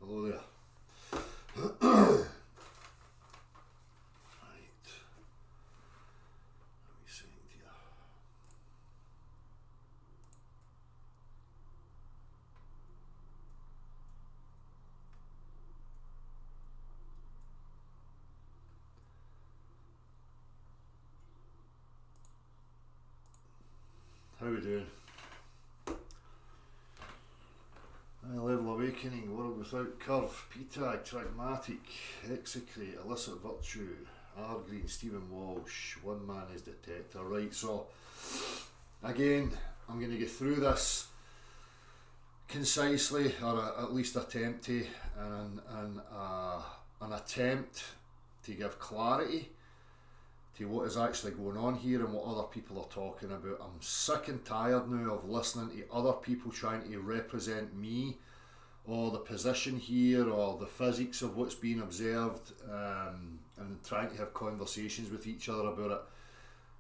Hello there. Right. Let me see here. How are we doing? Level awakening, world without curve, P-tag, pragmatic, execrate, illicit virtue, R. Green, Stephen Walsh, one man is detector. Right, so again, I'm going to go through this concisely, or at least attempt to, and an attempt to give clarity to what is actually going on here and what other people are talking about. I'm sick and tired now of listening to other people trying to represent me or the position here or the physics of what's being observed, and trying to have conversations with each other about it,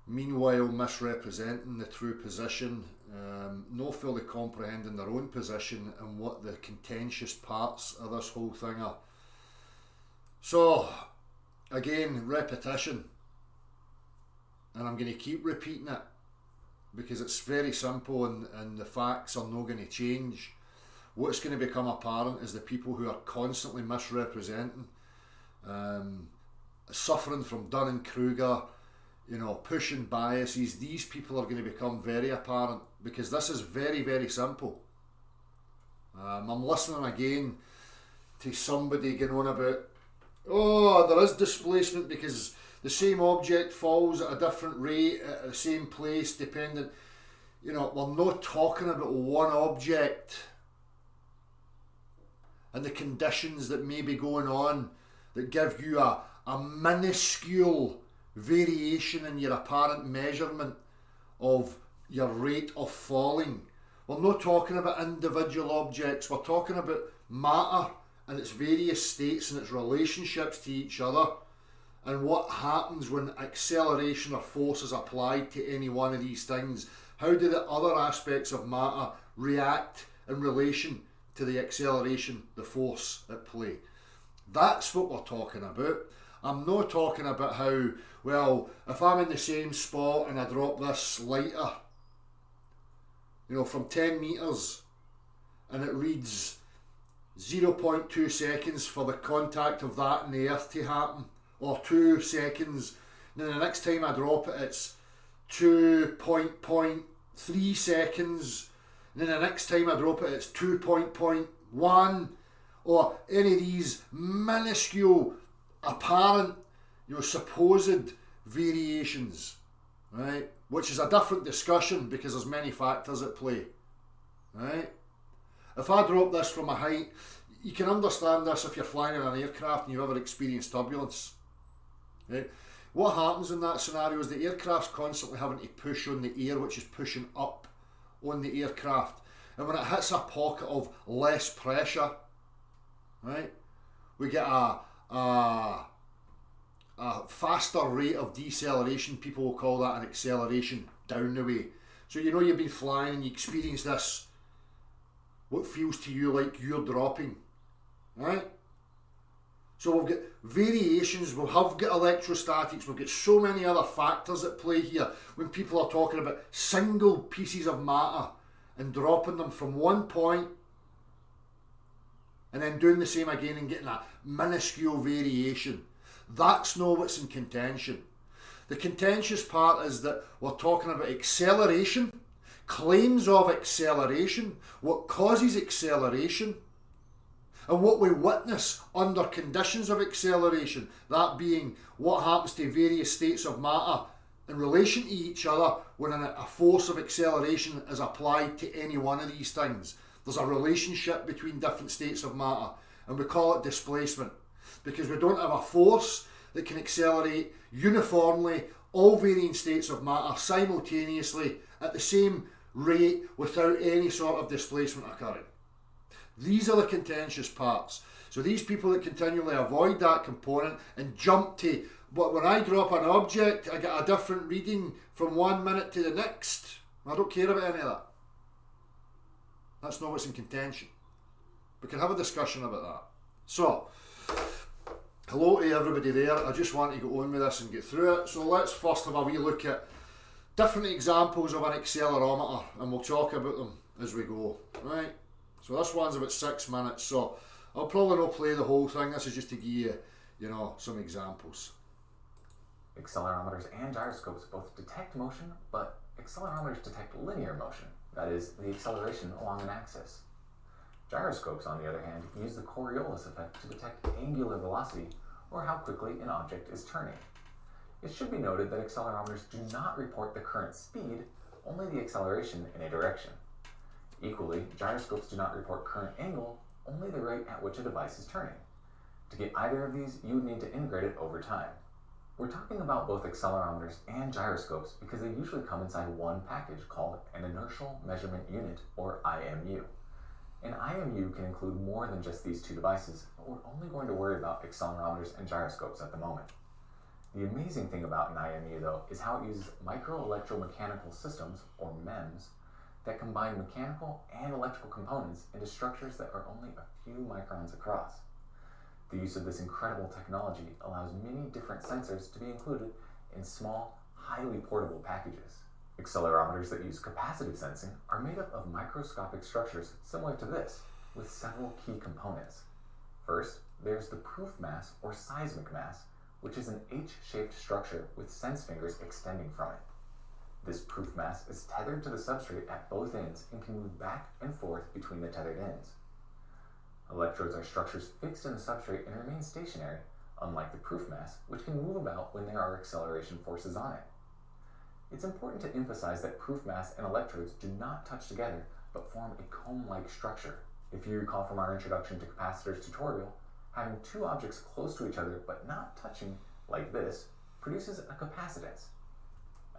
meanwhile misrepresenting the true position, not fully comprehending their own position and what the contentious parts of this whole thing are. So again, repetition, and I'm going to keep repeating it because it's very simple, and the facts are not going to change. What's going to become apparent is the people who are constantly misrepresenting, suffering from Dunning-Kruger, pushing biases. These people are going to become very apparent because this is very, very simple. I'm listening again to somebody going on about, oh, there is displacement because the same object falls at a different rate at the same place depending. We're not talking about one object and the conditions that may be going on that give you a minuscule variation in your apparent measurement of your rate of falling. We're not talking about individual objects, we're talking about matter and its various states and its relationships to each other, and what happens when acceleration or force is applied to any one of these things. How do the other aspects of matter react in relation to the acceleration, the force at play? That's what we're talking about. I'm not talking about how, well, if I'm in the same spot and I drop this lighter, from 10 metres and it reads 0.2 seconds for the contact of that and the earth to happen, or 2 seconds, and then the next time I drop it it's 2.3 seconds, and then the next time I drop it it's 2.1, or any of these minuscule apparent supposed variations, right, which is a different discussion because there's many factors at play, right? If I drop this from a height, you can understand this if you're flying in an aircraft and you've ever experienced turbulence, right? What happens in that scenario is the aircraft's constantly having to push on the air, which is pushing up on the aircraft, and when it hits a pocket of less pressure, right, we get a faster rate of deceleration. People will call that an acceleration down the way. So you've been flying and you experience this, what feels to you like you're dropping, right? So we've got variations, we've got electrostatics, we've got so many other factors at play here when people are talking about single pieces of matter and dropping them from one point and then doing the same again and getting a minuscule variation. That's not what's in contention. The contentious part is that we're talking about acceleration, claims of acceleration, what causes acceleration, and what we witness under conditions of acceleration, that being what happens to various states of matter in relation to each other when a force of acceleration is applied to any one of these things. There's a relationship between different states of matter, and we call it displacement, because we don't have a force that can accelerate uniformly all varying states of matter simultaneously at the same rate without any sort of displacement occurring. These are the contentious parts. So these people that continually avoid that component and jump to, but when I drop an object, I get a different reading from 1 minute to the next. I don't care about any of that. That's not what's in contention. We can have a discussion about that. So, hello to everybody there. I just want to go on with this and get through it. So let's first have a wee look at different examples of an accelerometer, and we'll talk about them as we go. Right? So this one's about 6 minutes, so I'll probably not play the whole thing. This is just to give you, some examples. Accelerometers and gyroscopes both detect motion, but accelerometers detect linear motion, that is, the acceleration along an axis. Gyroscopes, on the other hand, use the Coriolis effect to detect angular velocity, or how quickly an object is turning. It should be noted that accelerometers do not report the current speed, only the acceleration in a direction. Equally, gyroscopes do not report current angle, only the rate at which a device is turning. To get either of these, you would need to integrate it over time. We're talking about both accelerometers and gyroscopes because they usually come inside one package called an inertial measurement unit, or IMU. An IMU can include more than just these two devices, but we're only going to worry about accelerometers and gyroscopes at the moment. The amazing thing about an IMU, though, is how it uses microelectromechanical systems, or MEMS, that combine mechanical and electrical components into structures that are only a few microns across. The use of this incredible technology allows many different sensors to be included in small, highly portable packages. Accelerometers that use capacitive sensing are made up of microscopic structures similar to this, with several key components. First, there's the proof mass or seismic mass, which is an H-shaped structure with sense fingers extending from it. This proof mass is tethered to the substrate at both ends and can move back and forth between the tethered ends. Electrodes are structures fixed in the substrate and remain stationary, unlike the proof mass, which can move about when there are acceleration forces on it. It's important to emphasize that proof mass and electrodes do not touch together, but form a cone-like structure. If you recall from our Introduction to Capacitors tutorial, having two objects close to each other but not touching, like this, produces a capacitance.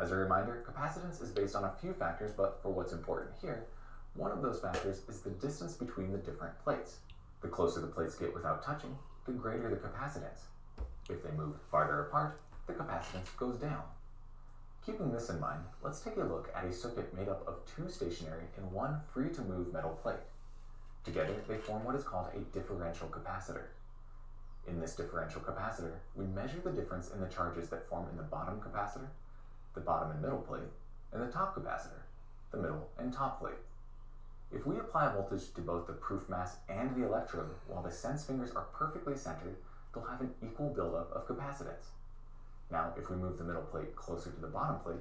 As a reminder, capacitance is based on a few factors, but for what's important here, one of those factors is the distance between the different plates. The closer the plates get without touching, the greater the capacitance. If they move farther apart, the capacitance goes down. Keeping this in mind, let's take a look at a circuit made up of two stationary and one free-to-move metal plate. Together, they form what is called a differential capacitor. In this differential capacitor, we measure the difference in the charges that form in the bottom capacitor, the bottom and middle plate, and the top capacitor, the middle and top plate. If we apply voltage to both the proof mass and the electrode while the sense fingers are perfectly centered, they'll have an equal buildup of capacitance. Now, if we move the middle plate closer to the bottom plate,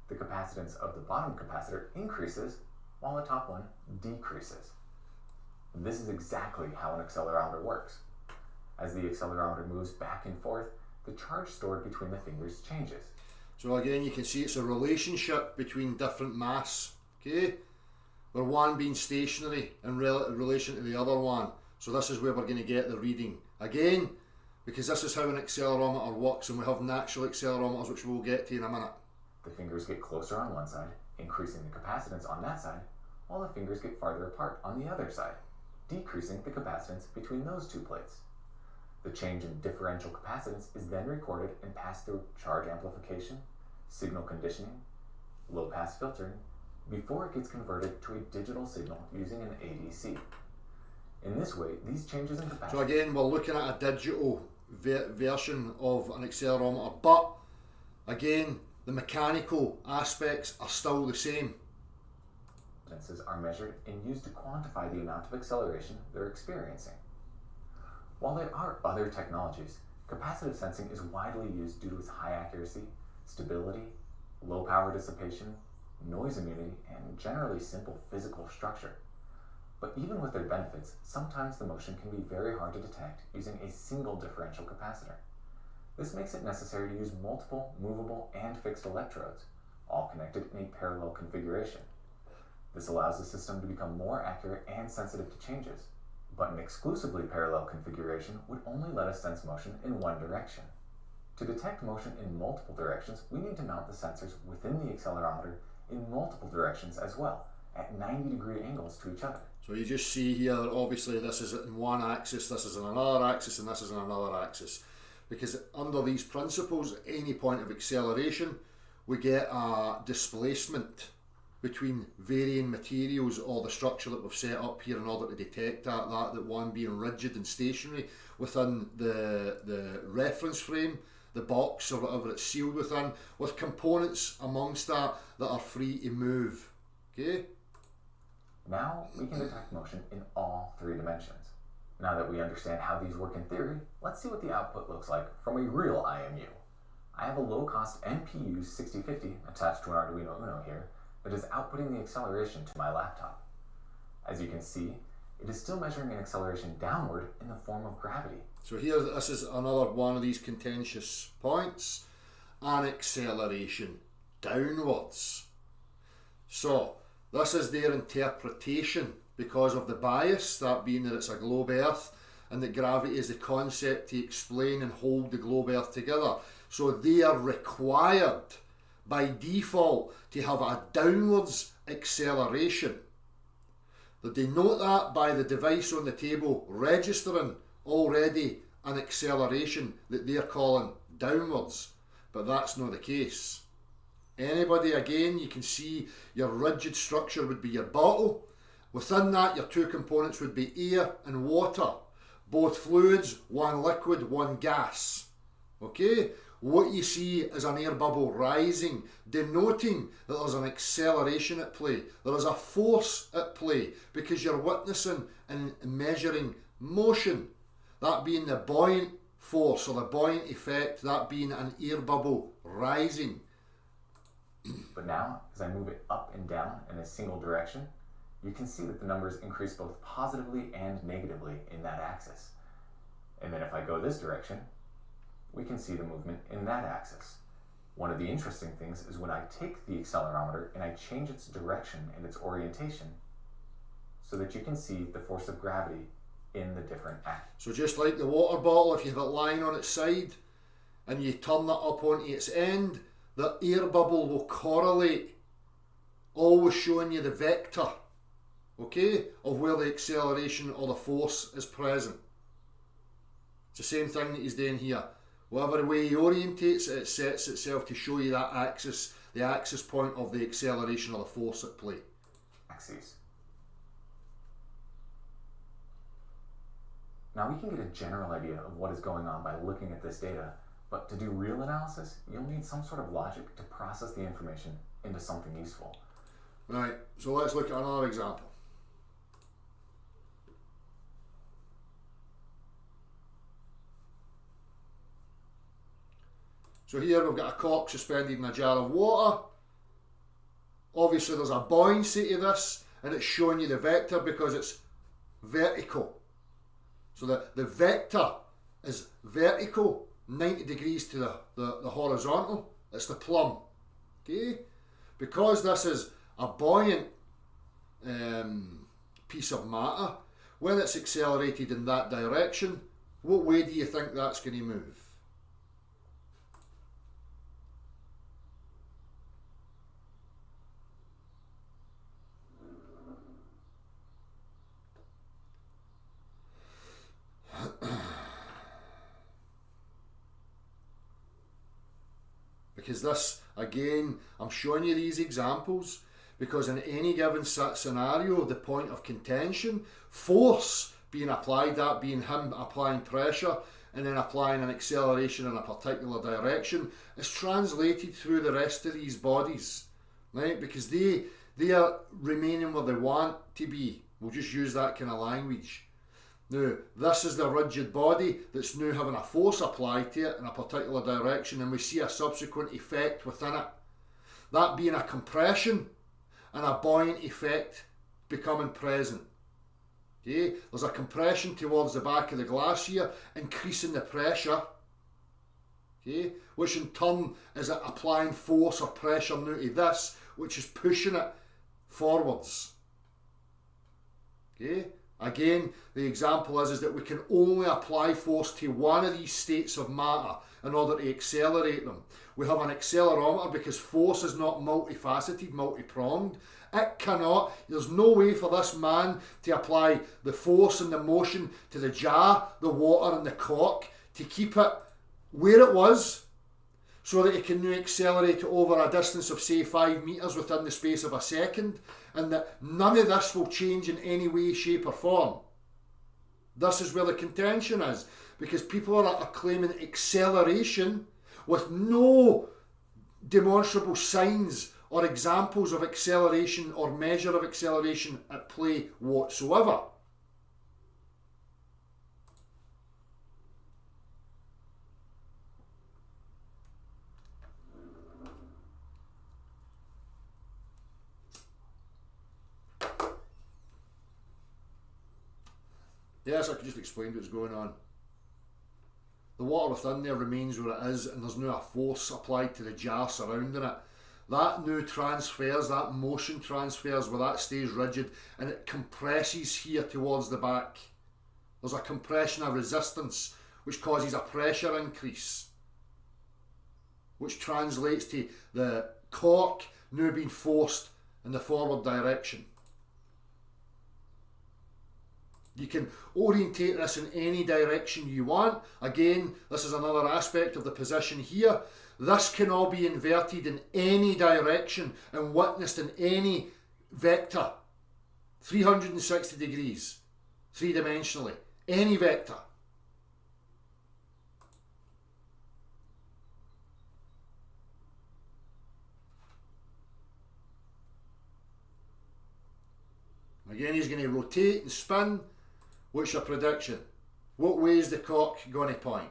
the capacitance of the bottom capacitor increases while the top one decreases. This is exactly how an accelerometer works. As the accelerometer moves back and forth, the charge stored between the fingers changes. So again, you can see it's a relationship between different mass, okay? Where one being stationary in relation to the other one. So this is where we're going to get the reading. Again, because this is how an accelerometer works, and we have natural accelerometers, which we'll get to in a minute. The fingers get closer on one side, increasing the capacitance on that side, while the fingers get farther apart on the other side, decreasing the capacitance between those two plates. The change in differential capacitance is then recorded and passed through charge amplification, signal conditioning, low-pass filtering, before it gets converted to a digital signal using an ADC. In this way, these changes in capacitance... So again, we're looking at a digital version of an accelerometer, but again, the mechanical aspects are still the same. ...are measured and used to quantify the amount of acceleration they're experiencing. While there are other technologies, capacitive sensing is widely used due to its high accuracy, stability, low power dissipation, noise immunity, and generally simple physical structure. But even with their benefits, sometimes the motion can be very hard to detect using a single differential capacitor. This makes it necessary to use multiple movable and fixed electrodes, all connected in a parallel configuration. This allows the system to become more accurate and sensitive to changes, but an exclusively parallel configuration would only let us sense motion in one direction. To detect motion in multiple directions, we need to mount the sensors within the accelerometer in multiple directions as well, at 90-degree angles to each other. So you just see here, obviously this is in one axis, this is in another axis, and this is in another axis. Because under these principles, at any point of acceleration, we get a displacement between varying materials or the structure that we've set up here in order to detect that one being rigid and stationary within the reference frame, the box or whatever it's sealed within, with components amongst that are free to move. Okay? Now we can detect motion in all 3 dimensions. Now that we understand how these work in theory, let's see what the output looks like from a real IMU. I have a low-cost NPU 6050 attached to an Arduino Uno here that is outputting the acceleration to my laptop. As you can see, it is still measuring an acceleration downward in the form of gravity. So here, this is another one of these contentious points, an acceleration downwards. So this is their interpretation because of the bias, that being that it's a globe Earth and that gravity is the concept to explain and hold the globe Earth together. So they are required by default to have a downwards acceleration. They denote that by the device on the table registering already an acceleration that they're calling downwards, but that's not the case. Anybody, again, you can see your rigid structure would be your bottle. Within that, your 2 components would be air and water, both fluids, one liquid, one gas. Okay? What you see is an air bubble rising, denoting that there's an acceleration at play. There is a force at play because you're witnessing and measuring motion. That being the buoyant force or the buoyant effect, that being an air bubble rising. But now, as I move it up and down in a single direction, you can see that the numbers increase both positively and negatively in that axis. And then if I go this direction, we can see the movement in that axis. One of the interesting things is when I take the accelerometer and I change its direction and its orientation so that you can see the force of gravity in the different axes. So just like the water bottle, if you have it lying on its side and you turn that up onto its end, the air bubble will correlate, always showing you the vector, okay, of where the acceleration or the force is present. It's the same thing that he's doing here. Whatever way he orientates it, it sets itself to show you that axis, the axis point of the acceleration or the force at play. Axes. Now we can get a general idea of what is going on by looking at this data, but to do real analysis, you'll need some sort of logic to process the information into something useful. Right, so let's look at another example. So here we've got a cork suspended in a jar of water. Obviously there's a buoyancy to this and it's showing you the vector because it's vertical. So the vector is vertical, 90 degrees to the horizontal. It's the plumb. Okay? Because this is a buoyant piece of matter, when it's accelerated in that direction, what way do you think that's going to move? Because this, again, I'm showing you these examples because in any given scenario, the point of contention, force being applied, that being him applying pressure and then applying an acceleration in a particular direction, is translated through the rest of these bodies, right? Because they are remaining where they want to be. We'll just use that kind of language. Now, this is the rigid body that's now having a force applied to it in a particular direction, and we see a subsequent effect within it. That being a compression and a buoyant effect becoming present. Okay? There's a compression towards the back of the glass here, increasing the pressure, okay? Which in turn is applying force or pressure now to this, which is pushing it forwards. Okay? Again, the example is that we can only apply force to one of these states of matter in order to accelerate them. We have an accelerometer because force is not multifaceted, multi-pronged. It cannot, there's no way for this man to apply the force and the motion to the jar, the water and the cork to keep it where it was. so that it can now accelerate over a distance of say 5 metres within the space of a second, and that none of this will change in any way, shape or form. This is where the contention is, because people are claiming acceleration with no demonstrable signs or examples of acceleration or measure of acceleration at play whatsoever. Yes, I could just explain what's going on. The water within there remains where it is, and there's now a force applied to the jar surrounding it. That now transfers, that motion transfers where that stays rigid, and it compresses here towards the back. There's a compression of resistance which causes a pressure increase, which translates to the cork now being forced in the forward direction. You can orientate this in any direction you want. Again, this is another aspect of the position here. This can all be inverted in any direction and witnessed in any vector. 360 degrees, three-dimensionally, any vector. Again, he's going to rotate and spin. What's your prediction? What way is the cork going to point?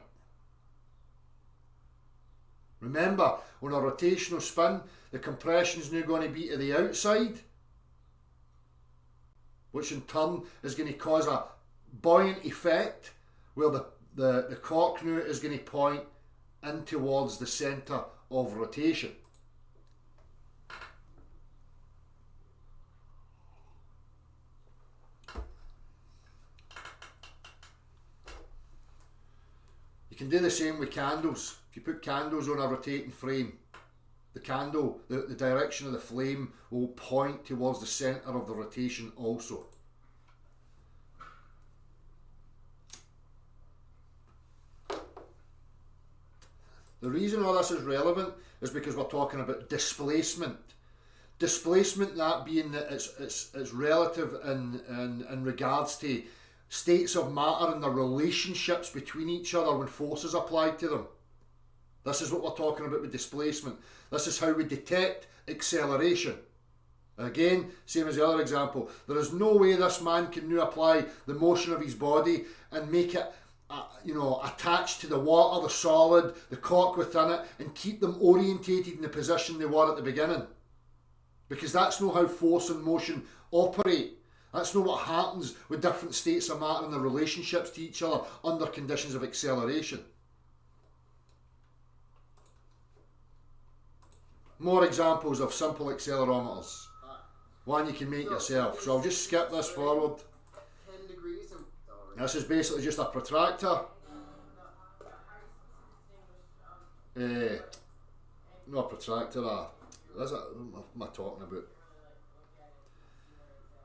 Remember, on a rotational spin, the compression is now going to be to the outside, which in turn is going to cause a buoyant effect where the cork now is going to point in towards the centre of rotation. You can do the same with candles. If you put candles on a rotating frame, the candle, the direction of the flame will point towards the centre of the rotation also. The reason all this is relevant is because we're talking about displacement. Displacement, that being that it's relative in regards to states of matter and the relationships between each other when force is applied to them. This is what we're talking about with displacement. This is how we detect acceleration. Again, same as the other example. There is no way this man can now apply the motion of his body and make it attached to the water, the solid, the cork within it, and keep them orientated in the position they were at the beginning. Because that's not how force and motion operate. That's not what happens with different states of matter and their relationships to each other under conditions of acceleration. More examples of simple accelerometers. One you can make yourself. So I'll just skip this forward. 10 degrees. This is basically just a protractor. No, a protractor. What am I talking about?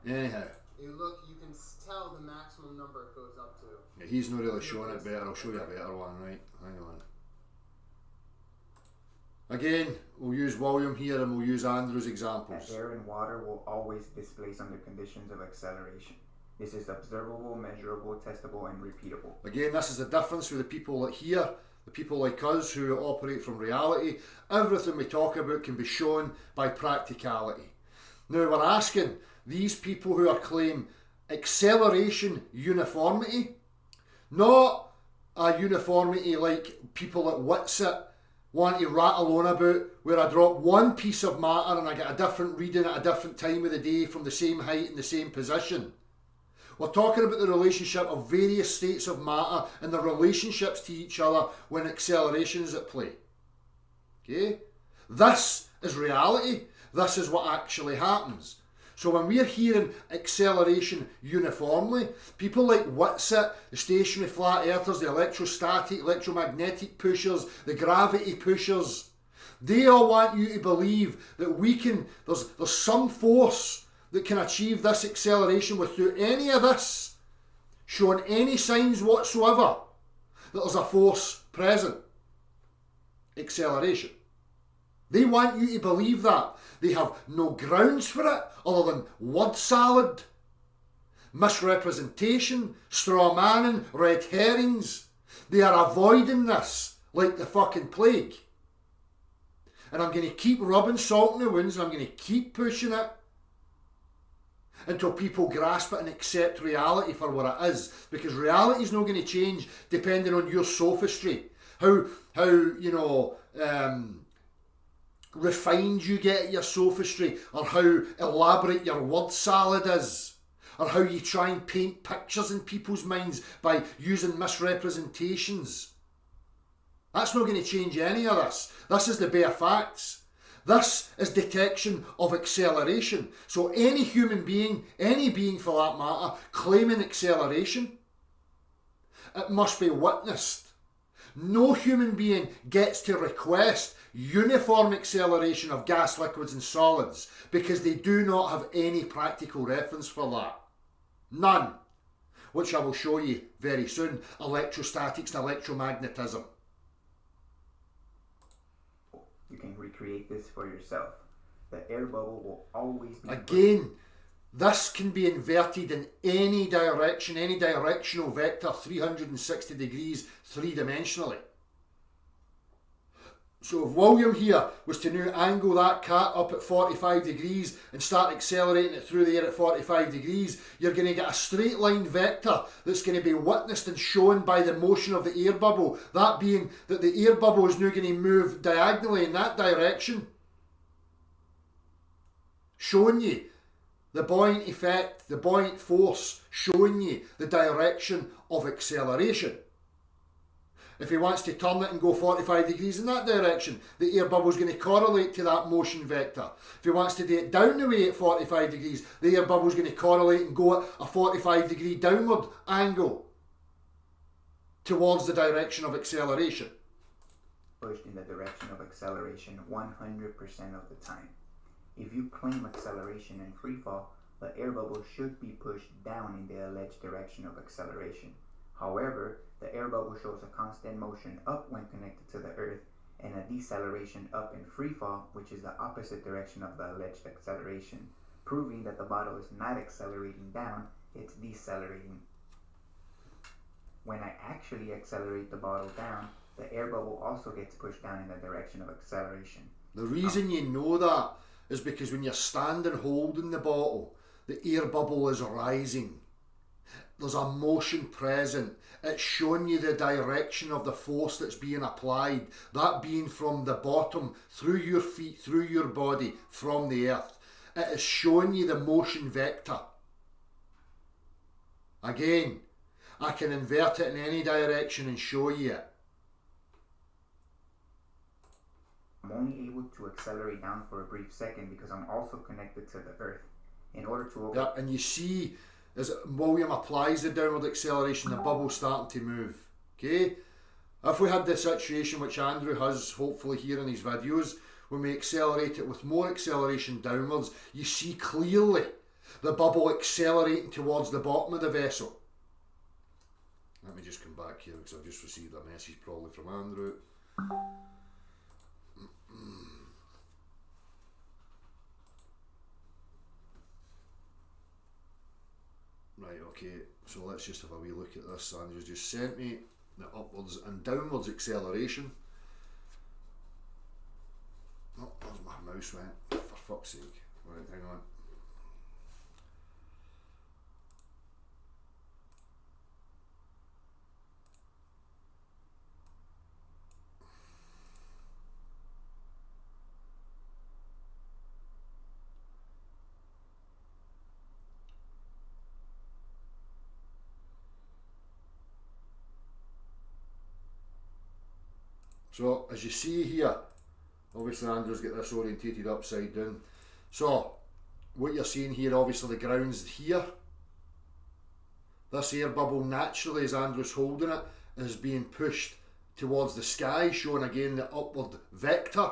Anyhow. You can tell the maximum number it goes up to. Yeah, he's not really showing it better. I'll show you a better one, right? Hang on. Again, we'll use William here and we'll use Andrew's examples. Air and water will always displace under conditions of acceleration. This is observable, measurable, testable, and repeatable. Again, this is the difference with the people like here, the people like us who operate from reality. Everything we talk about can be shown by practicality. Now we're asking these people who are claiming acceleration uniformity, not a uniformity like people at Witsit want to rattle on about, where I drop one piece of matter and I get a different reading at a different time of the day from the same height and the same position. We're talking about the relationship of various states of matter and the relationships to each other when acceleration is at play. Okay? This is reality. This is what actually happens. So when we're hearing acceleration uniformly, people like Witsit, the stationary flat earthers, the electrostatic, electromagnetic pushers, the gravity pushers, they all want you to believe that there's some force that can achieve this acceleration without any of this showing any signs whatsoever that there's a force present. acceleration. They want you to believe that. They have no grounds for it other than word salad, misrepresentation, straw manning, red herrings. They are avoiding this like the fucking plague. And I'm going to keep rubbing salt in the wounds, and I'm going to keep pushing it until people grasp it and accept reality for what it is. Because reality is not going to change depending on your sophistry. How refined you get at your sophistry, or how elaborate your word salad is, or how you try and paint pictures in people's minds by using misrepresentations. That's not going to change any of this. This is the bare facts. This is detection of acceleration. So any human being, any being for that matter, claiming acceleration, it must be witnessed. No human being gets to request uniform acceleration of gas, liquids and solids because they do not have any practical reference for that. None. Which I will show you very soon. Electrostatics and electromagnetism. You can recreate this for yourself. The air bubble will always be... Again, this can be inverted in any direction, any directional vector, 360 degrees, three-dimensionally. So if William here was to now angle that cat up at 45 degrees and start accelerating it through the air at 45 degrees, you're going to get a straight line vector that's going to be witnessed and shown by the motion of the air bubble. That being that the air bubble is now going to move diagonally in that direction, showing you the buoyant effect, the buoyant force, showing you the direction of acceleration. If he wants to turn it and go 45 degrees in that direction, the air bubble is going to correlate to that motion vector. If he wants to do it down the way at 45 degrees, the air bubble is going to correlate and go at a 45 degree downward angle towards the direction of acceleration. Pushed in the direction of acceleration 100% of the time. If you claim acceleration in free fall, the air bubble should be pushed down in the alleged direction of acceleration. However, the air bubble shows a constant motion up when connected to the earth and a deceleration up in free fall, which is the opposite direction of the alleged acceleration, proving that the bottle is not accelerating down, it's decelerating. When I actually accelerate the bottle down, the air bubble also gets pushed down in the direction of acceleration. The reason you know that is because when you're standing holding the bottle, the air bubble is rising. There's a motion present. It's showing you the direction of the force that's being applied, that being from the bottom, through your feet, through your body, from the earth. It is showing you the motion vector. Again, I can invert it in any direction and show you it. I'm only able to accelerate down for a brief second because I'm also connected to the earth. In order to... Yeah, and you see, as William applies the downward acceleration, the bubble's starting to move. Okay? If we had the situation which Andrew has hopefully here in his videos, when we accelerate it with more acceleration downwards, you see clearly the bubble accelerating towards the bottom of the vessel. Let me just come back here because I've just received a message probably from Andrew. Right, okay, so let's just have a wee look at this. Andrew's just sent me the upwards and downwards acceleration. Oh, there's my mouse went, for fuck's sake. Right, hang on. So, as you see here, obviously Andrew's got this orientated upside down. So, what you're seeing here, obviously the ground's here. This air bubble naturally, as Andrew's holding it, is being pushed towards the sky, showing again the upward vector.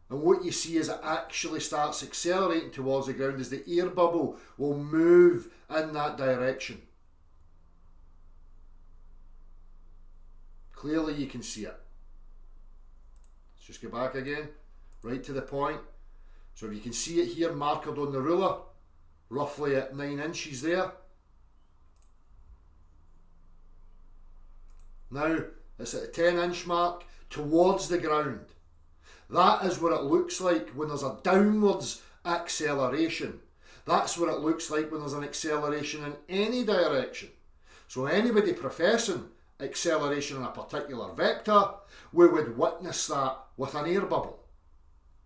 And what you see as it actually starts accelerating towards the ground is the air bubble will move in that direction. Clearly you can see it. Just go back again, right to the point. So if you can see it here marked on the ruler, roughly at 9 inches there. Now it's at the 10-inch mark towards the ground. That is what it looks like when there's a downwards acceleration. That's what it looks like when there's an acceleration in any direction. So anybody professing acceleration in a particular vector, we would witness that with an air bubble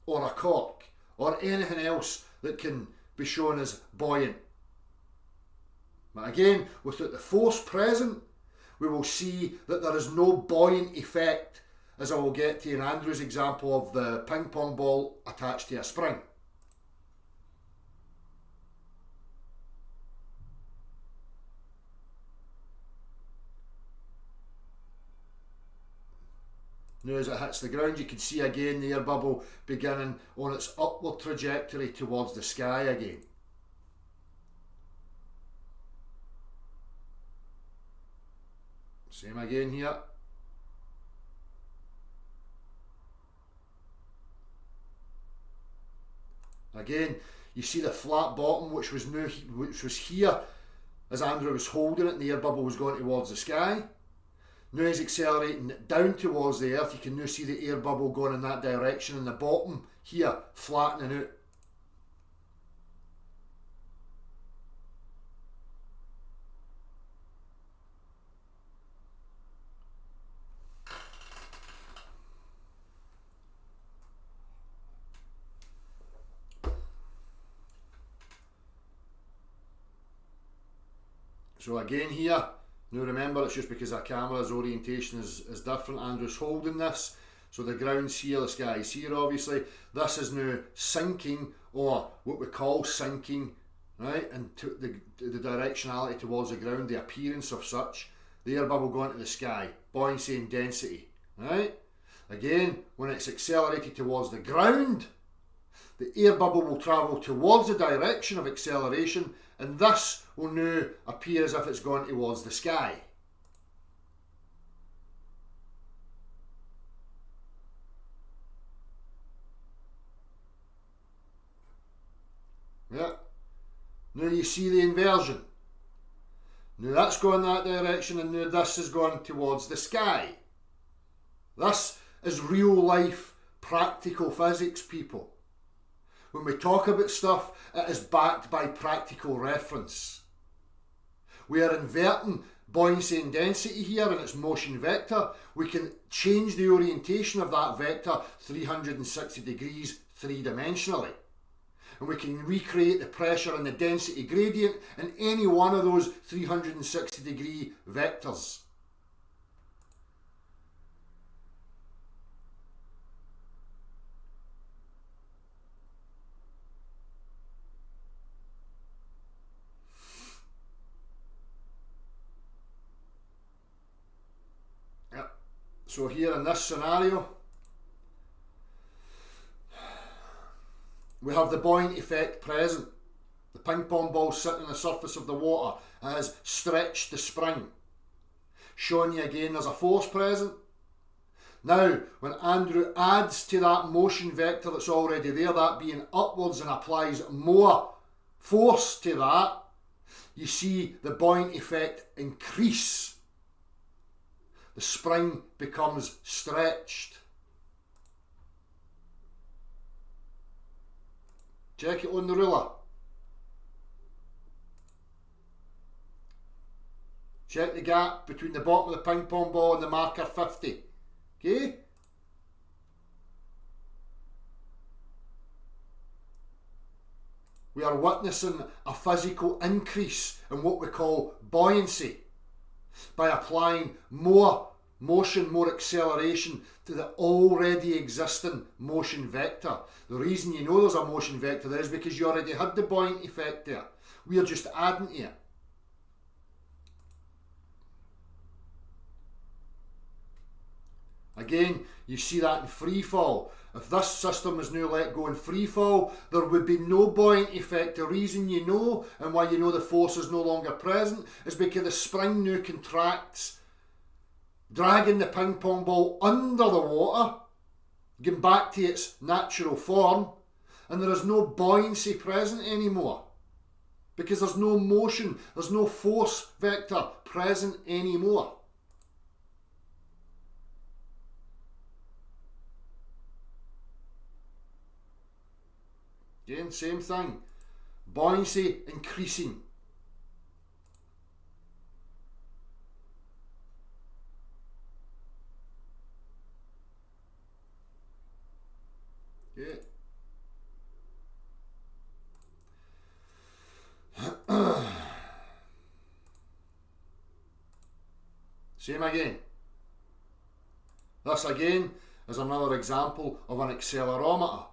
or a cork or anything else that can be shown as buoyant. But again, without the force present, we will see that there is no buoyant effect, as I will get to in Andrew's example of the ping pong ball attached to a spring. Now as it hits the ground, you can see again the air bubble beginning on its upward trajectory towards the sky again. Same again here. Again, you see the flat bottom, which was here as Andrew was holding it and the air bubble was going towards the sky. Now he's accelerating it down towards the earth. You can now see the air bubble going in that direction and the bottom here flattening out. So again here, now remember it's just because our camera's orientation is different. Andrew's holding this, so the ground's here, the sky's here obviously. This is now sinking, or what we call sinking, right, into the directionality towards the ground, the appearance of such. The air bubble going to the sky, buoyancy and density, right? Again, when it's accelerated towards the ground, the air bubble will travel towards the direction of acceleration, and this will now appear as if it's going towards the sky. Yeah. Now you see the inversion. Now that's going that direction, and now this is going towards the sky. This is real life practical physics, people. When we talk about stuff, it is backed by practical reference. We are inverting buoyancy and density here in its motion vector. We can change the orientation of that vector 360 degrees three-dimensionally. And we can recreate the pressure and the density gradient in any one of those 360 degree vectors. So here in this scenario, we have the buoyant effect present. The ping pong ball sitting on the surface of the water has stretched the spring. Showing you again there's a force present. Now, when Andrew adds to that motion vector that's already there, that being upwards, and applies more force to that, you see the buoyant effect increase. The spring becomes stretched. Check it on the ruler. Check the gap between the bottom of the ping pong ball and the marker 50. Okay? We are witnessing a physical increase in what we call buoyancy by applying more motion, more acceleration to the already existing motion vector. The reason you know there's a motion vector there is because you already had the buoyant effect there. We are just adding to it. Again, you see that in free fall. If this system is now let go in free fall, there would be no buoyant effect. The reason you know, and why you know the force is no longer present, is because the spring now contracts, dragging the ping pong ball under the water. going back to its natural form, and there is no buoyancy present anymore. Because there's no motion, there's no force vector present anymore. Again, same thing. Buoyancy increasing. Okay. Same again. This again is another example of an accelerometer.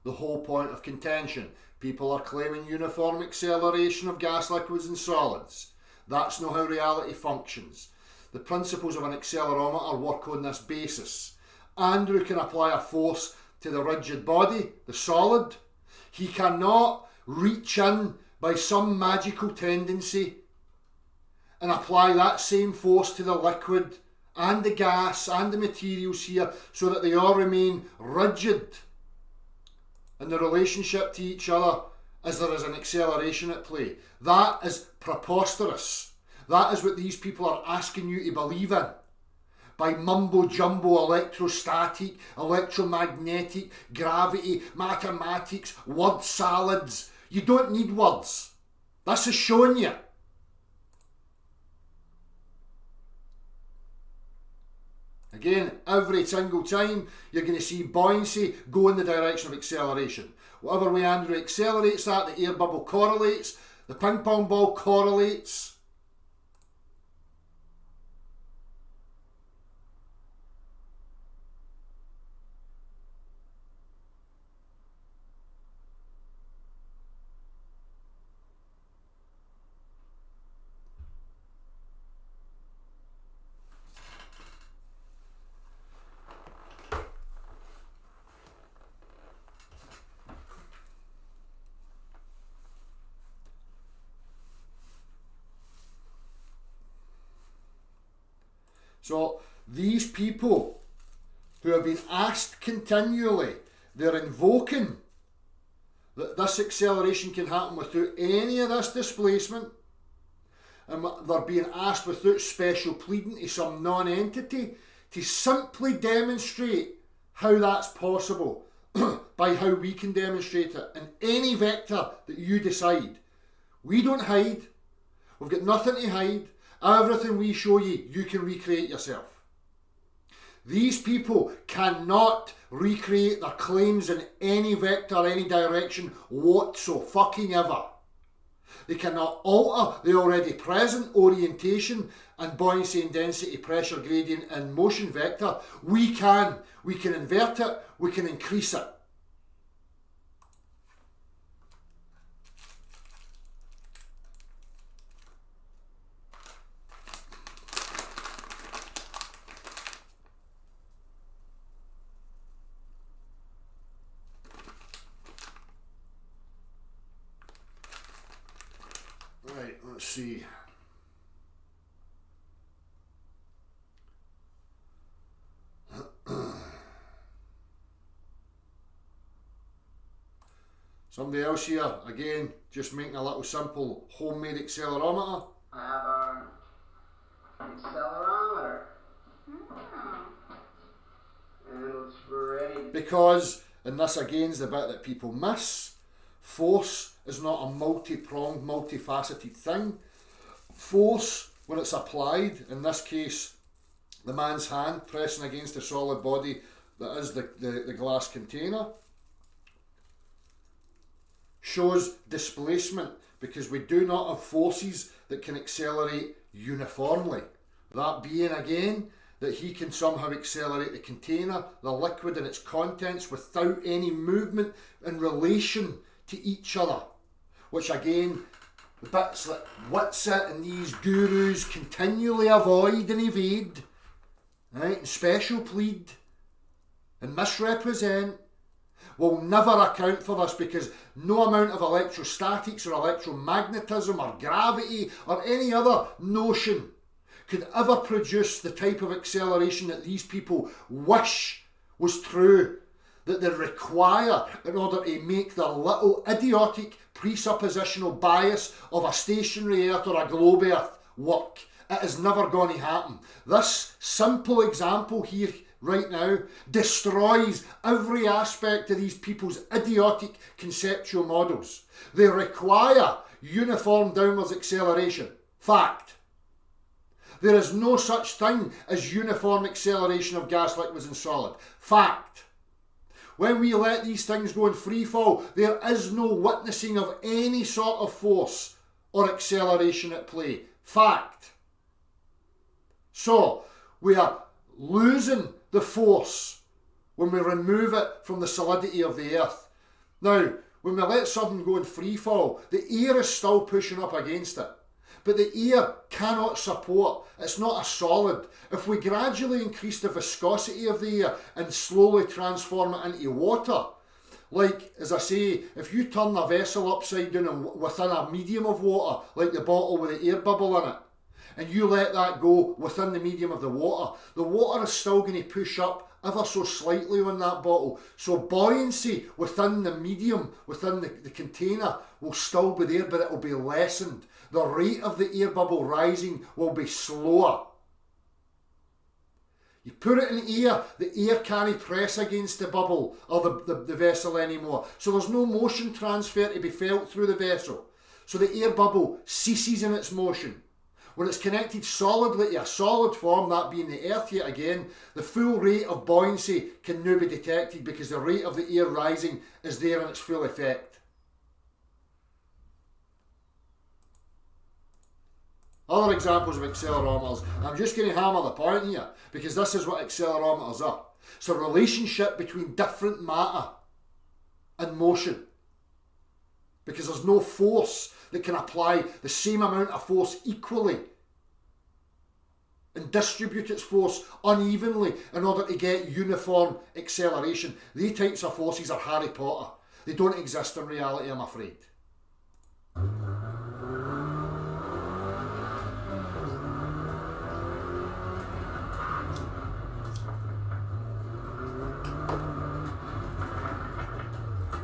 The whole point of contention. People are claiming uniform acceleration of gas, liquids and solids. That's not how reality functions. The principles of an accelerometer work on this basis. Andrew can apply a force to the rigid body, the solid. He cannot reach in by some magical tendency and apply that same force to the liquid and the gas and the materials here so that they all remain rigid in the relationship to each other as there is an acceleration at play. That is preposterous. That is what these people are asking you to believe in. By mumbo-jumbo, electrostatic, electromagnetic, gravity, mathematics, word salads. You don't need words. This is showing you. Again, every single time you're going to see buoyancy go in the direction of acceleration. Whatever way Andrew accelerates that, the air bubble correlates, the ping pong ball correlates. So these people who have been asked continually, they're invoking that this acceleration can happen without any of this displacement, and they're being asked without special pleading to some non-entity to simply demonstrate how that's possible by how we can demonstrate it in any vector that you decide. We don't hide. We've got nothing to hide. Everything we show you, you can recreate yourself. These people cannot recreate their claims in any vector, any direction whatsoever. They cannot alter the already present orientation and buoyancy and density, pressure gradient and motion vector. We can invert it, we can increase it. Right, let's see. Somebody else here, again, just making a little simple homemade accelerometer. I have an accelerometer. And it's ready. Because, and this again is the bit that people miss, force is not a multi-pronged, multifaceted thing. Force, when it's applied, in this case, the man's hand pressing against the solid body that is the glass container, shows displacement, because we do not have forces that can accelerate uniformly. That being, again, that he can somehow accelerate the container, the liquid and its contents without any movement in relation to each other. Which again, the bits that Witsit and these gurus continually avoid and evade, right, and special plead and misrepresent, will never account for this, because no amount of electrostatics or electromagnetism or gravity or any other notion could ever produce the type of acceleration that these people wish was true that they require in order to make their little idiotic presuppositional bias of a stationary Earth or a globe Earth work. It is never going to happen. This simple example here right now destroys every aspect of these people's idiotic conceptual models. They require uniform downwards acceleration. Fact. There is no such thing as uniform acceleration of gas, liquids and solid. Fact. When we let these things go in free fall, there is no witnessing of any sort of force or acceleration at play. Fact. So, we are losing the force when we remove it from the solidity of the Earth. Now, when we let something go in free fall, the air is still pushing up against it. But the air cannot support. It's not a solid. If we gradually increase the viscosity of the air and slowly transform it into water, like, as I say, if you turn a vessel upside down and within a medium of water, like the bottle with the air bubble in it, and you let that go within the medium of the water is still going to push up ever so slightly on that bottle. So buoyancy within the medium, within the container, will still be there, but it will be lessened. The rate of the air bubble rising will be slower. You put it in air, the air can't press against the bubble or the vessel anymore. So there's no motion transfer to be felt through the vessel. So the air bubble ceases in its motion. When it's connected solidly to a solid form, that being the Earth yet again, the full rate of buoyancy can now be detected because the rate of the air rising is there in its full effect. Other examples of accelerometers, I'm just going to hammer the point here because this is what accelerometers are. It's a relationship between different matter and motion, because there's no force that can apply the same amount of force equally and distribute its force unevenly in order to get uniform acceleration. These types of forces are Harry Potter. They don't exist in reality, I'm afraid.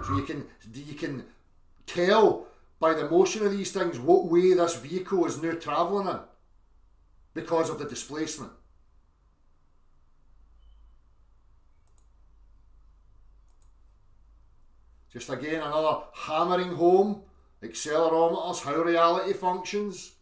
So you can tell by the motion of these things what way this vehicle is now travelling in because of the displacement. Just again, another hammering home, accelerometers, how reality functions.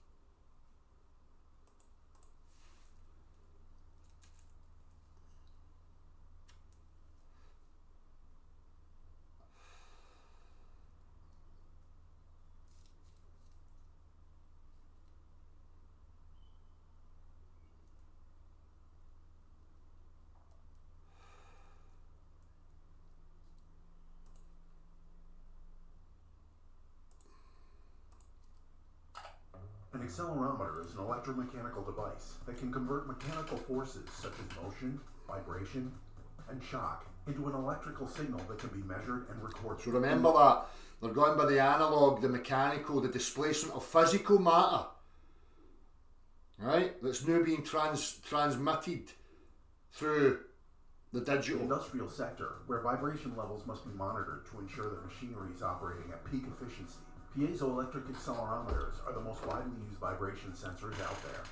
An accelerometer is an electromechanical device that can convert mechanical forces such as motion, vibration, and shock into an electrical signal that can be measured and recorded. So remember that. They're going by the analogue, the mechanical, the displacement of physical matter. Right? That's now being transmitted through the digital. The industrial sector, where vibration levels must be monitored to ensure that machinery is operating at peak efficiency. Piezoelectric accelerometers are the most widely used vibration sensors out there.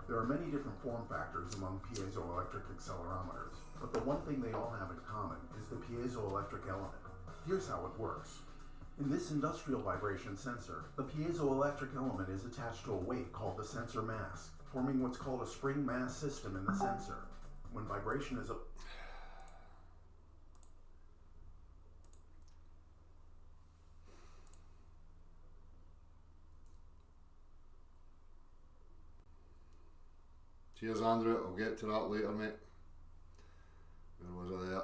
There are many different form factors among piezoelectric accelerometers, but the one thing they all have in common is the piezoelectric element. Here's how it works. In this industrial vibration sensor, the piezoelectric element is attached to a weight called the sensor mass, forming what's called a spring mass system in the sensor. When vibration is Cheers, Andrew. I'll get to that later, mate. Where was I there?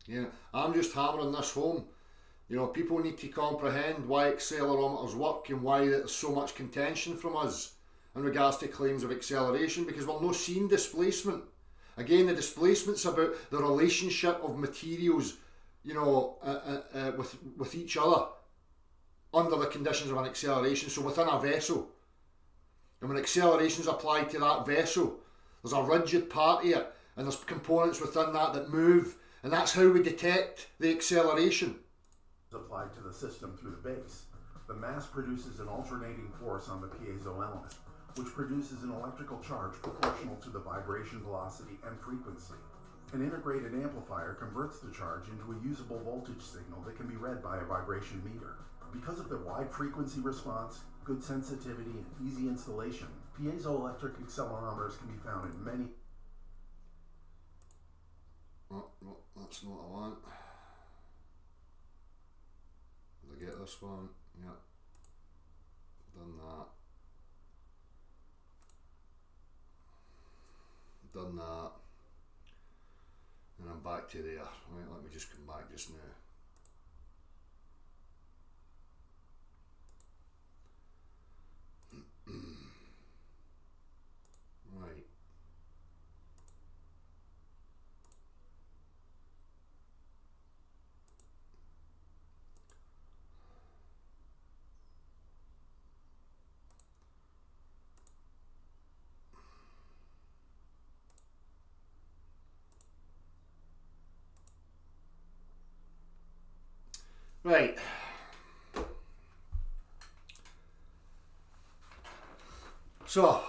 Yeah, I'm just hammering this home. You know, people need to comprehend why accelerometers work and why there's so much contention from us in regards to claims of acceleration, because we're not seeing displacement. Again, the displacement's about the relationship of materials, you know, with each other under the conditions of an acceleration, so within a vessel. And when acceleration is applied to that vessel, there's a rigid part here, and there's components within that move, and that's how we detect the acceleration. Applied to the system through the base. The mass produces an alternating force on the piezo element, which produces an electrical charge proportional to the vibration velocity and frequency. An integrated amplifier converts the charge into a usable voltage signal that can be read by a vibration meter. Because of their wide frequency response, good sensitivity, and easy installation, piezoelectric accelerometers can be found in many... Oh, no, that's not what I want. Did I get this one? Yep. Done that. Done that. And I'm back to there. Right, let me just come back just now. Right. Right. So,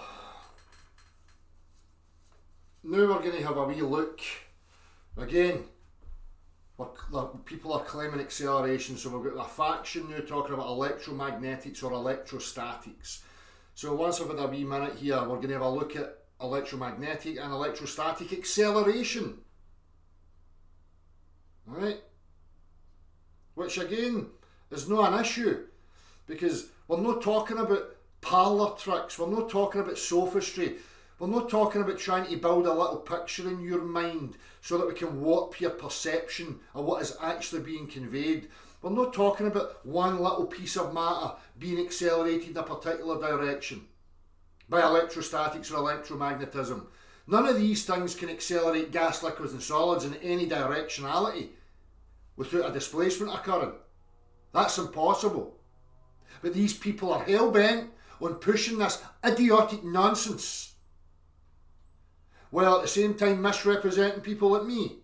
now we're going to have a wee look. Again, people are claiming acceleration, so we've got a faction now talking about electromagnetics or electrostatics. So once I've had a wee minute here, we're going to have a look at electromagnetic and electrostatic acceleration. Alright? Which again is not an issue, because we're not talking about parlour tricks, we're not talking about sophistry, we're not talking about trying to build a little picture in your mind so that we can warp your perception of what is actually being conveyed. We're not talking about one little piece of matter being accelerated in a particular direction by electrostatics or electromagnetism. None of these things can accelerate gas, liquids and solids in any directionality without a displacement occurring. That's impossible. But these people are hell-bent on pushing this idiotic nonsense, while at the same time misrepresenting people like me.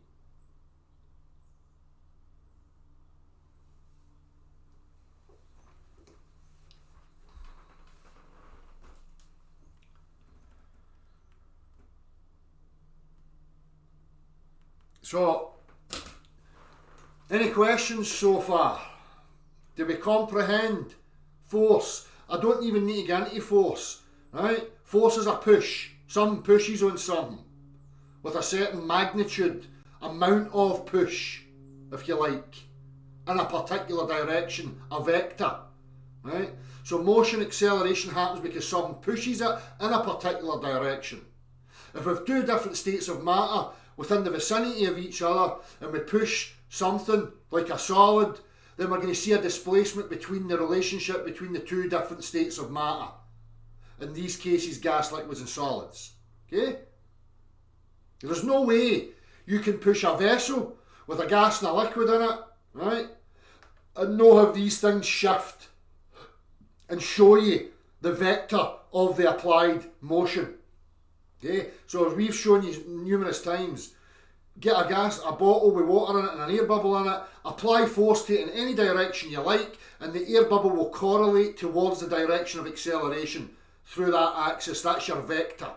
So, any questions so far? Do we comprehend force? I don't even need to get into force, right? Force is a push. Something pushes on something with a certain magnitude, amount of push, if you like, in a particular direction, a vector, right? So motion acceleration happens because something pushes it in a particular direction. If we have two different states of matter within the vicinity of each other and we push something like a solid, then we're going to see a displacement between the relationship between the two different states of matter. In these cases, gas, liquids and solids. Okay? There's no way you can push a vessel with a gas and a liquid in it, right, and know how these things shift and show you the vector of the applied motion. Okay? So as we've shown you numerous times, get a bottle with water in it and an air bubble in it, apply force to it in any direction you like, and the air bubble will correlate towards the direction of acceleration through that axis. That's your vector.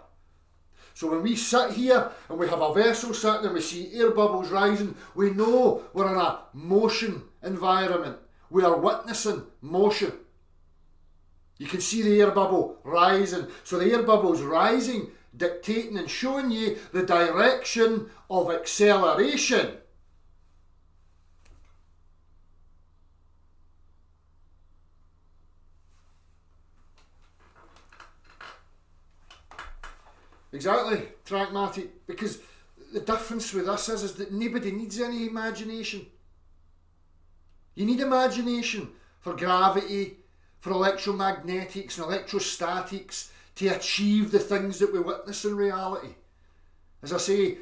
So when we sit here and we have a vessel sitting and we see air bubbles rising, we know we're in a motion environment. We are witnessing motion. You can see the air bubble rising. So the air bubble's rising, dictating and showing you the direction of acceleration. Exactly, pragmatic, because the difference with this is that nobody needs any imagination. You need imagination for gravity, for electromagnetics and electrostatics to achieve the things that we witness in reality. As I say,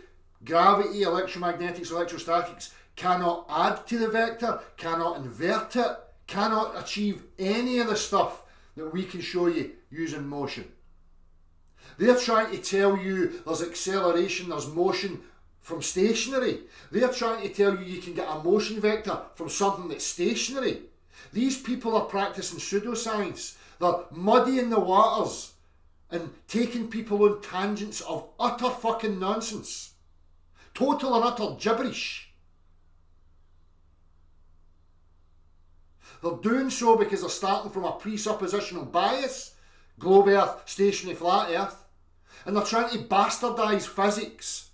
gravity, electromagnetics, electrostatics cannot add to the vector, cannot invert it, cannot achieve any of the stuff that we can show you using motion. They're trying to tell you there's acceleration, there's motion from stationary. They're trying to tell you can get a motion vector from something that's stationary. These people are practicing pseudoscience. They're muddying the waters and taking people on tangents of utter fucking nonsense. Total and utter gibberish. They're doing so because they're starting from a presuppositional bias, globe earth, stationary flat earth, and they're trying to bastardise physics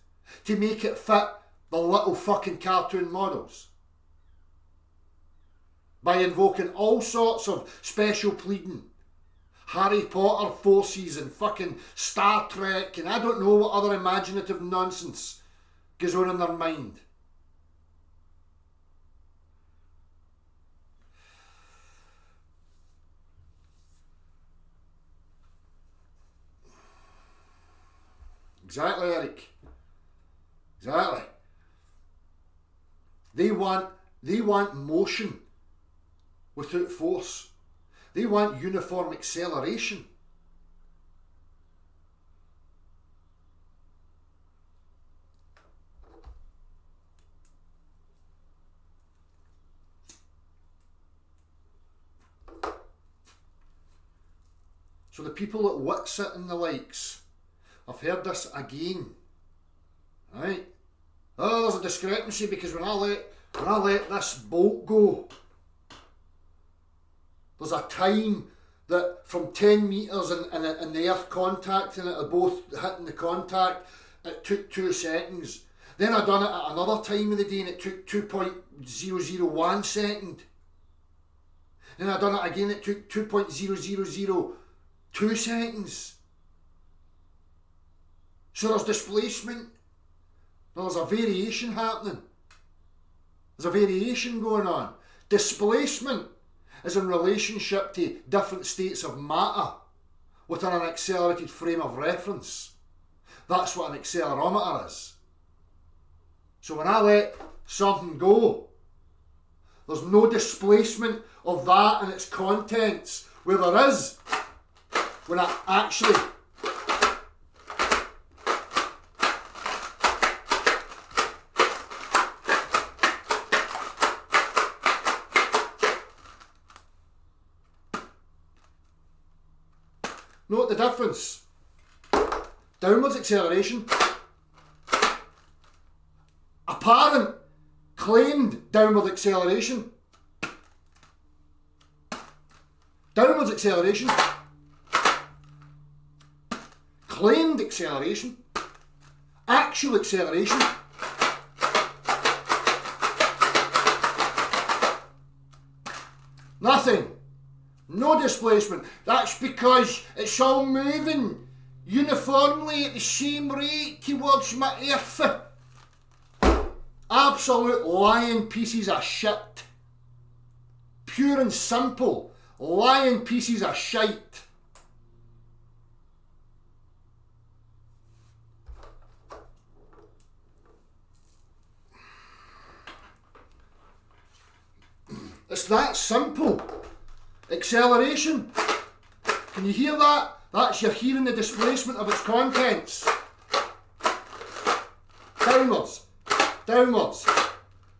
to make it fit the little fucking cartoon models by invoking all sorts of special pleading, Harry Potter forces and fucking Star Trek and I don't know what other imaginative nonsense goes on in their mind. Exactly, Eric. Exactly. They want motion without force. They want uniform acceleration. So the people at Witsit and the likes, I've heard this again, right? Oh, there's a discrepancy because when I let this bolt go, there's a time that from 10 metres and the earth contacting it, are both hitting the contact, it took 2 seconds. Then I done it at another time of the day and it took 2.001 second. Then I done it again, it took 2.0002 seconds. So there's displacement. There's a variation happening. There's a variation going on. Displacement is in relationship to different states of matter within an accelerated frame of reference. That's what an accelerometer is. So when I let something go, there's no displacement of that and its contents, where there is when I actually note the difference. Downwards acceleration, apparent claimed downward acceleration, downwards acceleration, claimed acceleration, actual acceleration, nothing. No displacement. That's because it's all moving uniformly at the same rate towards my earth. Absolute lying pieces of shit. Pure and simple lying pieces of shite. It's that simple. Acceleration. Can you hear that? That's you're hearing the displacement of its contents. Downwards, downwards,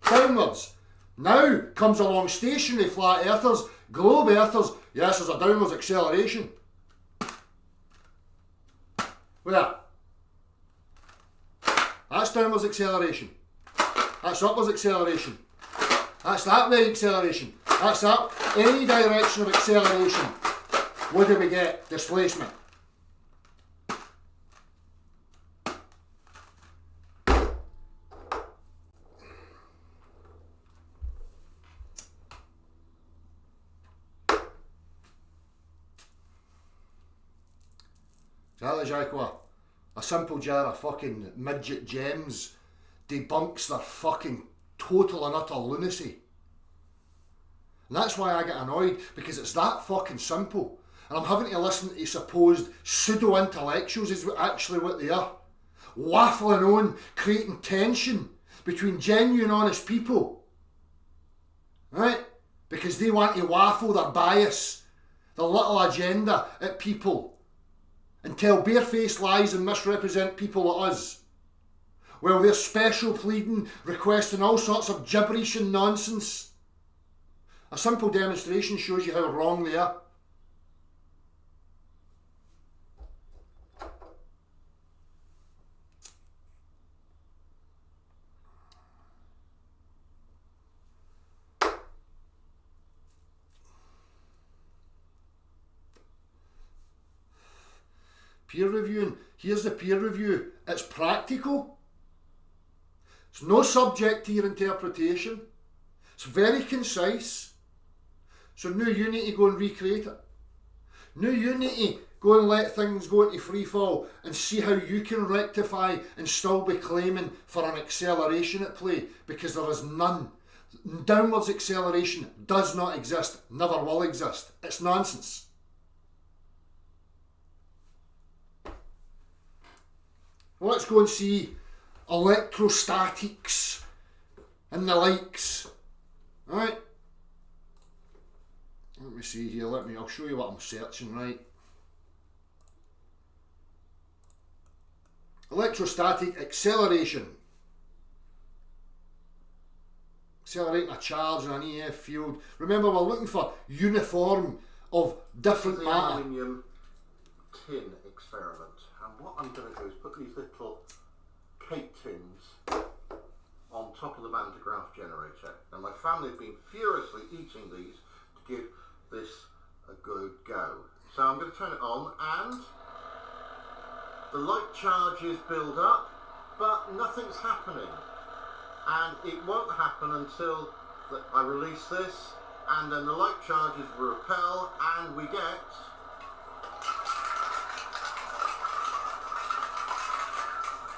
downwards. Now comes along stationary flat earthers, globe earthers. Yes, there's a downwards acceleration. Where? That's downwards acceleration. That's upwards acceleration. That's that way acceleration. That's up. Any direction of acceleration. What do we get? Displacement. Exactly, Jacques. A simple jar of fucking midget gems debunks their fucking total and utter lunacy. And that's why I get annoyed, because it's that fucking simple. And I'm having to listen to supposed pseudo-intellectuals is actually what they are. Waffling on, creating tension between genuine honest people. Right? because they want to waffle their bias, their little agenda at people and tell barefaced lies and misrepresent people at us. Well, they're special pleading, requesting all sorts of gibberish and nonsense. A simple demonstration shows you how wrong they are. Peer reviewing. Here's the peer review. It's practical. It's no subject to your interpretation. It's very concise. So now you need to go and recreate it. Now you need to go and let things go into free fall and see how you can rectify and still be claiming for an acceleration at play, because there is none. Downwards acceleration does not exist, never will exist. It's nonsense. Well, let's go and see electrostatics and the likes. Alright. Let me see here, I'll show you what I'm searching, right. Electrostatic acceleration. Accelerating a charge in an EF field. Remember, we're looking for uniform of different the matter. aluminium tin experiment. And what I'm going to do is put these little cake tins on top of the Van de Graaff generator. Now my family have been furiously eating these to give this a good go. So I'm going to turn it on, and the light charges build up, but nothing's happening. And it won't happen until I release this, and then the light charges repel, and we get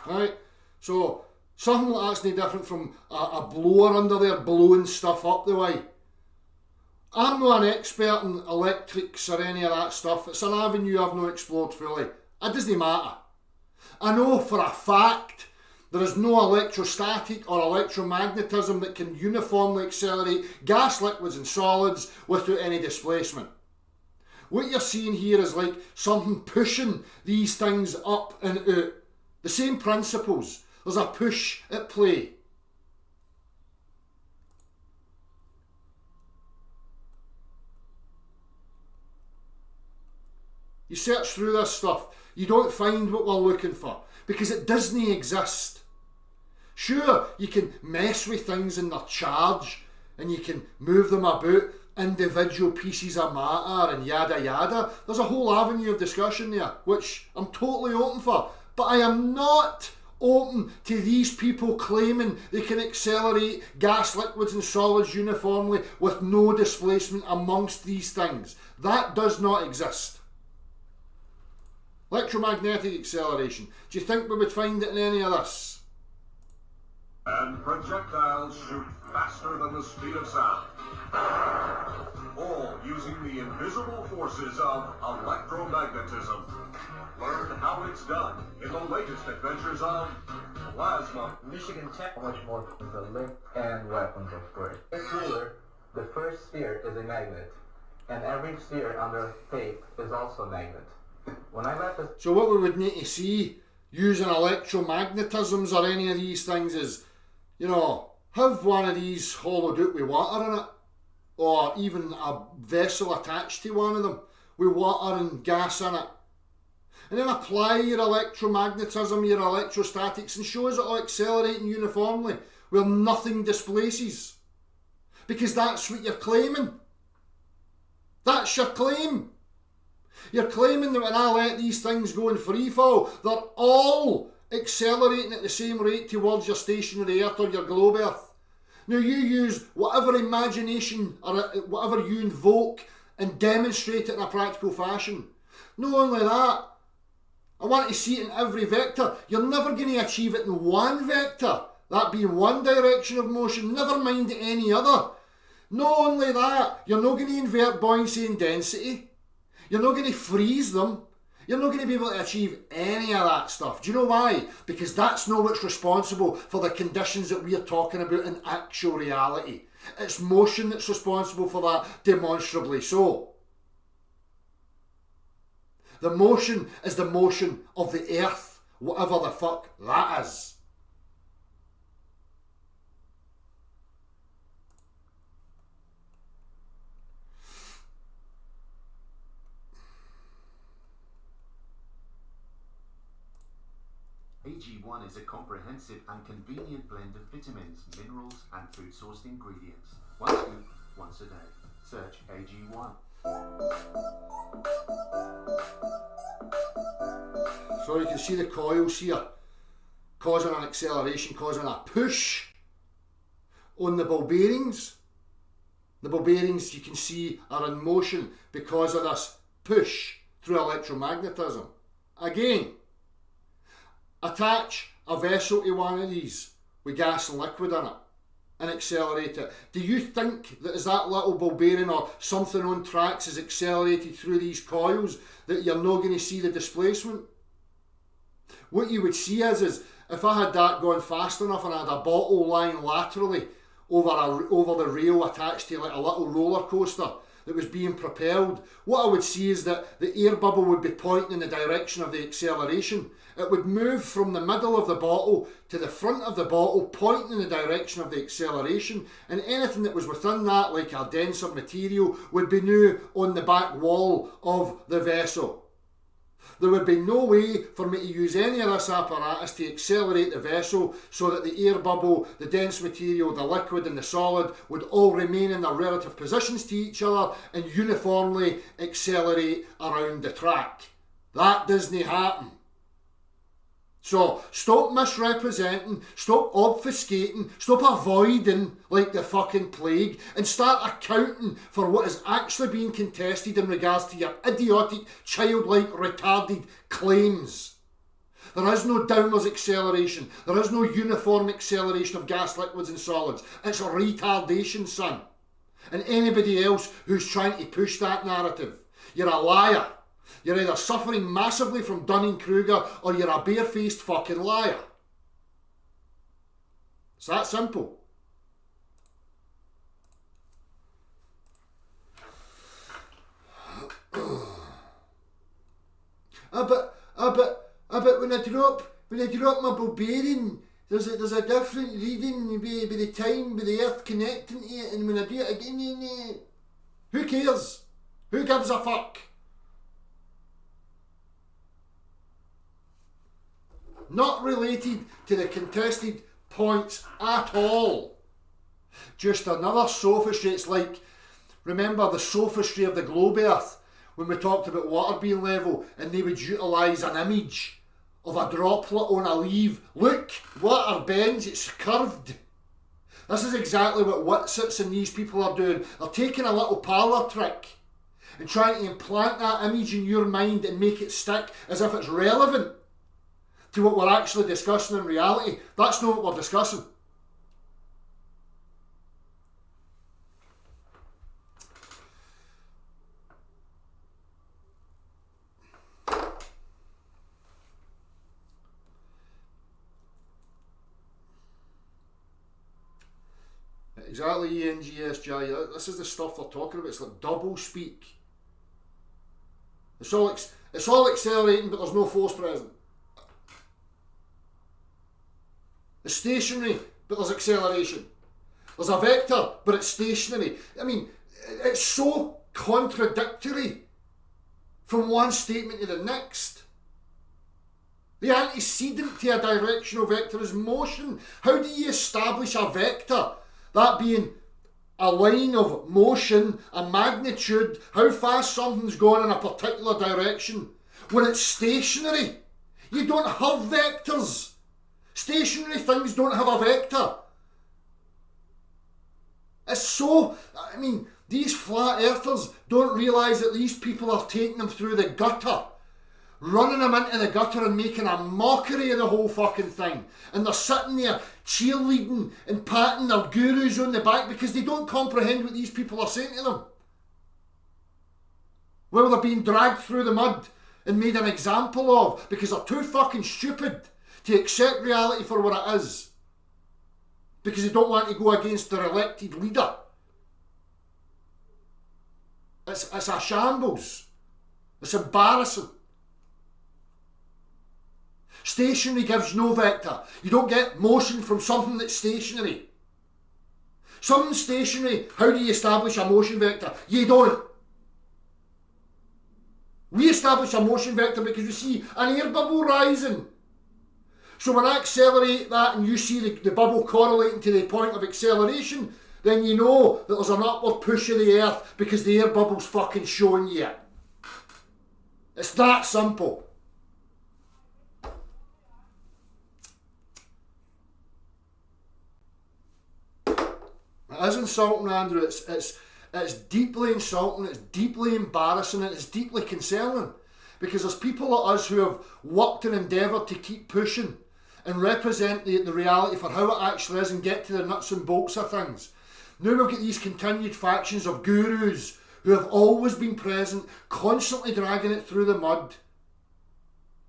Right, so something like that's no different from a blower under there blowing stuff up the way. I'm not an expert in electrics or any of that stuff. It's an avenue I've not explored fully. It doesn't matter. I know for a fact there is no electrostatic or electromagnetism that can uniformly accelerate gas, liquids and solids without any displacement. What you're seeing here is like something pushing these things up and out. The same principles. There's a push at play. You search through this stuff, you don't find what we're looking for, because it doesn't exist. Sure, you can mess with things in their charge, and you can move them about, individual pieces of matter and yada yada. There's a whole avenue of discussion there, which I'm totally open for. But I am not open to these people claiming they can accelerate gas, liquids and solids uniformly with no displacement amongst these things. That does not exist. Electromagnetic acceleration. Do you think we would find it in any of this? And projectiles shoot faster than the speed of sound. All using the invisible forces of electromagnetism. Learn how it's done in the latest adventures of Plasma. Michigan Tech, much more the lift and weapons, of course. This ruler, the first sphere is a magnet, and every sphere under tape is also a magnet. When I let the So what we would need to see using electromagnetisms or any of these things is, you know, have one of these hollowed out with water in it, or even a vessel attached to one of them with water and gas in it. And then apply your electromagnetism, your electrostatics, and show us it all accelerating uniformly where nothing displaces. Because that's what you're claiming. That's your claim. You're claiming that when I let these things go in free fall, they're all accelerating at the same rate towards your stationary Earth or your globe Earth. Now you use whatever imagination or whatever you invoke and demonstrate it in a practical fashion. Not only that, I want to see it in every vector. You're never going to achieve it in one vector, that being one direction of motion, never mind any other. Not only that, you're not going to invert buoyancy and density. You're not going to freeze them. You're not going to be able to achieve any of that stuff. Do you know why? Because that's not what's responsible for the conditions that we're talking about in actual reality. It's motion that's responsible for that, demonstrably so. The motion is the motion of the earth, whatever the fuck that is. AG1 is a comprehensive and convenient blend of vitamins, minerals and food-sourced ingredients. One scoop, once a day. Search AG1. So you can see the coils here, causing an acceleration, causing a push on the ball bearings. The ball bearings, you can see, are in motion because of this push through electromagnetism. Again, attach a vessel to one of these with gas and liquid in it and accelerate it. Do you think that as that little ball bearing or something on tracks is accelerated through these coils that you're not going to see the displacement? What you would see is if I had that going fast enough and I had a bottle lying laterally over the rail attached to like a little roller coaster that was being propelled, what I would see is that the air bubble would be pointing in the direction of the acceleration. It would move from the middle of the bottle to the front of the bottle, pointing in the direction of the acceleration, and anything that was within that, like a denser material, would be new on the back wall of the vessel. There would be no way for me to use any of this apparatus to accelerate the vessel so that the air bubble, the dense material, the liquid and the solid would all remain in their relative positions to each other and uniformly accelerate around the track. That doesn't happen. So stop misrepresenting, stop obfuscating, stop avoiding like the fucking plague, and start accounting for what is actually being contested in regards to your idiotic, childlike, retarded claims. There is no downwards acceleration. There is no uniform acceleration of gas, liquids and solids. It's a retardation, son. And anybody else who's trying to push that narrative, you're a liar. You're either suffering massively from Dunning-Kruger or you're a barefaced fucking liar. It's that simple. But when I drop my ball bearing, there's a different reading by the time with the earth connecting to it, and when I do it again, who cares? Who gives a fuck? Not related to the contested points at all. Just another sophistry. It's like, remember the sophistry of the globe earth when we talked about water being level and they would utilise an image of a droplet on a leaf. Look, water bends, it's curved. This is exactly what Witsits and these people are doing. They're taking a little parlour trick and trying to implant that image in your mind and make it stick as if it's relevant to what we're actually discussing in reality. That's not what we're discussing. Exactly, ENGSJ. This is the stuff they're talking about. It's like double speak. It's all accelerating, but there's no force present. It's stationary, but there's acceleration. There's a vector, but it's stationary. I mean, it's so contradictory from one statement to the next. The antecedent to a directional vector is motion. How do you establish a vector? That being a line of motion, a magnitude, how fast something's going in a particular direction. When it's stationary, you don't have vectors. Stationary things don't have a vector. It's so, I mean, these flat earthers don't realise that these people are taking them through the gutter, running them into the gutter and making a mockery of the whole fucking thing. And they're sitting there cheerleading and patting their gurus on the back because they don't comprehend what these people are saying to them. Well, they're being dragged through the mud and made an example of because they're too fucking stupid to accept reality for what it is. because they don't want to go against their elected leader. It's a shambles. It's embarrassing. Stationary gives no vector. You don't get motion from something that's stationary. Something stationary, how do you establish a motion vector? You don't. We establish a motion vector because we see an air bubble rising. So when I accelerate that and you see the bubble correlating to the point of acceleration, then you know that there's an upward push of the earth because the air bubble's fucking showing you it. It's that simple. It is insulting, Andrew. It's deeply insulting, it's deeply embarrassing, and it's deeply concerning. Because there's people like us who have worked and endeavoured to keep pushing and represent the reality for how it actually is and get to the nuts and bolts of things. Now we've got these continued factions of gurus who have always been present, constantly dragging it through the mud.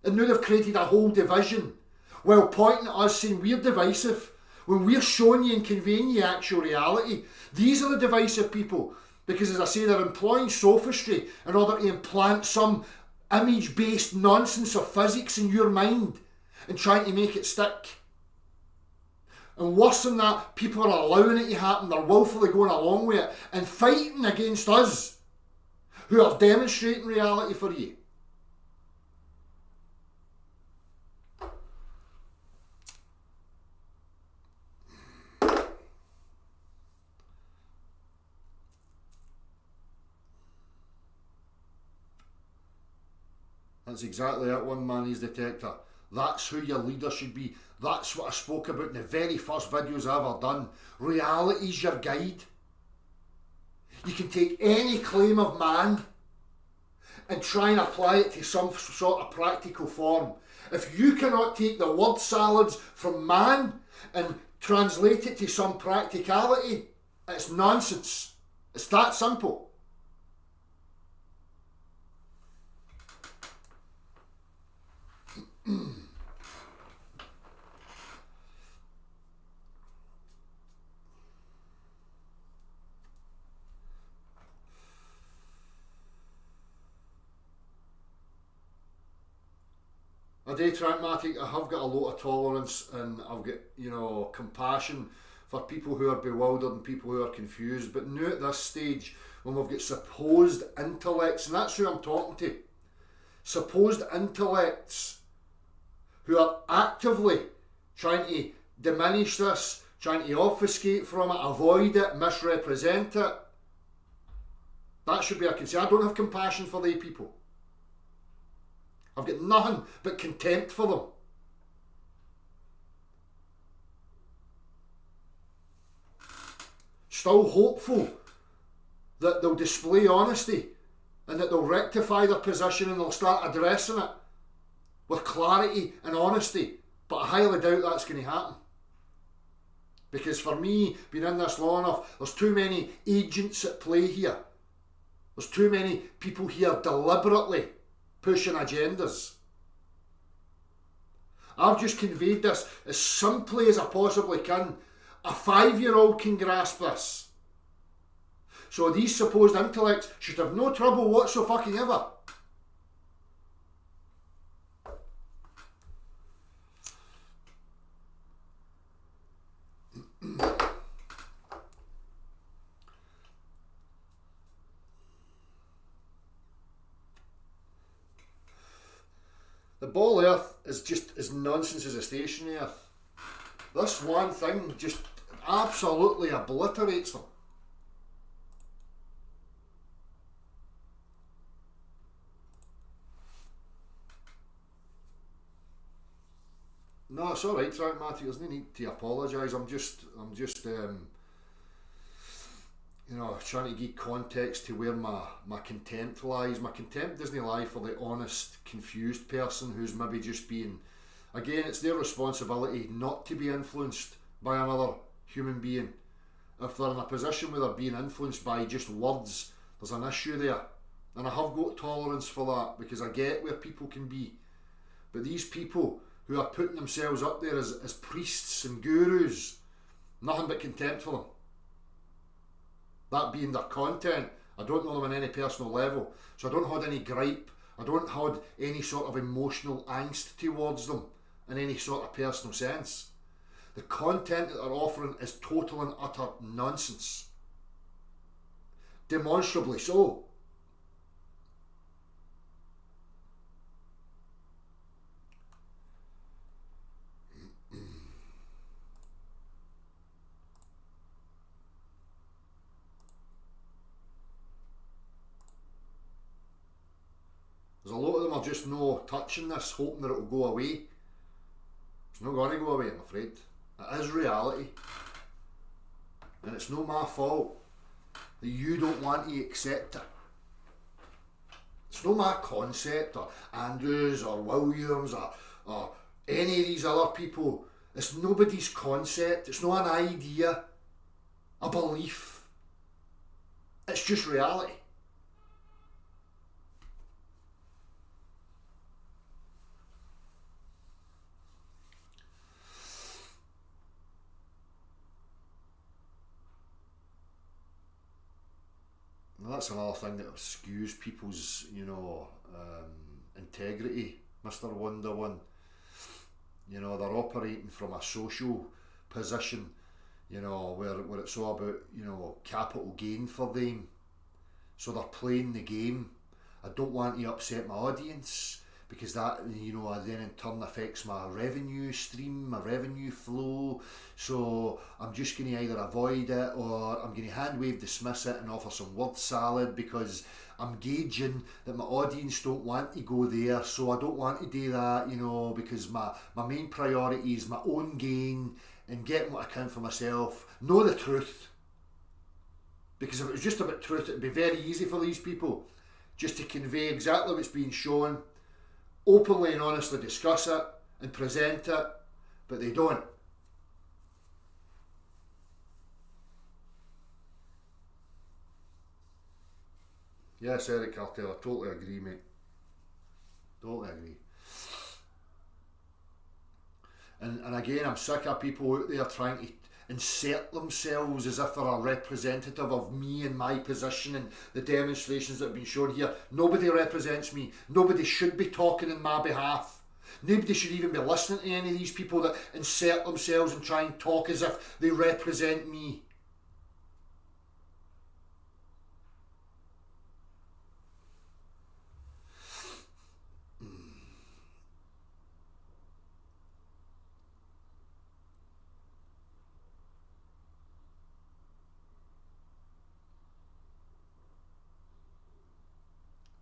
And now they've created a whole division while pointing at us saying we're divisive. When we're showing you and conveying you actual reality, these are the divisive people. Because as I say, they're employing sophistry in order to implant some image-based nonsense of physics in your mind and trying to make it stick. And worse than that, people are allowing it to happen. They're willfully going along with it and fighting against us who are demonstrating reality for you. That's exactly it, one man is detector. That's who your leader should be. That's what I spoke about in the very first videos I ever done. Reality's your guide. You can take any claim of man and try and apply it to some sort of practical form. If you cannot take the word salads from man and translate it to some practicality, it's nonsense. It's that simple. A day pragmatic, I have got a lot of tolerance and I've got, compassion for people who are bewildered and people who are confused. But now at this stage, when we've got supposed intellects, and that's who I'm talking to, supposed intellects who are actively trying to diminish this, trying to obfuscate from it, avoid it, misrepresent it, that should be a concern. I don't have compassion for they people. I've got nothing but contempt for them. Still hopeful that they'll display honesty and that they'll rectify their position and they'll start addressing it with clarity and honesty. But I highly doubt that's going to happen. Because for me, being in this long enough, there's too many agents at play here. There's too many people here deliberately pushing agendas. I've just conveyed this as simply as I possibly can. A 5-year-old can grasp this. So these supposed intellects should have no trouble whatsoever. The ball earth is just as nonsense as a stationary earth. This one thing just absolutely obliterates them. No, it's alright, Frank Matthew, there's no need to apologise. I'm just trying to give context to where my contempt lies. My contempt doesn't lie for the honest, confused person who's maybe just being, again, it's their responsibility not to be influenced by another human being. If they're in a position where they're being influenced by just words, there's an issue there. And I have got tolerance for that because I get where people can be. But these people who are putting themselves up there as priests and gurus, Nothing but contempt for them. That being their content. I don't know them on any personal level, so I don't have any gripe. I don't have any sort of emotional angst towards them in any sort of personal sense. The content that they're offering is total and utter nonsense. Demonstrably so. There's a lot of them are just no touching this, hoping that it will go away. It's not going to go away, I'm afraid. It is reality. And it's not my fault that you don't want to accept it. It's not my concept, or Andrews, or Williams, or any of these other people. It's nobody's concept. It's not an idea, a belief. It's just reality. That's another thing that skews people's, integrity, Mr. Wonder One. They're operating from a social position, where it's all about, capital gain for them. So they're playing the game. I don't want to upset my audience, because that, then in turn affects my revenue stream, my revenue flow. So I'm just going to either avoid it, or I'm going to hand wave dismiss it and offer some word salad, because I'm gauging that my audience don't want to go there. So I don't want to do that, because my main priority is my own gain and getting what I can for myself. Know the truth. Because if it was just about truth, it'd be very easy for these people just to convey exactly what's being shown, openly and honestly discuss it and present it, but they don't. Yes, Eric Cartel, I totally agree, mate. Totally agree. And again, I'm sick of people out there trying to insert themselves as if they're a representative of me and my position and the demonstrations that have been shown here. Nobody represents me. Nobody should be talking in my behalf. Nobody should even be listening to any of these people that insert themselves and try and talk as if they represent me.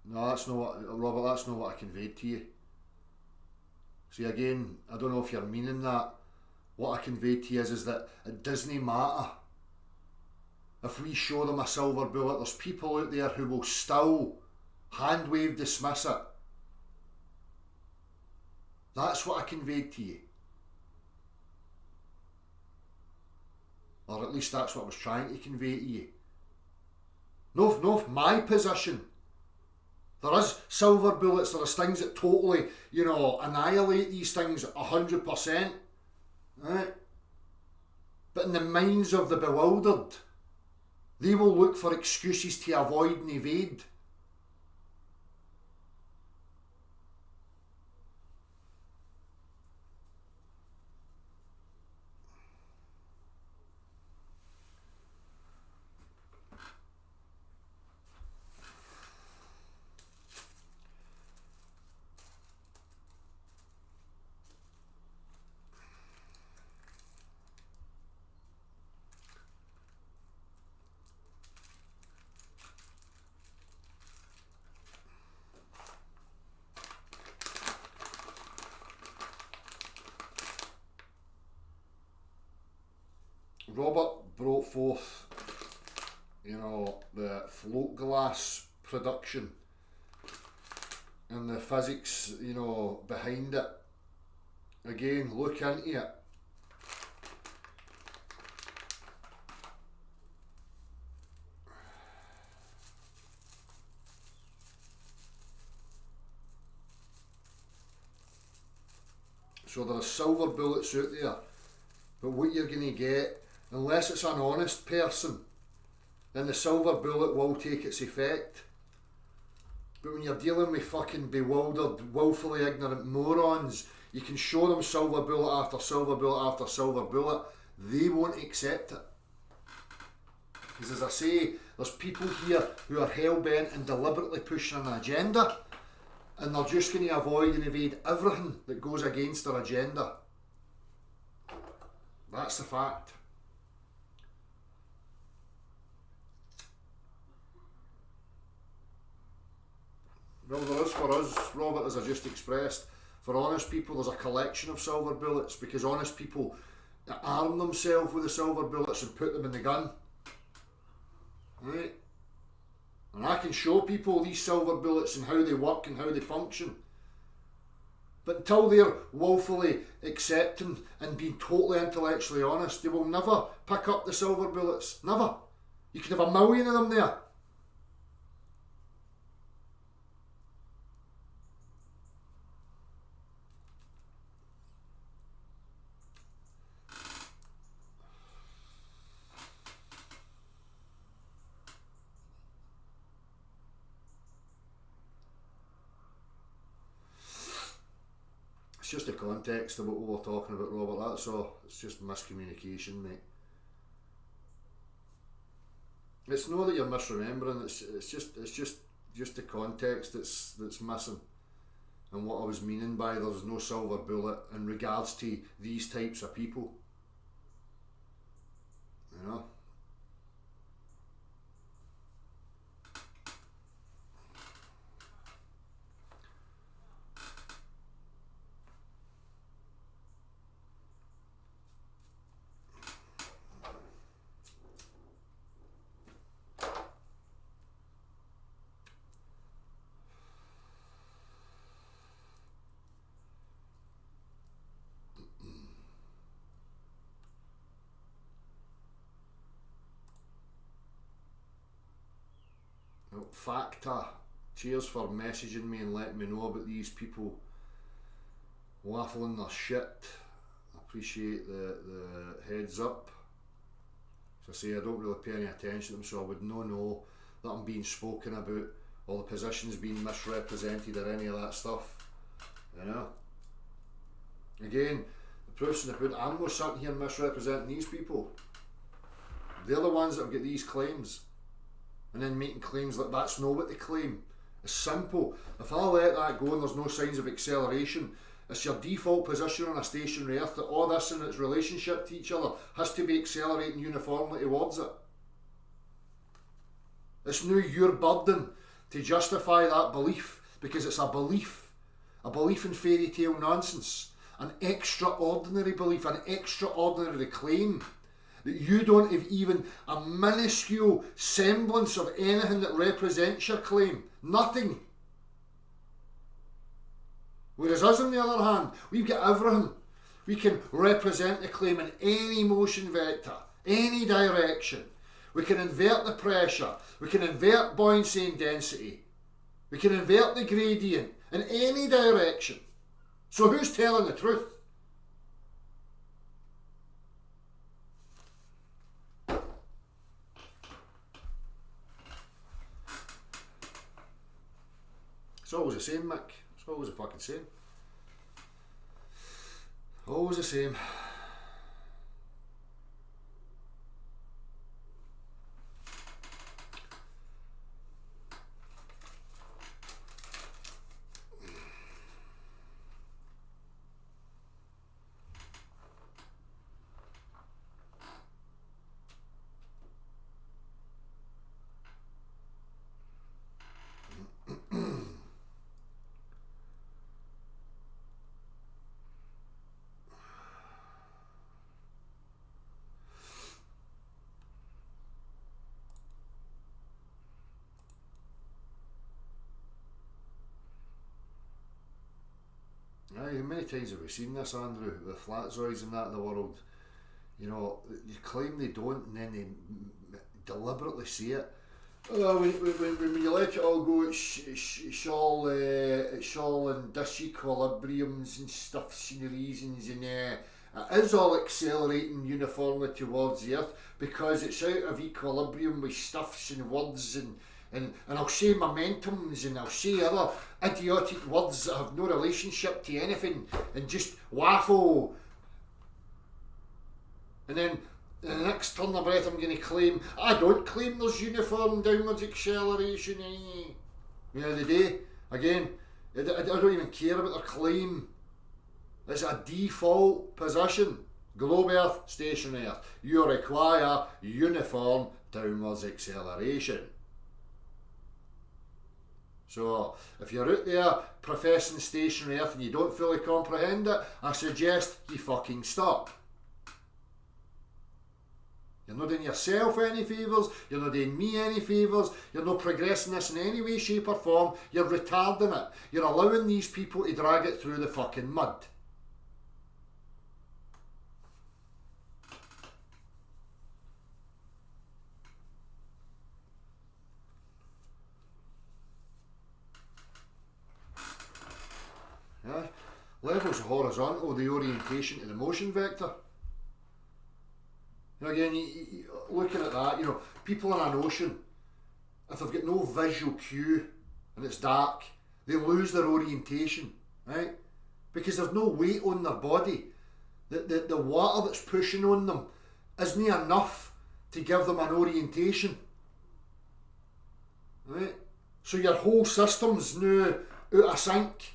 No, that's not what, Robert, that's not what I conveyed to you. See, again, I don't know if you're meaning that. What I conveyed to you is that it doesn't matter if we show them a silver bullet. There's people out there who will still hand wave dismiss it. That's what I conveyed to you. Or at least that's what I was trying to convey to you. No, my position. There is silver bullets, there is things that totally, annihilate these things 100%. Right? But in the minds of the bewildered, they will look for excuses to avoid and evade. Robert brought forth, the float glass production and the physics, behind it. Again, look into it. So there are silver bullets out there, but what you're going to get unless it's an honest person, then the silver bullet will take its effect. But when you're dealing with fucking bewildered, willfully ignorant morons, you can show them silver bullet after silver bullet after silver bullet, they won't accept it. Because as I say, there's people here who are hell-bent and deliberately pushing an agenda, and they're just going to avoid and evade everything that goes against their agenda. That's the fact. Well, there is for us, Robert, as I just expressed. For honest people, there's a collection of silver bullets, because honest people arm themselves with the silver bullets and put them in the gun. Right? And I can show people these silver bullets and how they work and how they function. But until they're woefully accepting and being totally intellectually honest, they will never pick up the silver bullets. Never. You could have 1,000,000 of them there. Just the context of what we were talking about, Robert, that's all. It's just miscommunication, mate. It's not that you're misremembering, it's just the context that's missing, and what I was meaning by there's no silver bullet in regards to these types of people. You know? Factor, cheers for messaging me and letting me know about these people waffling their shit. I appreciate the heads up. As I say, I don't really pay any attention to them, so I would know that I'm being spoken about or the positions being misrepresented or any of that stuff. You know? Again, the proof's in the pudding. I'm not sitting here misrepresenting these people. They're the ones that have got these claims. And then making claims like that's not what they claim. It's simple. If I let that go and there's no signs of acceleration, it's your default position on a stationary Earth that all this and its relationship to each other has to be accelerating uniformly towards it. It's now your burden to justify that belief, because it's a belief in fairy tale nonsense, an extraordinary belief, an extraordinary claim. That you don't have even a minuscule semblance of anything that represents your claim. Nothing. Whereas us, on the other hand, we've got everything. We can represent the claim in any motion vector, any direction. We can invert the pressure. We can invert buoyancy and density. We can invert the gradient in any direction. So who's telling the truth? It's always the same, Mick. It's always the fucking same. Always the same. Aye, how many times have we seen this, Andrew, with flatzoids and that in the world? You know, you claim they don't and then they deliberately say it. Oh, when you let it all go, it's all in disequilibriums and stuff and reasons, and It is all accelerating uniformly towards the Earth because it's out of equilibrium with stuffs and words and I'll say momentums and I'll say other idiotic words that have no relationship to anything and just waffle. And then in the next turn of breath I'm going to claim, I don't claim there's uniform downwards acceleration. The other day, again, I don't even care about their claim. It's a default position. Globe Earth, stationary Earth. You require uniform downwards acceleration. So, if you're out there professing stationary Earth and you don't fully comprehend it, I suggest you fucking stop. You're not doing yourself any favours, you're not doing me any favours, you're not progressing this in any way, shape or form, you're retarding it. You're allowing these people to drag it through the fucking mud. Yeah. Levels horizontal, the orientation to the motion vector. Again, looking at that, people in an ocean, if they've got no visual cue and it's dark, they lose their orientation, right? Because there's no weight on their body. The water that's pushing on them isn't enough to give them an orientation, right? So your whole system's now out of sync.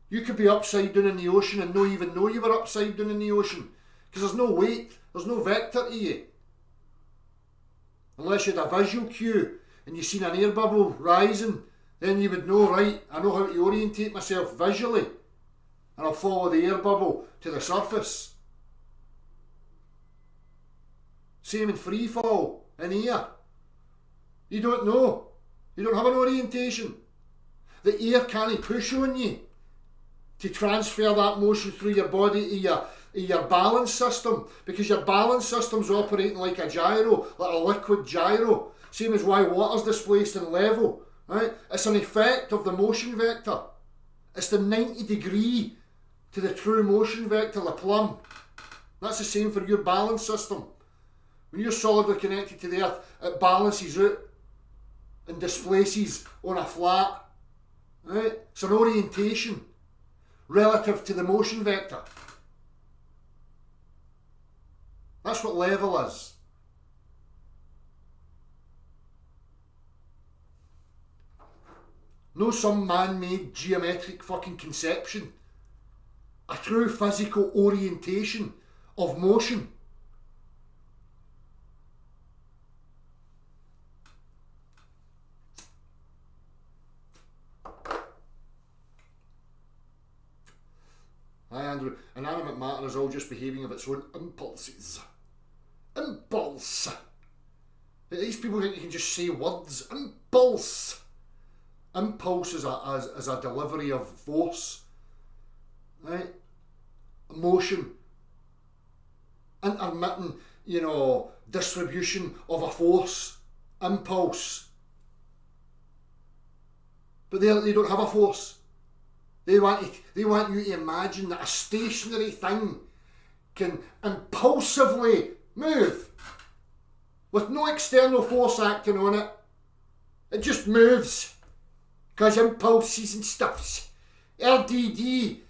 You could be upside down in the ocean and not even know you were upside down in the ocean because there's no weight. There's no vector to you. Unless you had a visual cue and you seen an air bubble rising, then you would know, right, I know how to orientate myself visually and I'll follow the air bubble to the surface. Same in free fall, in air. You don't know. You don't have an orientation. The air can't push on you to transfer that motion through your body to your balance system, because your balance system's operating like a gyro, like a liquid gyro, same as why water's displaced and level, right? It's an effect of the motion vector. It's the 90 degree to the true motion vector, the plumb. That's the same for your balance system. When you're solidly connected to the Earth, it balances out and displaces on a flat, right? It's an orientation relative to the motion vector. That's what level is. No some man-made geometric fucking conception. A true physical orientation of motion. Hi Andrew, inanimate matter is all just behaving of its own impulses. Impulse. These people think you can just say words. Impulse. Impulse is a delivery of force, right? Motion. Intermittent, distribution of a force. Impulse. But they don't have a force. They want you to imagine that a stationary thing can impulsively move with no external force acting on it. It just moves because impulses and stuffs. RDD,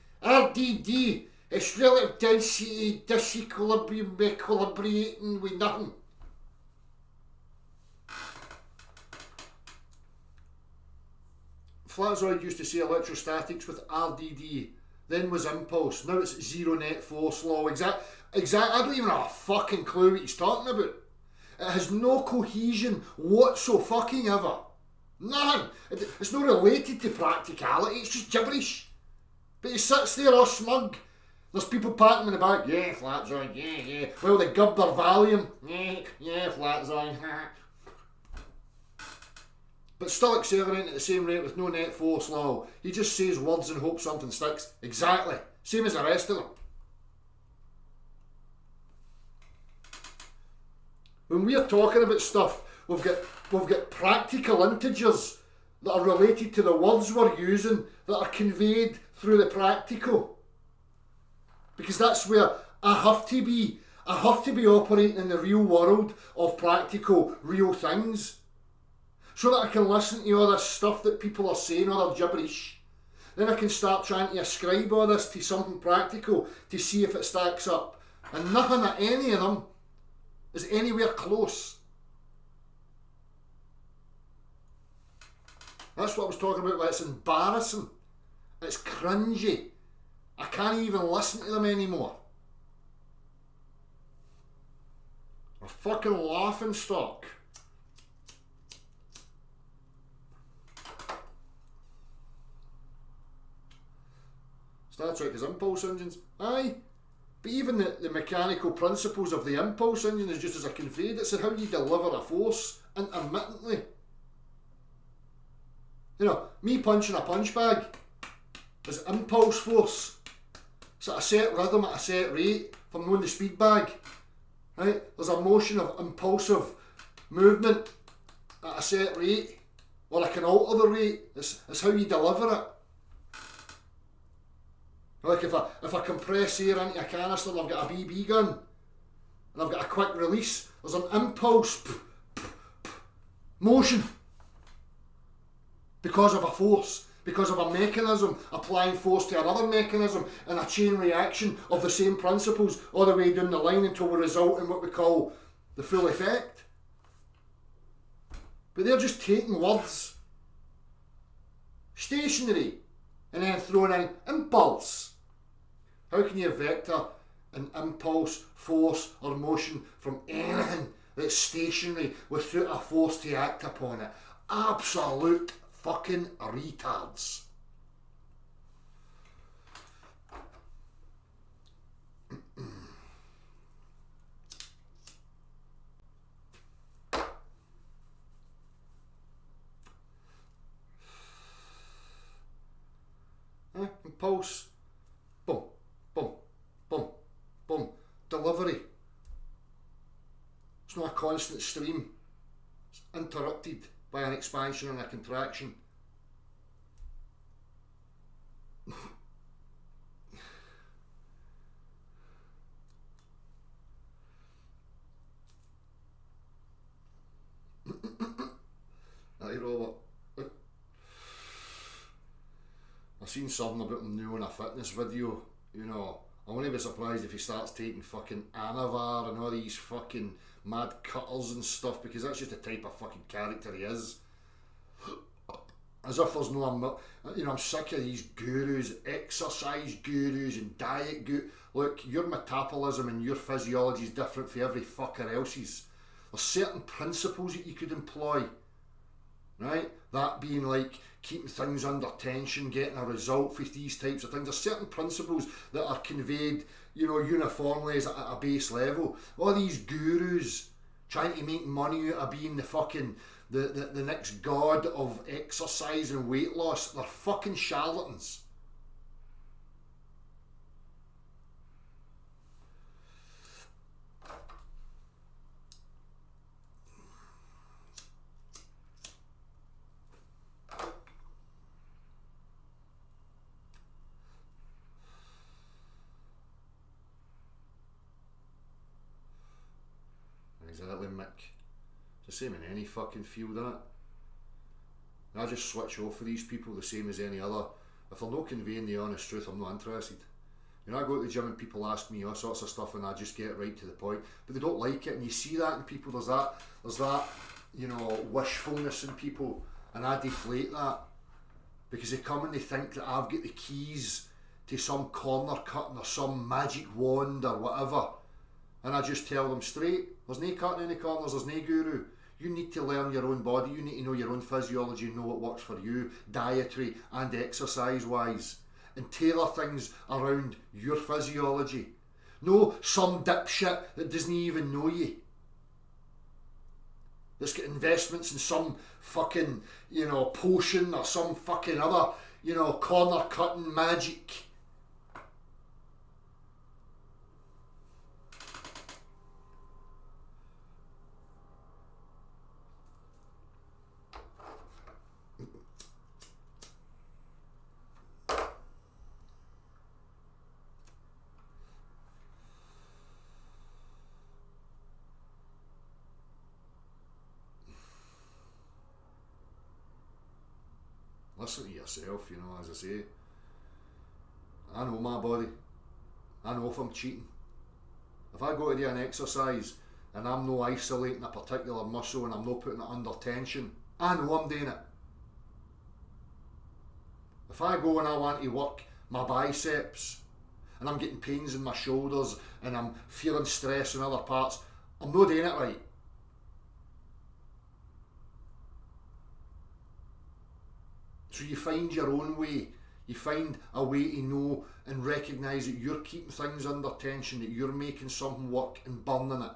it's relative density disequilibrium equilibrating with nothing. Flatzoid used to say electrostatics with RDD, then was impulse, now it's zero net force law. Exact. I don't even have a fucking clue what he's talking about. It has no cohesion whatsoever. None. It's not related to practicality, it's just gibberish. But he sits there all smug. There's people patting him in the back, yeah, Flatzoid, yeah. Well, they gub their Valium, yeah, Flatzoid. But still accelerating at the same rate with no net force law. He just says words and hopes something sticks. Exactly. Same as the rest of them. When we're talking about stuff, we've got practical integers that are related to the words we're using that are conveyed through the practical. Because that's where I have to be operating in the real world of practical, real things, so that I can listen to all this stuff that people are saying, all their gibberish. Then I can start trying to ascribe all this to something practical to see if it stacks up. And nothing at any of them is anywhere close. That's what I was talking about. It's embarrassing. It's cringy. I can't even listen to them anymore. A fucking laughing stock. Star Trek is impulse engines. Aye. But even the mechanical principles of the impulse engine is just as I conveyed. It's how you deliver a force intermittently. You know, me punching a punch bag is impulse force. It's at a set rhythm at a set rate from knowing the speed bag. Right? There's a motion of impulsive movement at a set rate, or I can alter the rate. It's how you deliver it. Like if I compress air into a canister and I've got a BB gun and I've got a quick release, there's an impulse motion because of a force, because of a mechanism applying force to another mechanism, and a chain reaction of the same principles all the way down the line until we result in what we call the full effect. But they're just taking words, stationary, and then throwing in impulse. How can you vector an impulse, force or motion from anything that's stationary without a force to act upon it? Absolute fucking retards. Impulse, boom, boom, boom, boom, delivery. It's not a constant stream. It's interrupted by an expansion and a contraction. Hey Robert, I've seen something about him new in a fitness video. You know, I wouldn't be surprised if he starts taking fucking Anavar and all these fucking mad cutters and stuff, because that's just the type of fucking character he is. As if there's no, you know, I'm sick of these gurus, exercise gurus and diet gurus. Look, your metabolism and your physiology is different for every fucker else's. There's certain principles that you could employ, right? That being like keeping things under tension, getting a result for these types of things. There's certain principles that are conveyed, you know, uniformly as at a base level. All these gurus trying to make money out of being the fucking the next god of exercise and weight loss, they're fucking charlatans. Exactly, Mick. It's the same in any fucking field, innit? I just switch off for these people the same as any other. If they're not conveying the honest truth, I'm not interested. You know, I go to the gym and people ask me all sorts of stuff and I just get right to the point, but they don't like it, and you see that in people. There's that, you know, wishfulness in people, and I deflate that, because they come and they think that I've got the keys to some corner cutting or some magic wand or whatever. And I just tell them straight, there's no cutting any corners, there's no guru. You need to learn your own body, you need to know your own physiology and know what works for you, dietary and exercise wise, and tailor things around your physiology. No some dipshit that doesn't even know you, that's got investments in some fucking, you know, potion or some fucking other, you know, corner cutting magic. Listen to yourself, you know, as I say. I know my body. I know if I'm cheating. If I go to do an exercise and I'm not isolating a particular muscle and I'm not putting it under tension, I know I'm doing it. If I go and I want to work my biceps and I'm getting pains in my shoulders and I'm feeling stress in other parts, I'm not doing it right. So you find your own way. You find a way to know and recognise that you're keeping things under tension, that you're making something work and burning it.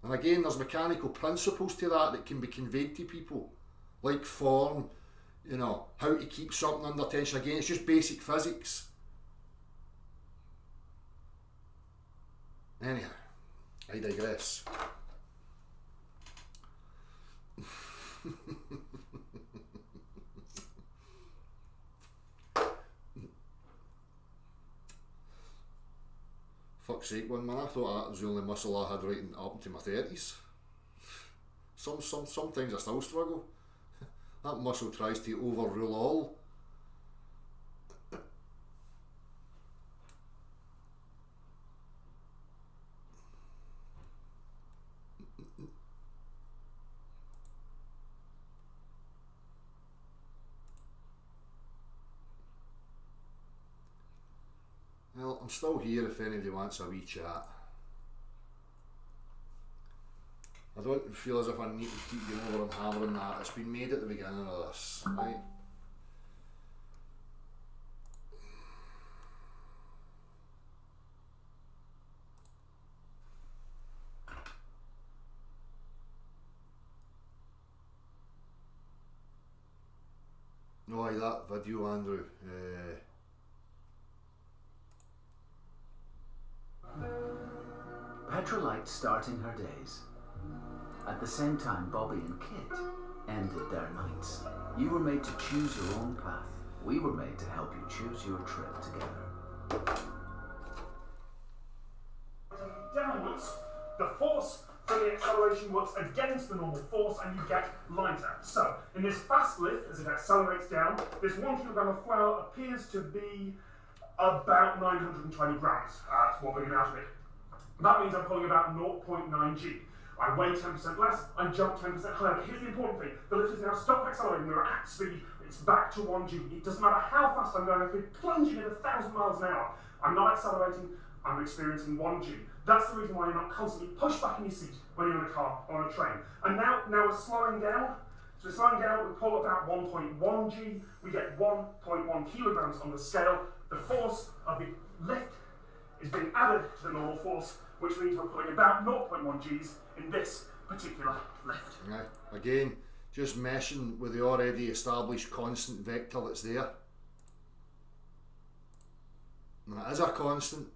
And again, there's mechanical principles to that can be conveyed to people, like form, you know, how to keep something under tension. Again, it's just basic physics. Anyhow, I digress. Fuck's sake, one man, I thought that was the only muscle I had right up into my 30s. Sometimes I still struggle. That muscle tries to overrule all. Well, I'm still here if anybody wants a wee chat. I don't feel as if I need to keep going over and hammering that. It's been made at the beginning of this, right? No, aye, that video, Andrew. Petrolites starting her days. At the same time, Bobby and Kit ended their nights. You were made to choose your own path. We were made to help you choose your trip together. Downwards, the force from the acceleration works against the normal force and you get lighter. So, in this fast lift, as it accelerates down, this 1 kilogram of flour appears to be about 920 grams. That's what we're getting out of it. That means I'm pulling about 0.9 G. I weigh 10% less, I jump 10% higher. But here's the important thing. The lift is now stopped accelerating. We're at speed. It's back to 1 G. It doesn't matter how fast I'm going. I could be plunging at 1,000 miles an hour. I'm not accelerating. I'm experiencing 1 G. That's the reason why you're not constantly pushed back in your seat when you're in a car or on a train. And now we're slowing down. So we're slowing down. We pull about 1.1 G. We get 1.1 kilograms on the scale. The force of the lift is being added to the normal force, which means we're pulling about 0.1 Gs in this particular lift. Yeah. Again, just meshing with the already established constant vector that's there. And it is a constant.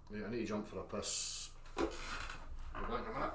Right, I need to jump for a piss. I'll be back in a minute.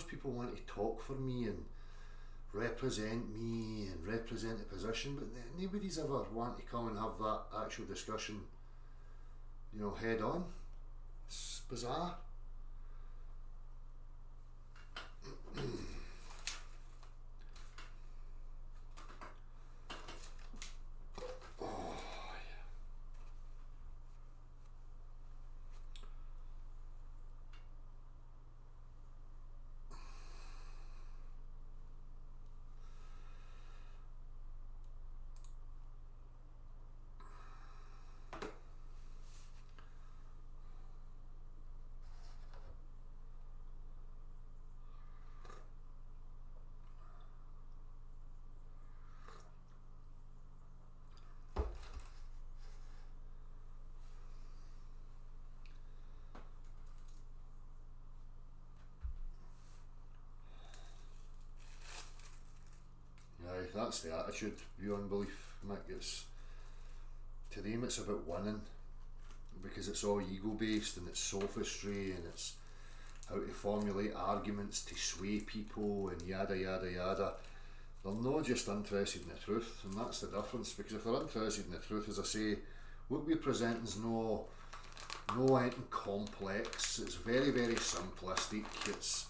suppose people want to talk for me and represent me and represent the position, but nobody's ever want to come and have that actual discussion, you know, head on. It's bizarre. That's the attitude beyond belief, Mick. It's, to them it's about winning, because it's all ego based and it's sophistry and it's how to formulate arguments to sway people and yada yada yada. They're not just interested in the truth, and that's the difference, because if they're interested in the truth, as I say, what we present is no anything complex. It's very, very simplistic. It's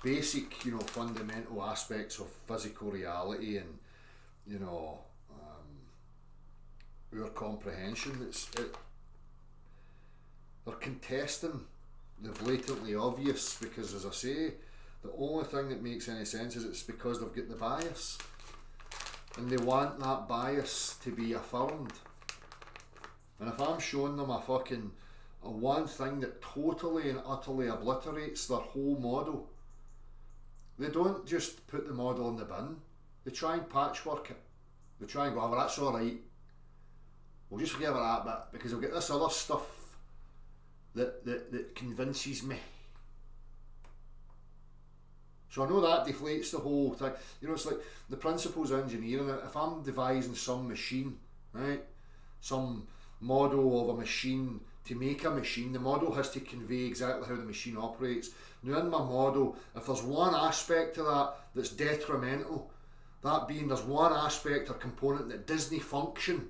basic, you know, fundamental aspects of physical reality and, you know, our comprehension. They're contesting the blatantly obvious, because, as I say, the only thing that makes any sense is it's because they've got the bias, and they want that bias to be affirmed. And if I'm showing them a one thing that totally and utterly obliterates their whole model, they don't just put the model in the bin. They try and patchwork it. They try and go, oh, well, that's alright. We'll just forget about that bit, because we'll get this other stuff that convinces me. So I know that deflates the whole thing. You know, it's like the principles of engineering. If I'm devising some machine, right, some model of a machine to make a machine, the model has to convey exactly how the machine operates. Now in my model, if there's one aspect to that that's detrimental, that being there's one aspect or component that doesn't function,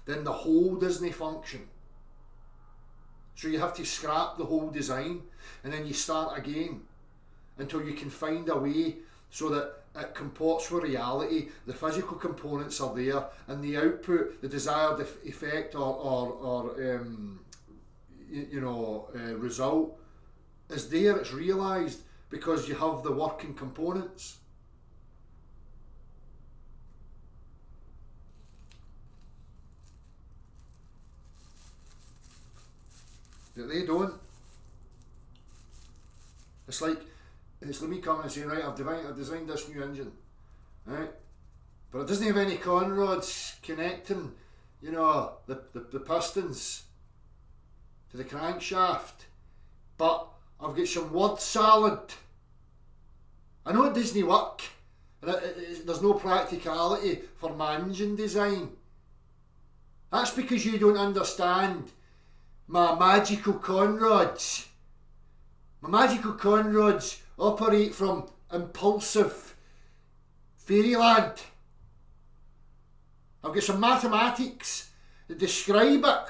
then the whole doesn't function. So you have to scrap the whole design, and then you start again until you can find a way so that it comports with reality. The physical components are there, and the output, the desired effect or result is there. It's realised because you have the working components. That they don't. It's like me coming and saying, right, I've designed this new engine, right, but it doesn't have any conrods connecting, you know, the pistons to the crankshaft, but I've got some word salad. I know it doesn't work, and there's no practicality for my engine design. That's because you don't understand my magical conrods. My magical conrods operate from impulsive fairyland. I've got some mathematics that describe it.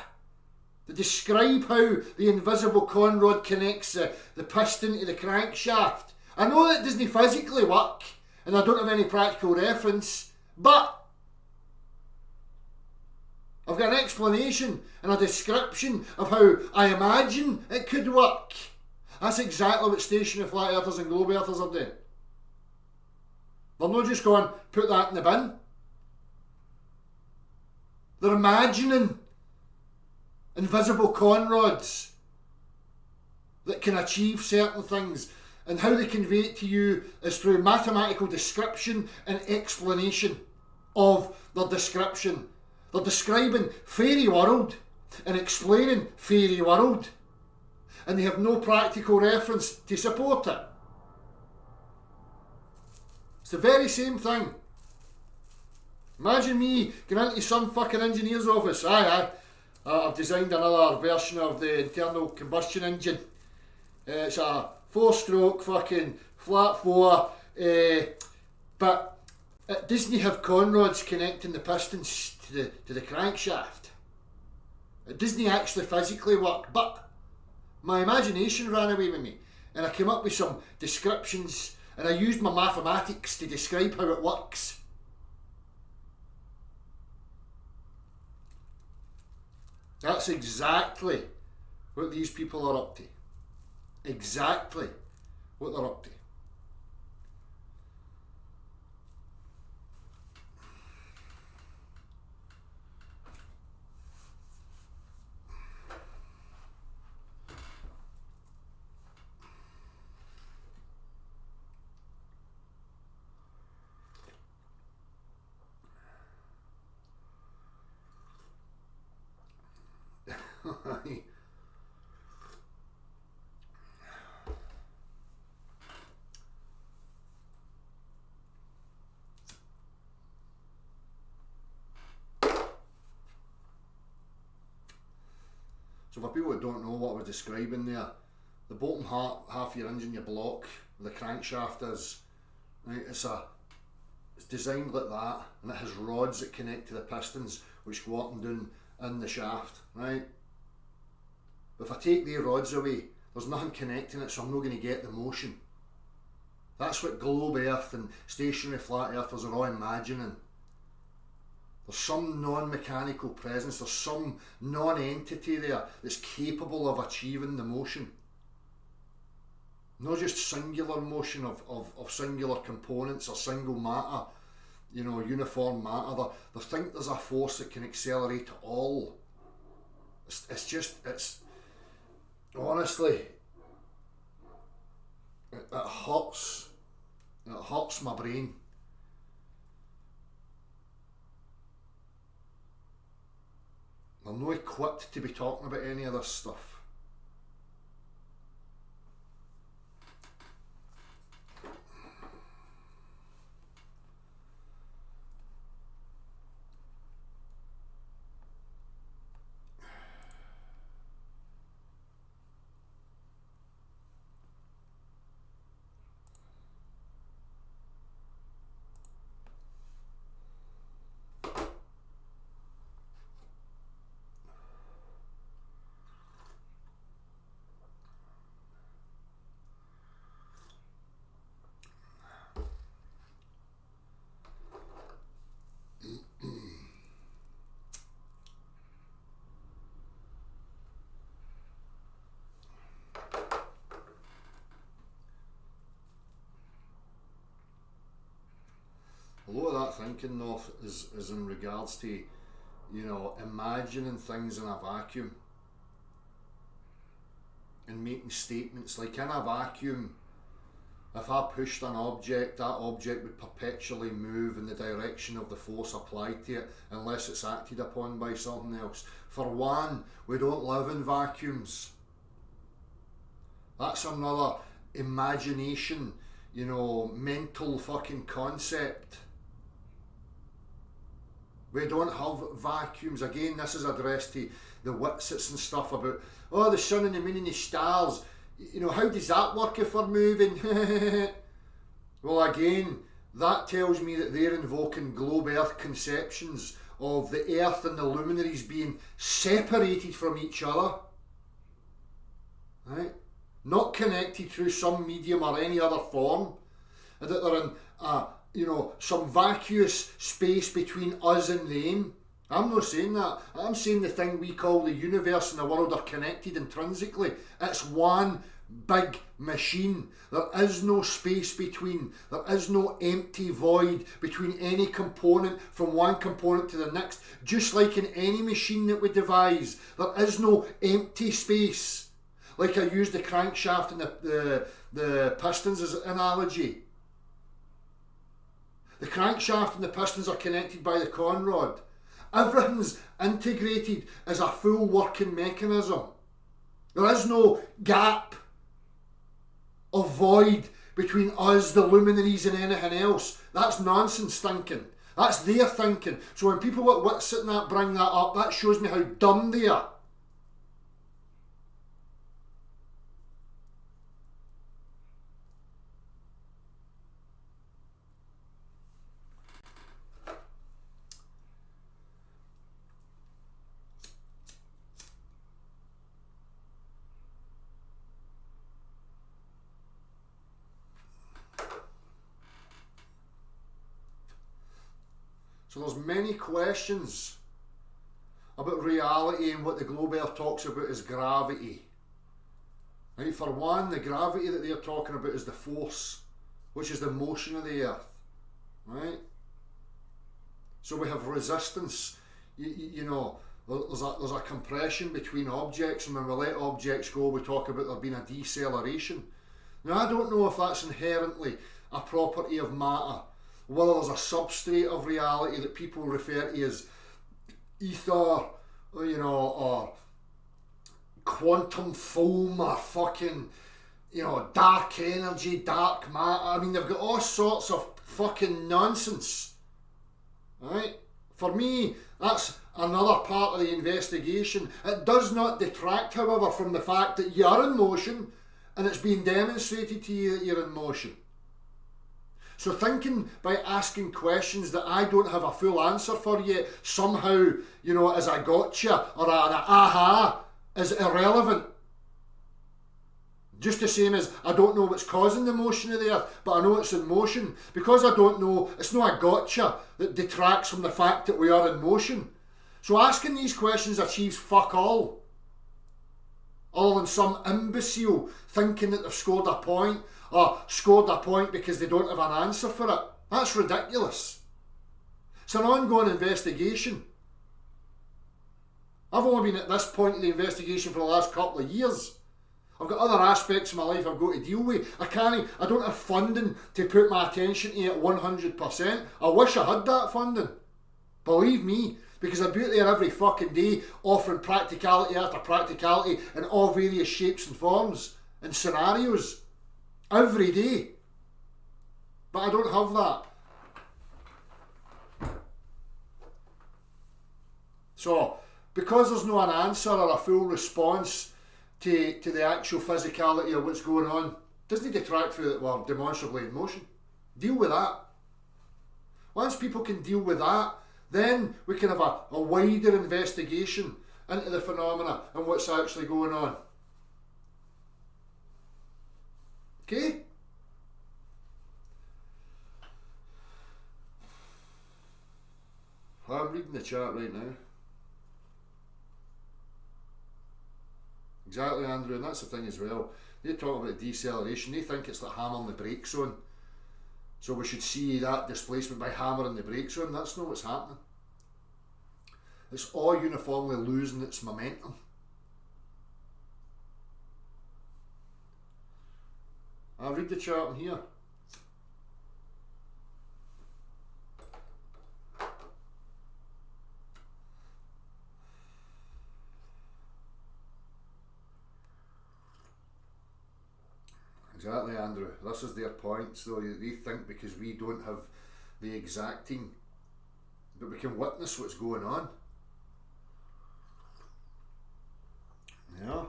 That describe how the invisible conrod connects the piston to the crankshaft. I know that doesn't physically work, and I don't have any practical reference, but I've got an explanation and a description of how I imagine it could work. That's exactly what stationary flat earthers and globe earthers are doing. They're not just going, put that in the bin. They're imagining invisible conrods that can achieve certain things, and how they convey it to you is through mathematical description and explanation of their description. They're describing fairy world and explaining fairy world, and they have no practical reference to support it. It's the very same thing. Imagine me going into some fucking engineer's office. I've designed another version of the internal combustion engine. It's a 4-stroke, fucking flat 4, but it doesn't have conrods connecting the pistons to the crankshaft. It doesn't actually physically work, but my imagination ran away with me, and I came up with some descriptions, and I used my mathematics to describe how it works. That's exactly what these people are up to. Exactly what they're up to. So for people that don't know what we're describing there, the bottom half of your engine, your block, the crankshaft is, right, it's designed like that, and it has rods that connect to the pistons which go up and down in the shaft, right? But if I take the rods away, there's nothing connecting it, so I'm not going to get the motion. That's what globe earth and stationary flat earthers are all imagining. There's some non-mechanical presence, there's some non-entity there that's capable of achieving the motion. Not just singular motion of singular components or single matter, you know, uniform matter. They think there's a force that can accelerate all. It's honestly, it hurts. It hurts my brain. I'm not equipped to be talking about any of this stuff. A lot of that thinking though is in regards to, you know, imagining things in a vacuum and making statements like, in a vacuum, if I pushed an object, that object would perpetually move in the direction of the force applied to it unless it's acted upon by something else. For one, we don't live in vacuums. That's another imagination, you know, mental fucking concept. We don't have vacuums. Again, this is addressed to the Witsits and stuff about, oh, the sun and the moon and the stars. You know, how does that work if we're moving? Well, again, that tells me that they're invoking globe earth conceptions of the earth and the luminaries being separated from each other. Right? Not connected through some medium or any other form. And that they're in you know, some vacuous space between us and them. I'm not saying that. I'm saying the thing we call the universe and the world are connected intrinsically. It's one big machine. There is no space between. There is no empty void between any component from one component to the next. Just like in any machine that we devise, there is no empty space. Like I used the crankshaft and the pistons as an analogy. The crankshaft and the pistons are connected by the conrod. Everything's integrated as a full working mechanism. There is no gap or void between us, the luminaries, and anything else. That's nonsense thinking. That's their thinking. So when people at Witsit and that bring that up, that shows me how dumb they are. So there's many questions about reality, and what the globe earth talks about is gravity. Right? For one, the gravity that they're talking about is the force, which is the motion of the earth. Right? So we have resistance. You know, there's a compression between objects, and when we let objects go, we talk about there being a deceleration. Now, I don't know if that's inherently a property of matter, whether there's a substrate of reality that people refer to as ether, you know, or quantum foam, or fucking, you know, dark energy, dark matter. I mean, they've got all sorts of fucking nonsense. Right? For me, that's another part of the investigation. It does not detract, however, from the fact that you're in motion, and it's being demonstrated to you that you're in motion. So thinking by asking questions that I don't have a full answer for yet, somehow, you know, as a gotcha or an aha, is irrelevant. Just the same as I don't know what's causing the motion of the earth, but I know it's in motion. Because I don't know, it's not a gotcha that detracts from the fact that we are in motion. So asking these questions achieves fuck all. Other than some imbecile thinking that they've scored a point, or scored a point because they don't have an answer for it. That's ridiculous. It's an ongoing investigation. I've only been at this point of the investigation for the last couple of years. I've got other aspects of my life I've got to deal with. I don't have funding to put my attention to it 100%. I wish I had that funding. Believe me, because I'd be out there every fucking day offering practicality after practicality in all various shapes and forms and scenarios. Every day. But I don't have that. So, because there's no an answer or a full response to the actual physicality of what's going on, doesn't detract from that we're demonstrably in motion. Deal with that. Once people can deal with that, then we can have a wider investigation into the phenomena and what's actually going on. Okay? I'm reading the chat right now. Exactly, Andrew, and that's the thing as well. They talk about deceleration, they think it's like hammering the brakes on. So we should see that displacement by hammering the brakes on. That's not what's happening. It's all uniformly losing its momentum. I'll read the chart in here. Exactly, Andrew. This is their point. So they think because we don't have the exacting, that we can witness what's going on. Yeah.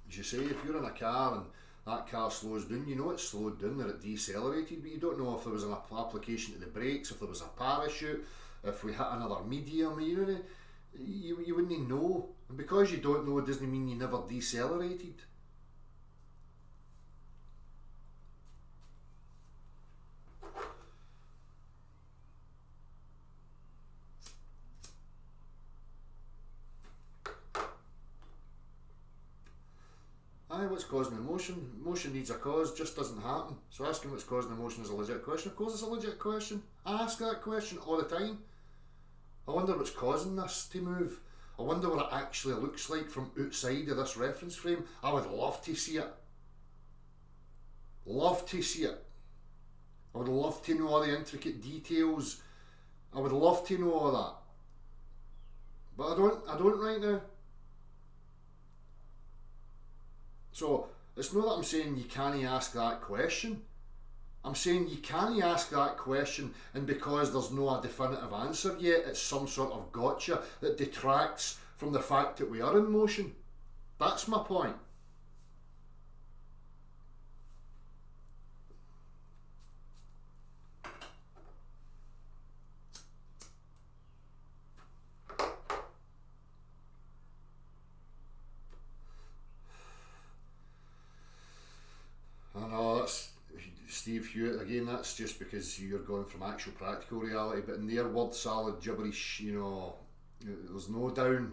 As you say, if you're in a car and that car slows down, you know it's slowed down or it decelerated, but you don't know if there was an application to the brakes, if there was a parachute, if we hit another medium, you wouldn't know. And because you don't know, it doesn't mean you never decelerated. What's causing the motion? Motion needs a cause, just doesn't happen. So asking what's causing the motion is a legit question. Of course it's a legit question. I ask that question all the time. I wonder what's causing this to move. I wonder what it actually looks like from outside of this reference frame. I would love to see it. Love to see it. I would love to know all the intricate details. I would love to know all that. But I don't right now. So, it's not that I'm saying you can't ask that question. I'm saying you can't ask that question, and because there's no a definitive answer yet, it's some sort of gotcha that detracts from the fact that we are in motion. That's my point. Steve computer, again, that's just because you're going from actual practical reality, but in their word salad gibberish, you know, there's no downhill.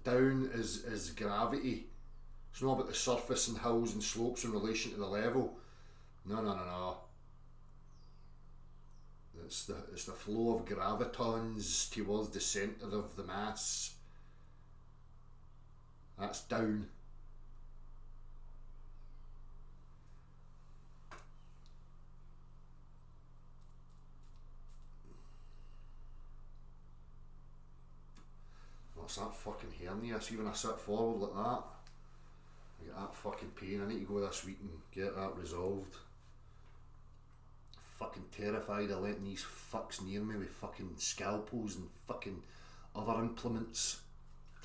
Down is gravity. It's not about the surface and hills and slopes in relation to the level. No. It's the flow of gravitons towards the centre of the mass. That's down. What's that fucking hernia? See, when I sit forward like that, I get that fucking pain. I need to go this week and get that resolved. Fucking terrified of letting these fucks near me with fucking scalpels and fucking other implements.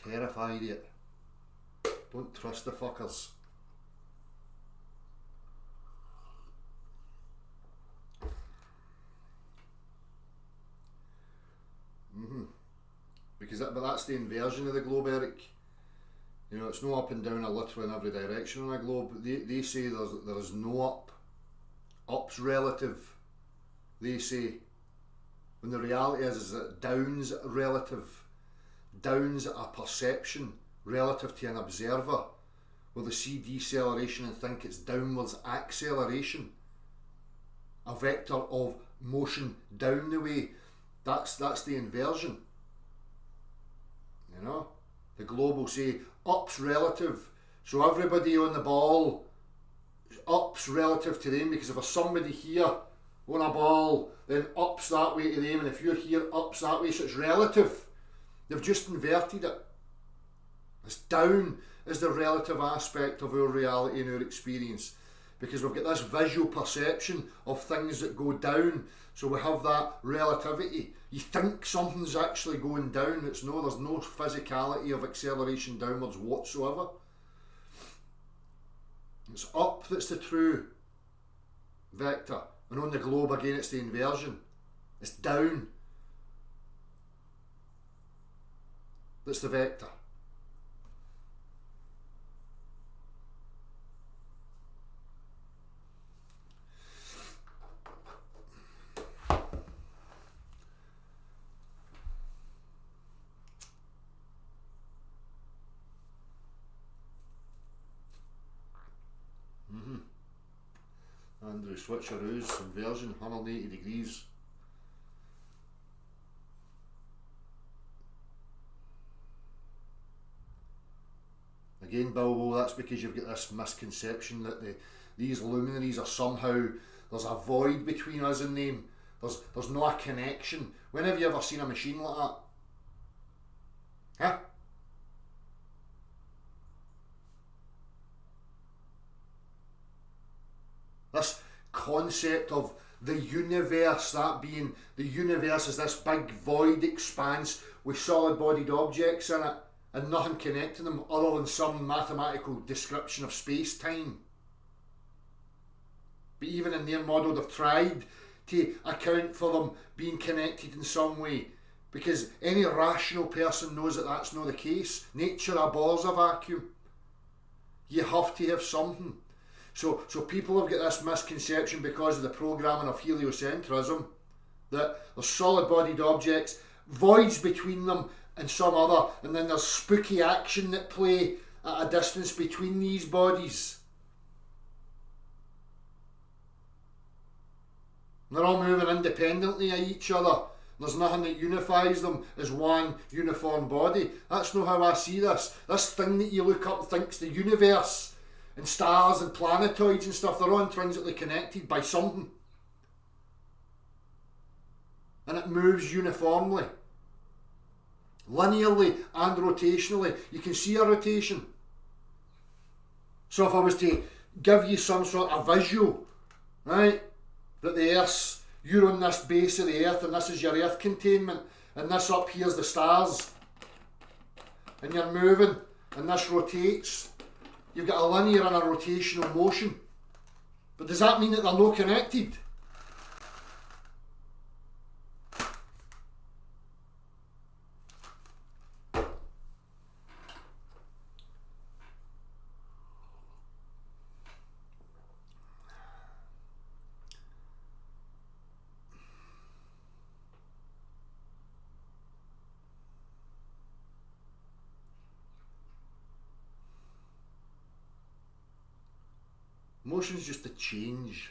Terrified of it. Don't trust the fuckers. But that's the inversion of the globe, Eric. You know, it's no up and down, literally in every direction on a globe. They say there is no up. Up's relative, they say. When the reality is that down's relative. Down's a perception relative to an observer, where they see deceleration and think it's downwards acceleration. A vector of motion down the way. That's the inversion. You know, the globe will say up's relative, so everybody on the ball, up's relative to them, because if there's somebody here on a ball, then up's that way to them, and if you're here, up's that way, so it's relative. They've just inverted it. It's down is the relative aspect of our reality and our experience, because we've got this visual perception of things that go down, so we have that relativity. You think something's actually going down, there's no physicality of acceleration downwards whatsoever. It's up that's the true vector, and on the globe again it's the inversion. It's down that's the vector. Andrew switcheroos, inversion, 180 degrees. Again, Bilbo, that's because you've got this misconception that these luminaries are somehow, there's a void between us and them. There's no a connection. When have you ever seen a machine like that? Huh? This concept of the universe, that being the universe is this big void expanse with solid bodied objects in it and nothing connecting them other than some mathematical description of space-time. But even in their model they've tried to account for them being connected in some way, because any rational person knows that that's not the case. Nature abhors a vacuum. You have to have something. So people have got this misconception because of the programming of heliocentrism that there's solid bodied objects, voids between them and some other, and then there's spooky action that play at a distance between these bodies. They're all moving independently of each other. There's nothing that unifies them as one uniform body. That's not how I see this. This thing that you look up and think's the universe, and stars and planetoids and stuff, they're all intrinsically connected by something. And it moves uniformly. Linearly and rotationally. You can see a rotation. So if I was to give you some sort of visual, right, that the Earth's, you're on this base of the Earth and this is your Earth containment, and this up here's the stars, and you're moving and this rotates, you've got a linear and a rotational motion. But does that mean that they're not connected? Motion is just a change.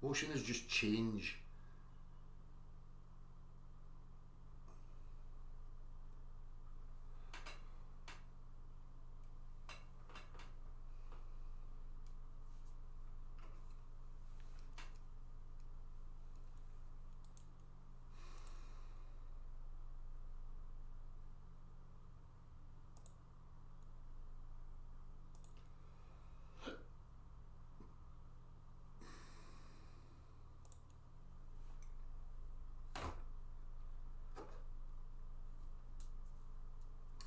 Motion is just change.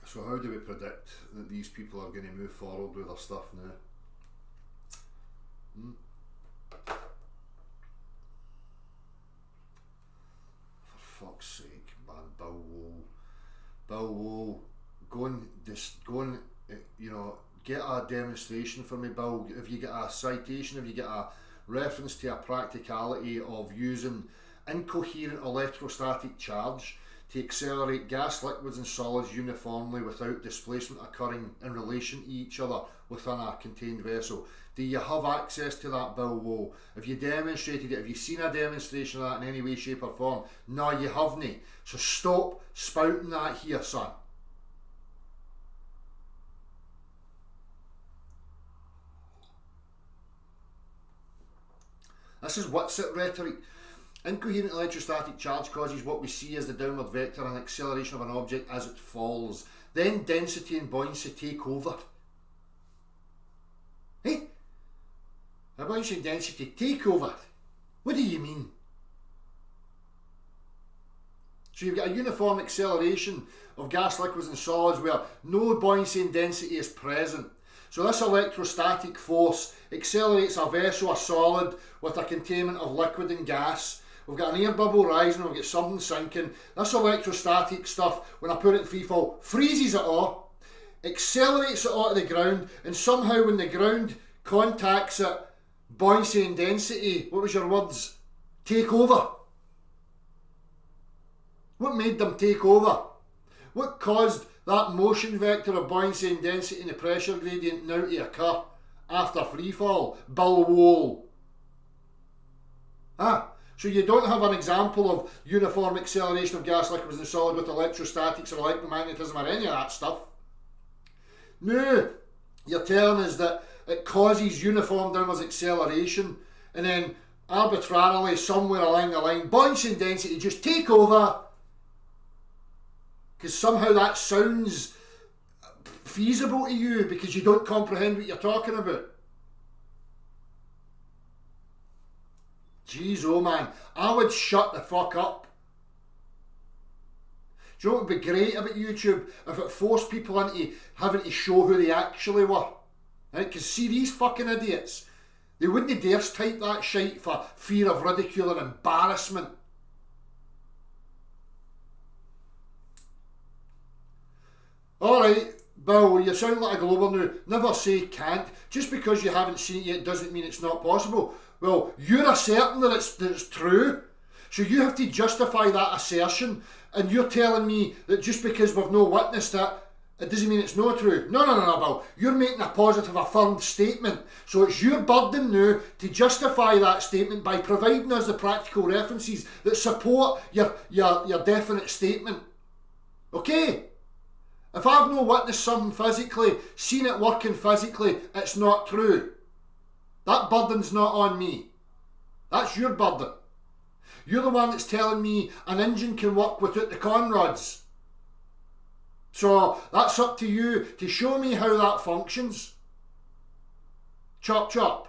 So how do we predict that these people are going to move forward with their stuff now? For fuck's sake, man, Bill Wool, go and you know, get a demonstration for me, Bill. If you get a citation, if you get a reference to a practicality of using incoherent electrostatic charge to accelerate gas, liquids and solids uniformly without displacement occurring in relation to each other within a contained vessel. Do you have access to that, Bill Wool? Have you demonstrated it? Have you seen a demonstration of that in any way, shape or form? No, you haven't. So stop spouting that here, son. This is What's-it rhetoric. Incoherent electrostatic charge causes what we see as the downward vector and acceleration of an object as it falls. Then density and buoyancy take over. Hey? A buoyancy and density take over? What do you mean? So you've got a uniform acceleration of gas, liquids and solids where no buoyancy and density is present. So this electrostatic force accelerates a vessel, a solid, with a containment of liquid and gas. We've got an air bubble rising, we've got something sinking. This electrostatic stuff, when I put it in free fall, freezes it all, accelerates it all to the ground, and somehow when the ground contacts it, buoyancy and density, what was your words? Take over. What made them take over? What caused that motion vector of buoyancy and density and the pressure gradient now to occur after free fall? Bill Wool. So you don't have an example of uniform acceleration of gas, liquids and solid with electrostatics or electromagnetism or any of that stuff. No, you're telling us that it causes uniform downwards acceleration and then arbitrarily somewhere along the line buoyancy and density just take over because somehow that sounds feasible to you because you don't comprehend what you're talking about. Jeez, oh man, I would shut the fuck up. Do you know what would be great about YouTube? If it forced people into having to show who they actually were. Right? Because see, these fucking idiots, they wouldn't dare type that shite for fear of ridicule and embarrassment. Alright, Bill, you sound like a glober now. Never say can't. Just because you haven't seen it yet doesn't mean it's not possible. Well, you're asserting that it's true. So you have to justify that assertion. And you're telling me that just because we've no witnessed it, it doesn't mean it's not true. No, Bill. You're making a positive, affirmed statement. So it's your burden now to justify that statement by providing us the practical references that support your definite statement. Okay? If I've no witnessed something physically, seen it working physically, it's not true. That burden's not on me. That's your burden. You're the one that's telling me an engine can work without the conrods. So that's up to you to show me how that functions. Chop chop.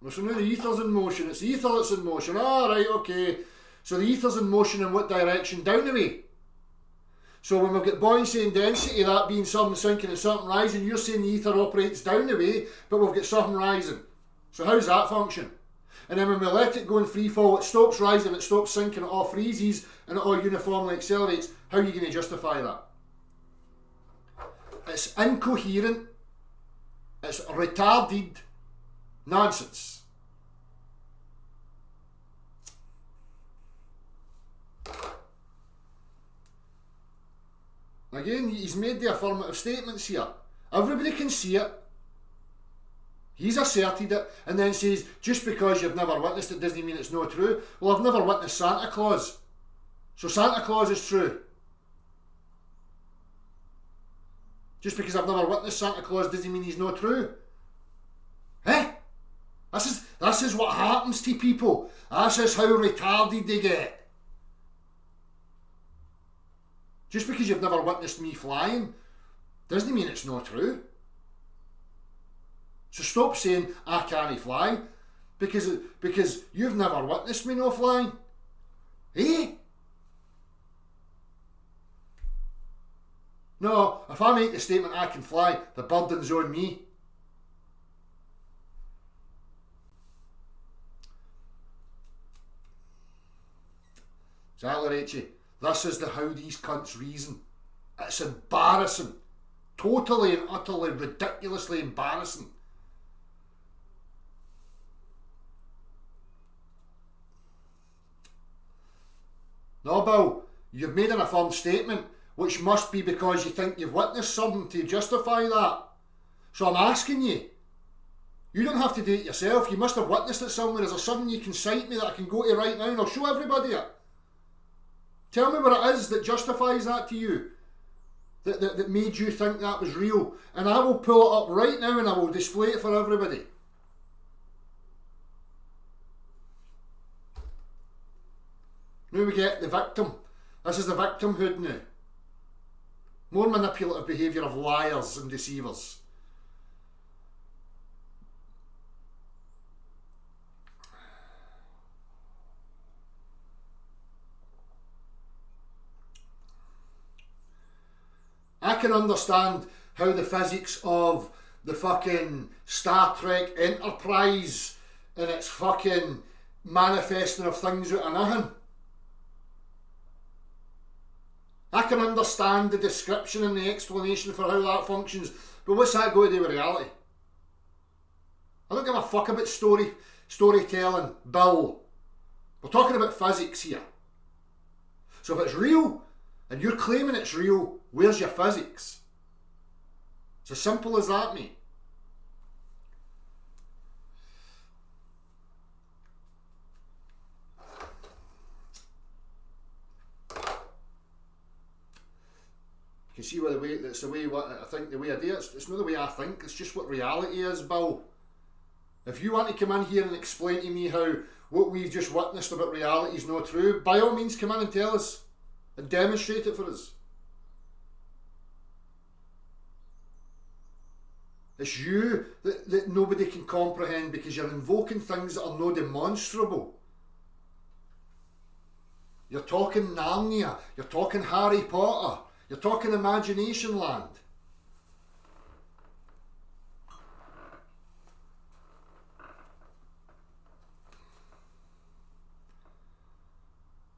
Well, so now the ether's in motion. It's the ether that's in motion. Right, okay. So the ether's in motion in what direction? Down the way. So when we've got buoyancy and density, that being something sinking and something rising, you're saying the ether operates down the way, but we've got something rising. So how's that function? And then when we let it go in free fall, it stops rising, it stops sinking, it all freezes, and it all uniformly accelerates. How are you going to justify that? It's incoherent, it's retarded nonsense. Again, he's made the affirmative statements here. Everybody can see it. He's asserted it, and then says, just because you've never witnessed it doesn't mean it's not true. Well, I've never witnessed Santa Claus, so Santa Claus is true. Just because I've never witnessed Santa Claus doesn't mean he's not true. Eh? This is what happens to people. This is how retarded they get. Just because you've never witnessed me flying doesn't mean it's not true. So stop saying I can't fly because you've never witnessed me no flying. Eh? No, if I make the statement I can fly, the burden's on me. Exactly, Richie. This is how these cunts reason. It's embarrassing. Totally and utterly ridiculously embarrassing. No, Bill, you've made an affirmed statement, which must be because you think you've witnessed something to justify that. So I'm asking you. You don't have to do it yourself. You must have witnessed it somewhere. Is there something you can cite me that I can go to right now and I'll show everybody it? Tell me what it is that justifies that to you. That made you think that was real. And I will pull it up right now and I will display it for everybody. Now we get the victim. This is the victimhood now. More manipulative behaviour of liars and deceivers. I can understand how the physics of the fucking Star Trek Enterprise and its fucking manifesting of things out of nothing. I can understand the description and the explanation for how that functions, but what's that got to do with reality? I don't give a fuck about storytelling, Bill. We're talking about physics here. So if it's real, and you're claiming it's real, where's your physics? It's as simple as that, mate. You can see where that's the way what I think, the way I do it. It's not the way I think, it's just what reality is, Bill. If you want to come in here and explain to me how what we've just witnessed about reality is not true, by all means come in and tell us and demonstrate it for us. It's you that nobody can comprehend because you're invoking things that are no demonstrable. You're talking Narnia, you're talking Harry Potter, you're talking imagination land.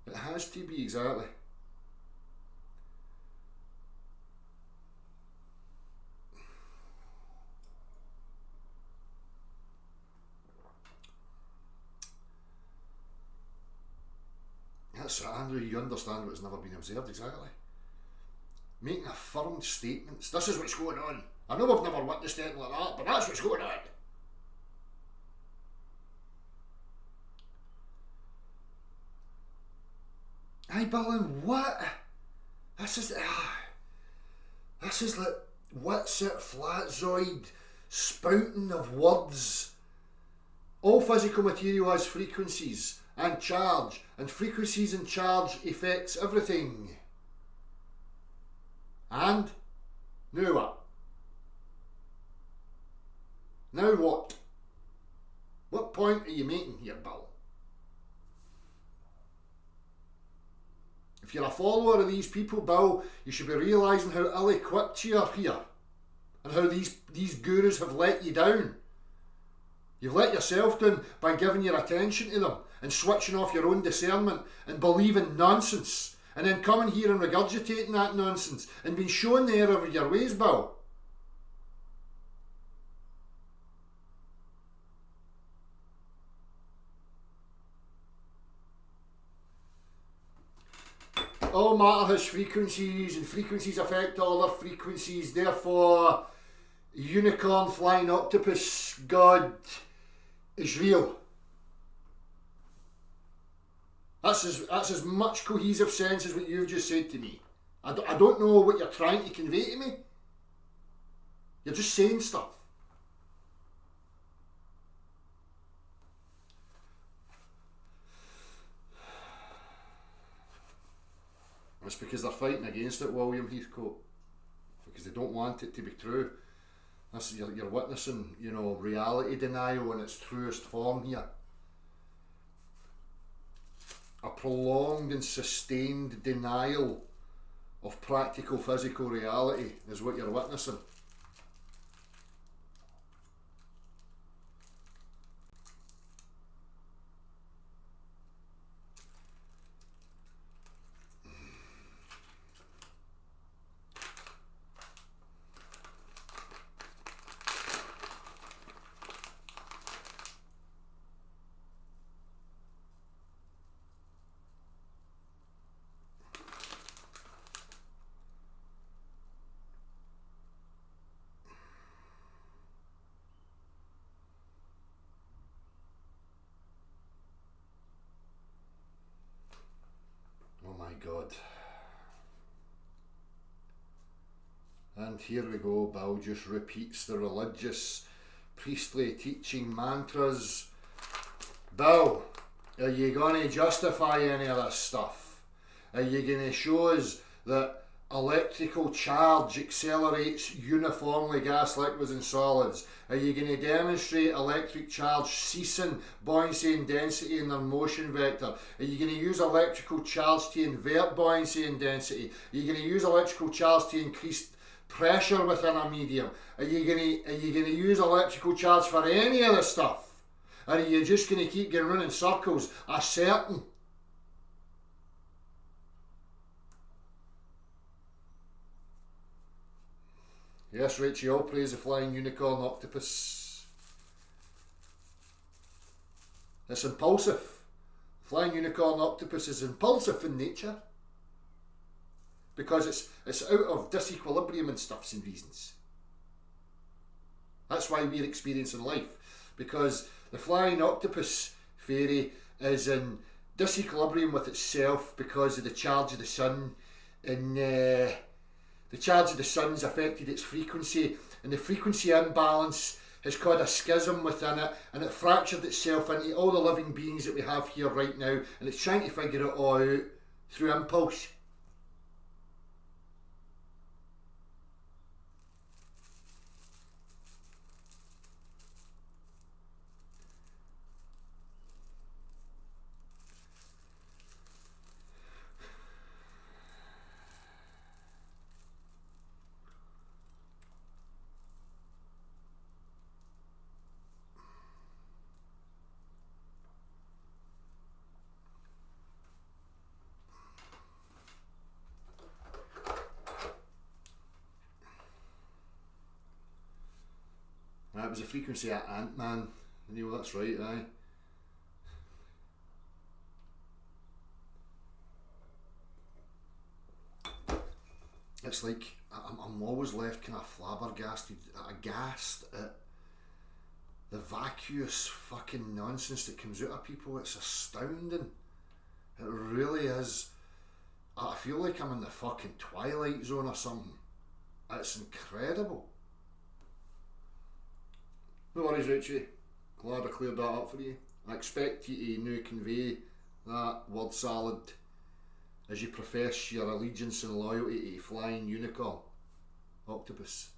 It has to be, exactly. That's right, Andrew, you understand what's never been observed, exactly. Making affirmed statements. This is what's going on. I know we've never witnessed anything like that, but that's what's going on. Aye, Balin, what? This is like Witsit Flatzoid spouting of words. All physical material has frequencies and charge, and frequencies and charge affects everything. And now what? Now what? What point are you making here, Bill? If you're a follower of these people, Bill, you should be realising how ill-equipped you are here and how these gurus have let you down. You've let yourself down by giving your attention to them and switching off your own discernment and believing nonsense and then coming here and regurgitating that nonsense and being shown the error of your ways, Bill. all matter has frequencies, and frequencies affect all other frequencies, therefore unicorn flying octopus God is real. That's as much cohesive sense as what you've just said to me. I don't know what you're trying to convey to me. You're just saying stuff. It's because they're fighting against it, William Heathcote. Because they don't want it to be true. You're witnessing, reality denial in its truest form here. A prolonged and sustained denial of practical physical reality is what you're witnessing. God. And here we go, Bill just repeats the religious priestly teaching mantras. Bill, are you going to justify any of this stuff? Are you going to show us that electrical charge accelerates uniformly gas, liquids and solids? Are you going to demonstrate electric charge ceasing buoyancy and density in their motion vector? Are you going to use electrical charge to invert buoyancy and density? Are you going to use electrical charge to increase pressure within a medium? Are you going to use electrical charge for any of this stuff? Or are you just going to keep going round in circles, asserting? Yes, Rachie, all praise the flying unicorn octopus. It's impulsive. Flying unicorn octopus is impulsive in nature. Because it's out of disequilibrium and stuffs and reasons. That's why we're experiencing life. Because the flying octopus fairy is in disequilibrium with itself because of the charge of the sun, and the charge of the sun's affected its frequency, and the frequency imbalance has caused a schism within it, and it fractured itself into all the living beings that we have here right now, and it's trying to figure it all out through impulse. That was the frequency of Ant-Man. Neil, that's right, aye. It's like, I'm always left kind of flabbergasted, aghast at the vacuous fucking nonsense that comes out of people. It's astounding. It really is. I feel like I'm in the fucking Twilight Zone or something. It's incredible. No worries, Richie. Glad I cleared that up for you. I expect you to now convey that word salad as you profess your allegiance and loyalty to flying unicorn octopus.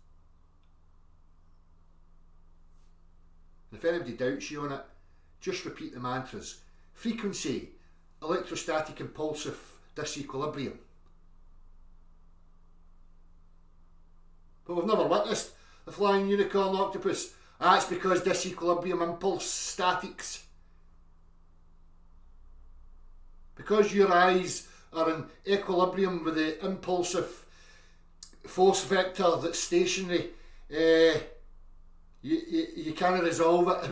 And if anybody doubts you on it, just repeat the mantras. Frequency, electrostatic impulsive disequilibrium. But we've never witnessed the flying unicorn octopus. That's because disequilibrium impulse statics. Because your eyes are in equilibrium with the impulsive force vector that's stationary, you can't resolve it.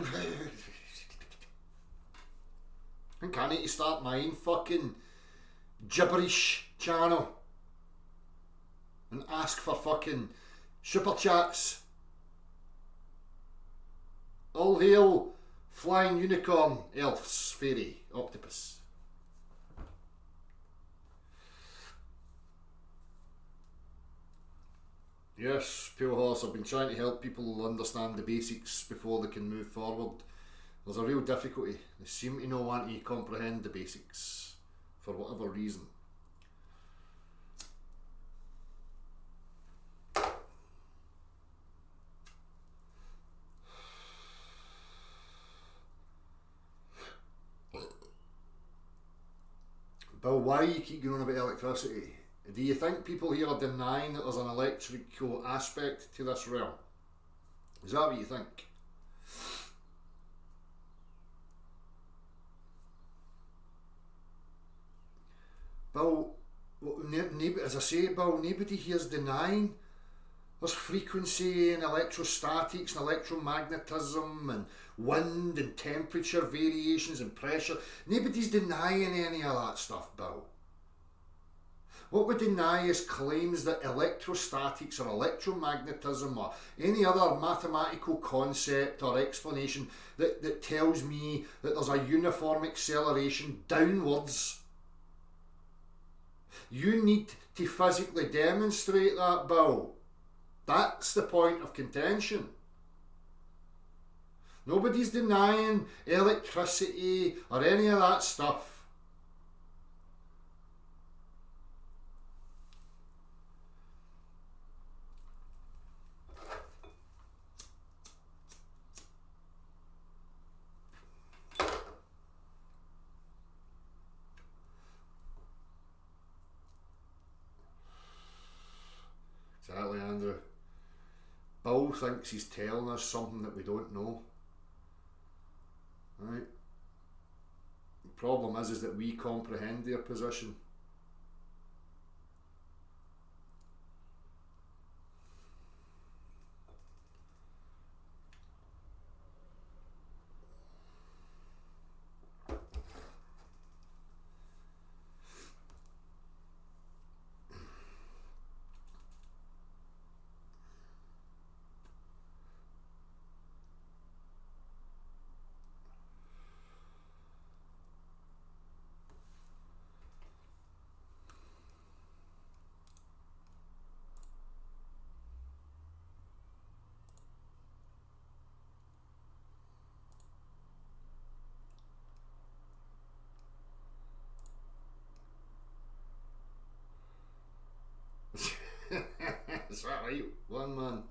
And can't you start mine fucking gibberish channel and ask for fucking super chats. All hail flying unicorn, elves, fairy, octopus. Yes, Pale Horse, I've been trying to help people understand the basics before they can move forward. There's a real difficulty. They seem to not want to comprehend the basics for whatever reason. Bill, why you keep going on about electricity? Do you think people here are denying that there's an electrical aspect to this realm? Is that what you think? Bill, as I say, Bill, nobody here's denying there's frequency and electrostatics and electromagnetism and wind and temperature variations and pressure. Nobody's denying any of that stuff, Bill. What we deny is claims that electrostatics or electromagnetism or any other mathematical concept or explanation that tells me that there's a uniform acceleration downwards. You need to physically demonstrate that, Bill. That's the point of contention. Nobody's denying electricity or any of that stuff. Exactly, Andrew. Bill thinks he's telling us something that we don't know. Right? The problem is that we comprehend their position. Is that right? One man.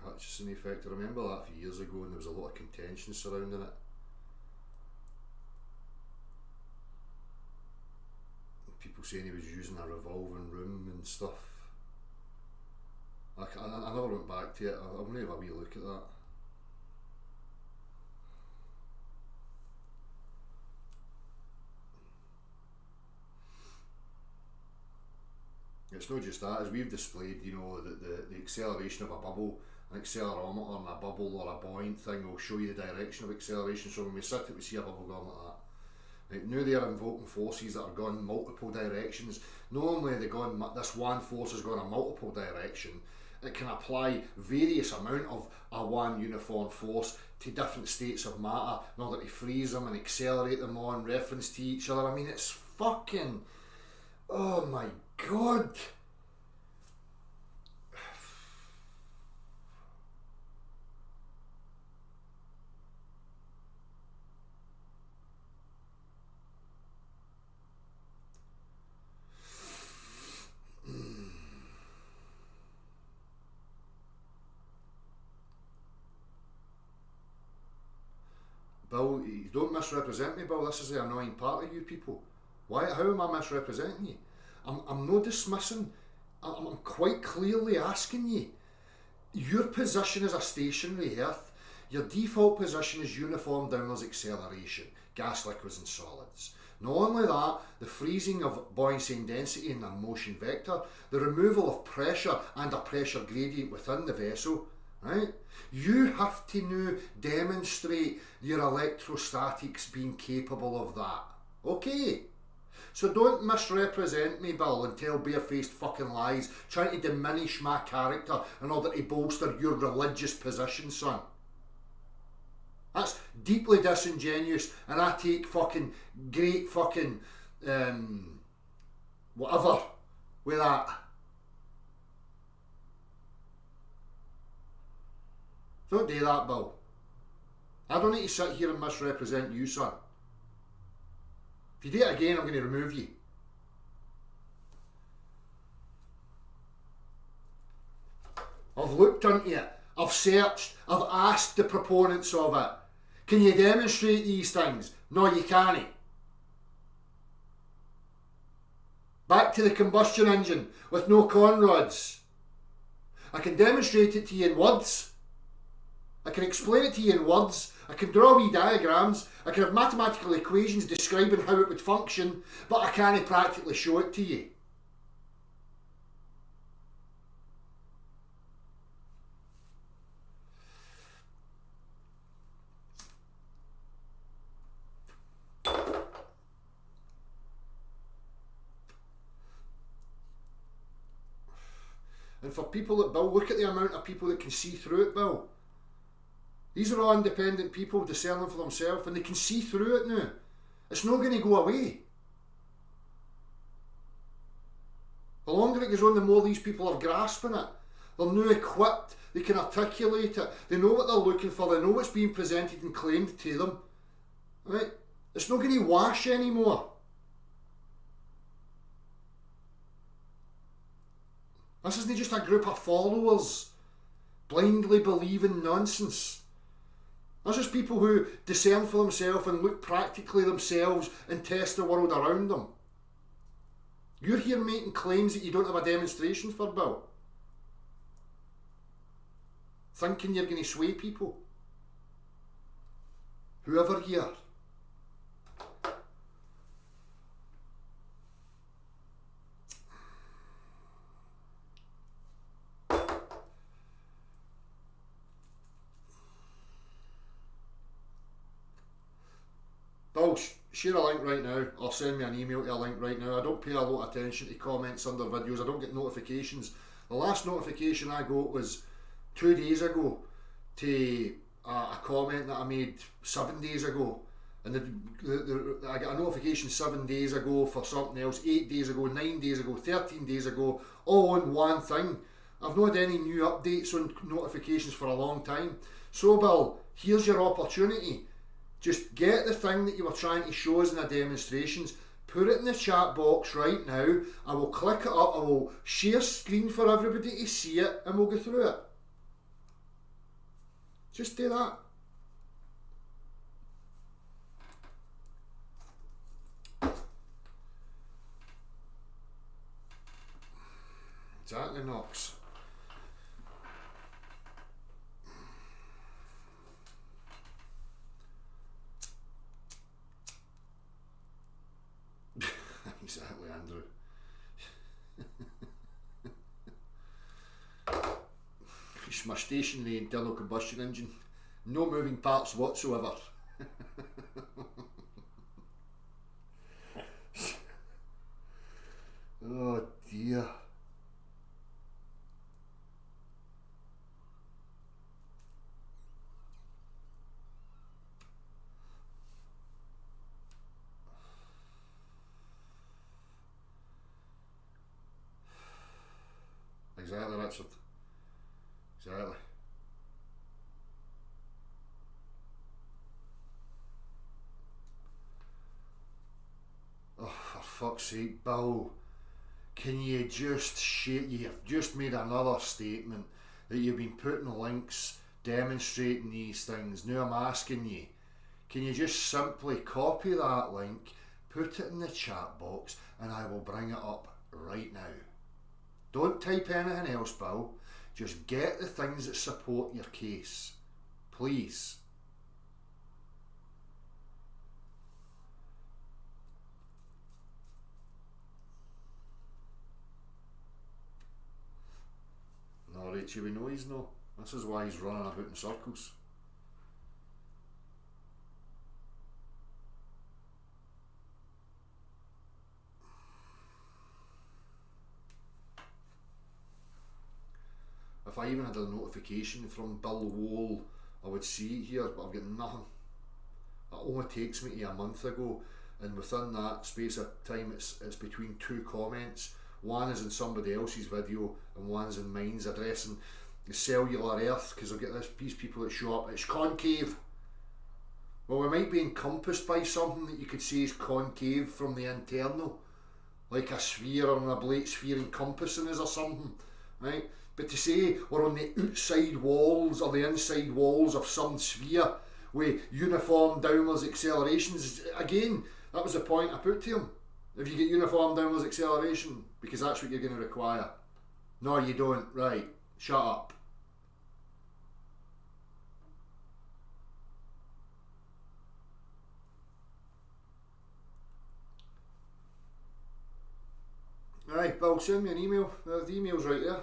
Hutchison effect. I remember that a few years ago and there was a lot of contention surrounding it. People saying he was using a revolving room and stuff. I never went back to it. I'm going to have a wee look at that. It's not just that, as we've displayed, you know, that the acceleration of a bubble, an accelerometer and a bubble or a buoyant thing will show you the direction of acceleration. So when we sit it, we see a bubble going like that. Right, now they're invoking forces that are going multiple directions. Not only are they going, this one force is going a multiple direction, it can apply various amount of a one uniform force to different states of matter in order to freeze them and accelerate them on reference to each other. I mean, it's fucking, oh my God. Bill, you don't misrepresent me, Bill. This is the annoying part of you people. Why? How am I misrepresenting you? I'm not dismissing. I'm quite clearly asking you. Your position is a stationary Earth. Your default position is uniform downwards acceleration, gas, liquids and solids. Not only that, the freezing of buoyancy and density in a motion vector, the removal of pressure and a pressure gradient within the vessel, right? You have to now demonstrate your electrostatics being capable of that. Okay. So don't misrepresent me, Bill, and tell barefaced fucking lies, trying to diminish my character in order to bolster your religious position, son. That's deeply disingenuous, and I take fucking great fucking whatever with that. Don't do that, Bill. I don't need to sit here and misrepresent you, son. If you do it again, I'm going to remove you. I've looked into it. I've searched. I've asked the proponents of it. Can you demonstrate these things? No, you can't. Back to the combustion engine with no conrods. I can demonstrate it to you in words. I can explain it to you in words. I can draw wee diagrams. I can have mathematical equations describing how it would function, but I can't practically show it to you. And for people that, Bill, look at the amount of people that can see through it, Bill. These are all independent people discerning for themselves, and they can see through it now. It's not going to go away. The longer it goes on, the more these people are grasping it. They're now equipped, they can articulate it, they know what they're looking for, they know what's being presented and claimed to them. Right? It's not going to wash anymore. This isn't just a group of followers blindly believing nonsense. That's just people who discern for themselves and look practically themselves and test the world around them. You're here making claims that you don't have a demonstration for, Bill. Thinking you're going to sway people. Whoever you are. Bill, share a link right now, or send me an email to a link right now. I don't pay a lot of attention to comments under videos. I don't get notifications. The last notification I got was 2 days ago to a comment that I made 7 days ago. And I got a notification 7 days ago for something else, 8 days ago, 9 days ago, 13 days ago, all on one thing. I've not had any new updates on notifications for a long time. So, Bill, here's your opportunity. Just get the thing that you were trying to show us in the demonstrations, put it in the chat box right now. I will click it up, I will share screen for everybody to see it, and we'll go through it. Just do that. Exactly, Knox. Exactly, Andrew. It's my stationary internal combustion engine. No moving parts whatsoever. Oh dear. Exactly, Richard. Exactly. Oh, for fuck's sake, Bill. Can you just share? You've just made another statement that you've been putting links demonstrating these things. Now I'm asking you, can you just simply copy that link, put it in the chat box, and I will bring it up right now. Don't type anything else, Bill. Just get the things that support your case. Please. No, Rachel, we know he's no. This is why he's running about in circles. I even had a notification from Bill Wall, I would see it here, but I've got nothing. It only takes me to a month ago, and within that space of time it's between two comments. One is in somebody else's video and one's in mine's addressing the cellular earth, because I've got these people that show up, it's concave. Well, we might be encompassed by something that you could say is concave from the internal, like a sphere or an oblate sphere encompassing us or something, right? But to say we're on the outside walls or the inside walls of some sphere with uniform downwards accelerations, again, that was the point I put to him. If you get uniform downwards acceleration, because that's what you're going to require. No, you don't. Right, shut up. Right, Bill, send me an email. The email's right there.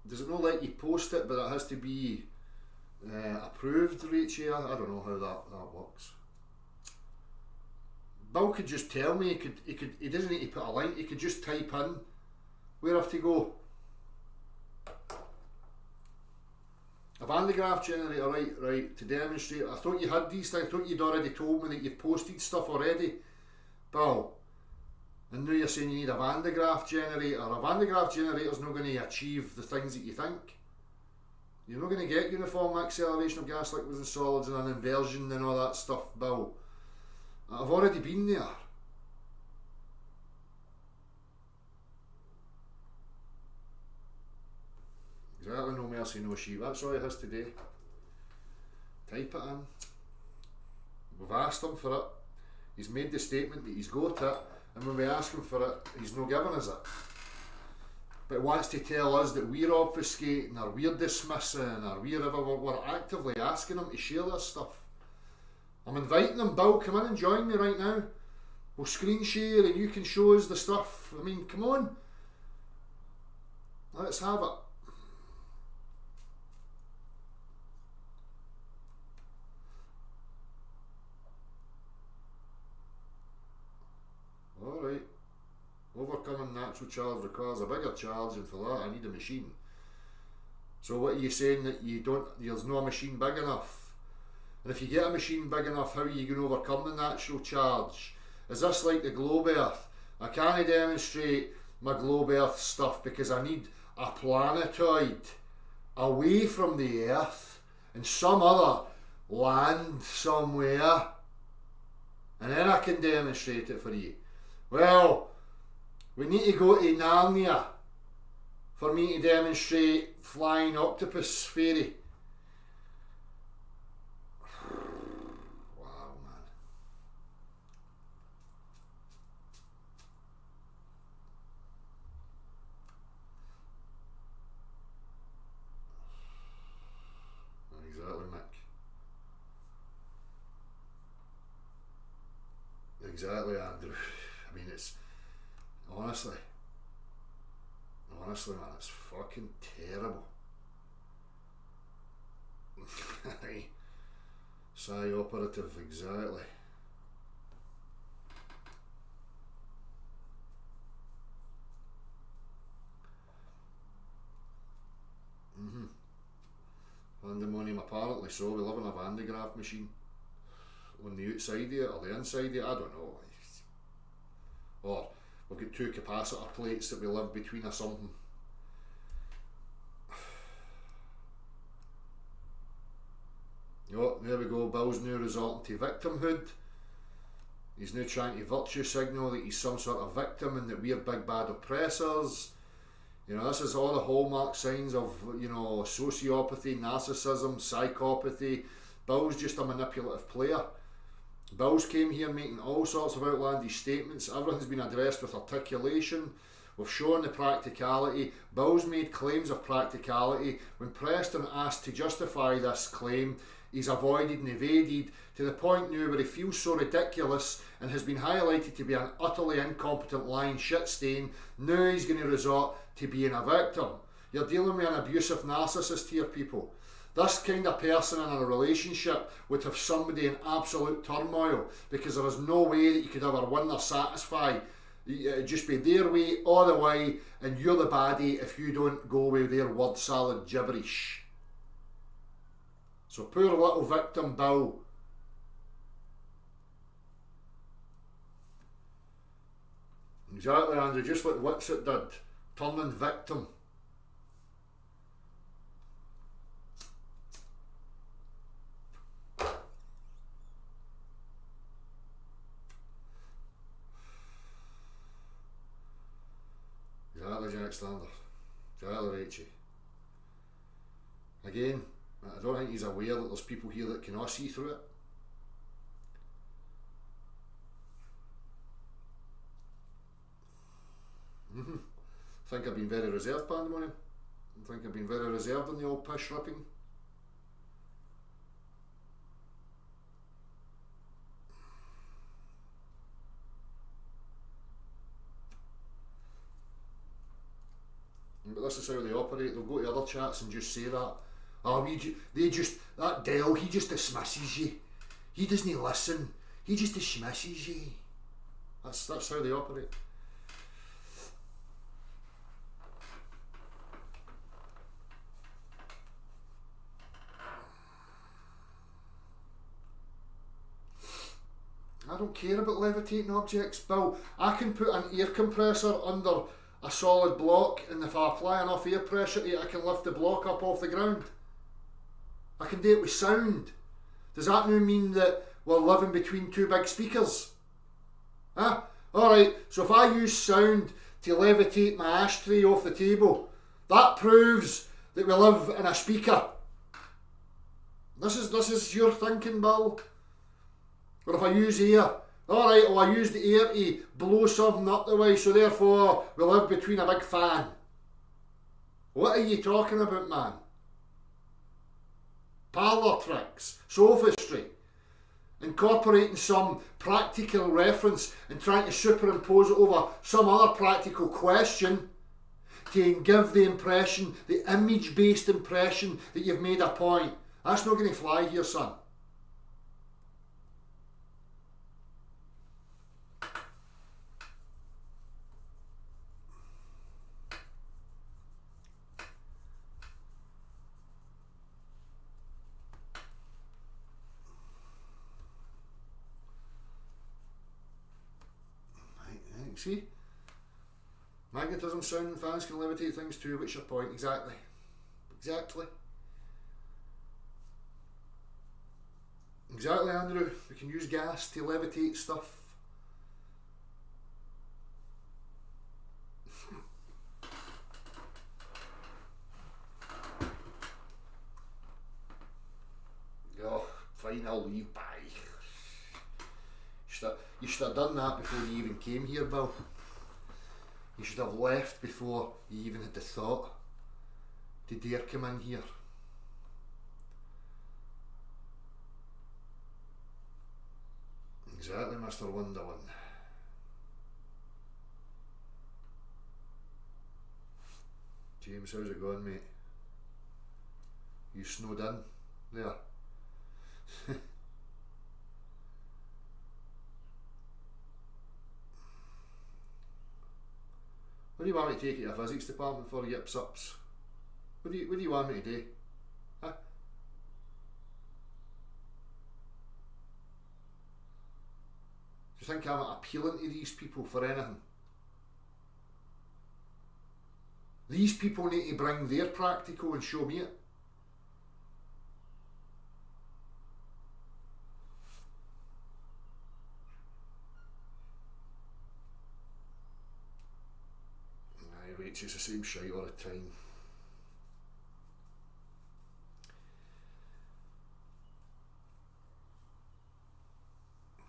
Does it not let you post it, but it has to be approved, Rachel? I don't know how that works. Bill could just tell me. He doesn't need to put a link. He could just type in where I have to go. A Van de Graaff generator, right, to demonstrate. I thought you had these things. I thought you'd already told me that you've posted stuff already, Bill. And now you're saying you need a Van de Graaff generator. A Van de Graaff generator's not going to achieve the things that you think. You're not going to get uniform acceleration of gas, liquids and solids and an inversion and all that stuff, Bill. I've already been there. Exactly, no mercy, no sheep. That's all he has to do. Type it in. We've asked him for it. He's made the statement that he's got it, and when we ask him for it, he's not giving us it. But wants to tell us that we're obfuscating or we're dismissing or we're actively asking him to share this stuff. I'm inviting him. Bill, come in and join me right now. We'll screen share and you can show us the stuff. I mean, come on. Let's have it. Alright. Overcoming natural charge requires a bigger charge, and for that I need a machine. So what are you saying, that there's no machine big enough? And if you get a machine big enough, how are you going to overcome the natural charge? Is this like the globe earth? I can't demonstrate my globe earth stuff because I need a planetoid away from the earth and some other land somewhere, and then I can demonstrate it for you. Well, we need to go to Narnia for me to demonstrate flying octopus fairy. Wow, man. Exactly, Mick. Exactly, Andrew. I mean, it's honestly, man, it's fucking terrible. Psi operative, exactly. Pandemonium, apparently so. We live in a Van de Graaff machine. On the outside of it or the inside of it, I don't know. Or we've got two capacitor plates that we live between or something. Oh, there we go. Bill's now resorting to victimhood. He's now trying to virtue signal that he's some sort of victim and that we're big bad oppressors. You know, this is all the hallmark signs of, you know, sociopathy, narcissism, psychopathy. Bill's just a manipulative player. Bill's came here making all sorts of outlandish statements. Everything's been addressed with articulation. We've shown the practicality. Bill's made claims of practicality. When pressed and asked to justify this claim, he's avoided and evaded to the point now where he feels so ridiculous and has been highlighted to be an utterly incompetent lying shit stain. Now he's going to resort to being a victim. You're dealing with an abusive narcissist here, people. This kind of person in a relationship would have somebody in absolute turmoil because there is no way that you could ever win or satisfy It'd just be their way all the way, and you're the baddie if you don't go with their word salad gibberish. So poor little victim Bill. Exactly, Andrew, just like What's-It did, turning victim. Exactly, Jack Standard. Exactly, Rachie. Again, I don't think he's aware that there's people here that cannot see through it. Think I've been very reserved, Pandemonium. I think I've been very reserved in the old pish ripping. But this is how they operate. They'll go to other chats and just say that. Oh, that Dell, he just dismisses you. He doesn't listen. He just dismisses you. That's how they operate. I don't care about levitating objects, Bill. I can put an air compressor under a solid block, and if I apply enough air pressure to it, I can lift the block up off the ground. I can do it with sound. Does that now mean that we're living between two big speakers? Huh? Alright, so if I use sound to levitate my ashtray off the table, that proves that we live in a speaker. This is your thinking, Bill. Or if I use air, alright, well I use the air to blow something up the way, so therefore we live between a big fan. What are you talking about, man? Parlour tricks, sophistry, incorporating some practical reference and trying to superimpose it over some other practical question to give the impression, the image-based impression that you've made a point. That's not going to fly here, son. See? Magnetism, sound and fans can levitate things too. What's your point? Exactly. Exactly. Exactly, Andrew. We can use gas to levitate stuff. Oh, fine, I'll leave. Bye. You should have done that before you even came here, Bill. You should have left before you even had the thought to dare come in here. Exactly, Mr. Wonderland. James, how's it going, mate? You snowed in there? What do you want me to take it to a physics department for, yips ups? What do you want me to do? Huh? Do you think I'm appealing to these people for anything? These people need to bring their practical and show me it. It's the same shite all the time.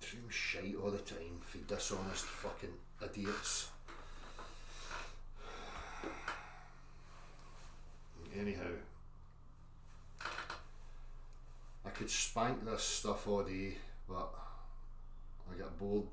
Same shite all the time for dishonest fucking idiots. Anyhow, I could spank this stuff all day, but I get bored.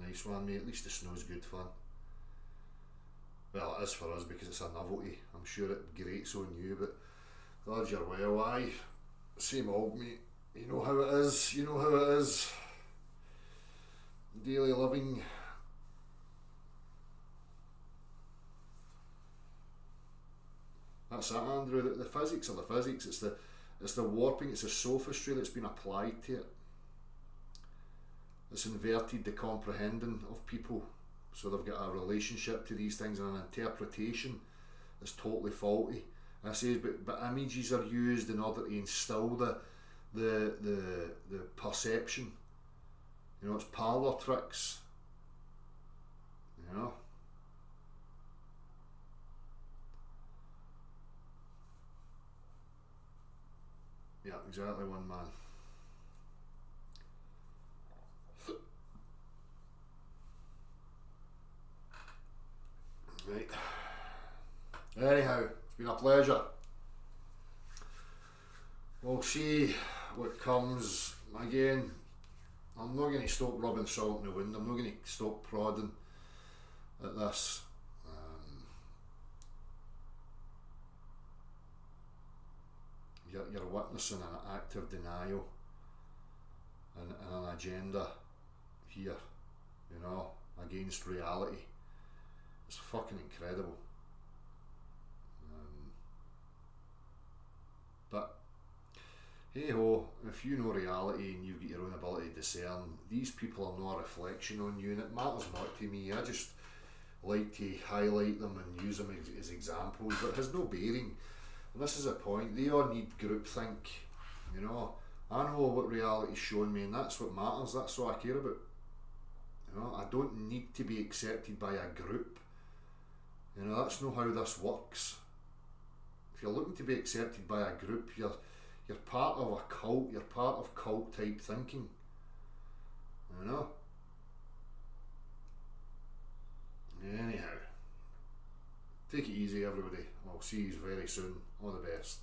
Nice one, mate. At least the snow's good fun. Well, it is for us because it's a novelty. I'm sure it grates on you, but glad you're well. Aye, same old, mate. You know how it is. You know how it is. Daily living. That's it, Andrew. The physics are the physics. It's the warping. It's the sophistry that's been applied to it. It's inverted the comprehending of people, so they've got a relationship to these things and an interpretation that's totally faulty. And I say, but images are used in order to instill the perception. You know, it's parlour tricks. You know. Yeah, exactly, one man. Right. Anyhow, it's been a pleasure. We'll see what comes. Again, I'm not going to stop rubbing salt in the wound. I'm not going to stop prodding at this. You're witnessing an active denial and an agenda here, you know, against reality. It's fucking incredible. But hey ho, if you know reality and you've got your own ability to discern, these people are not a reflection on you, and it matters not to me. I just like to highlight them and use them as examples, but it has no bearing. And this is a point. They all need groupthink. You know, I know what reality's shown me, and that's what matters. That's what I care about. You know, I don't need to be accepted by a group. You know, that's not how this works. If you're looking to be accepted by a group, you're part of a cult. You're part of cult type thinking. You know. Anyhow, take it easy, everybody. I'll see you very soon. All the best.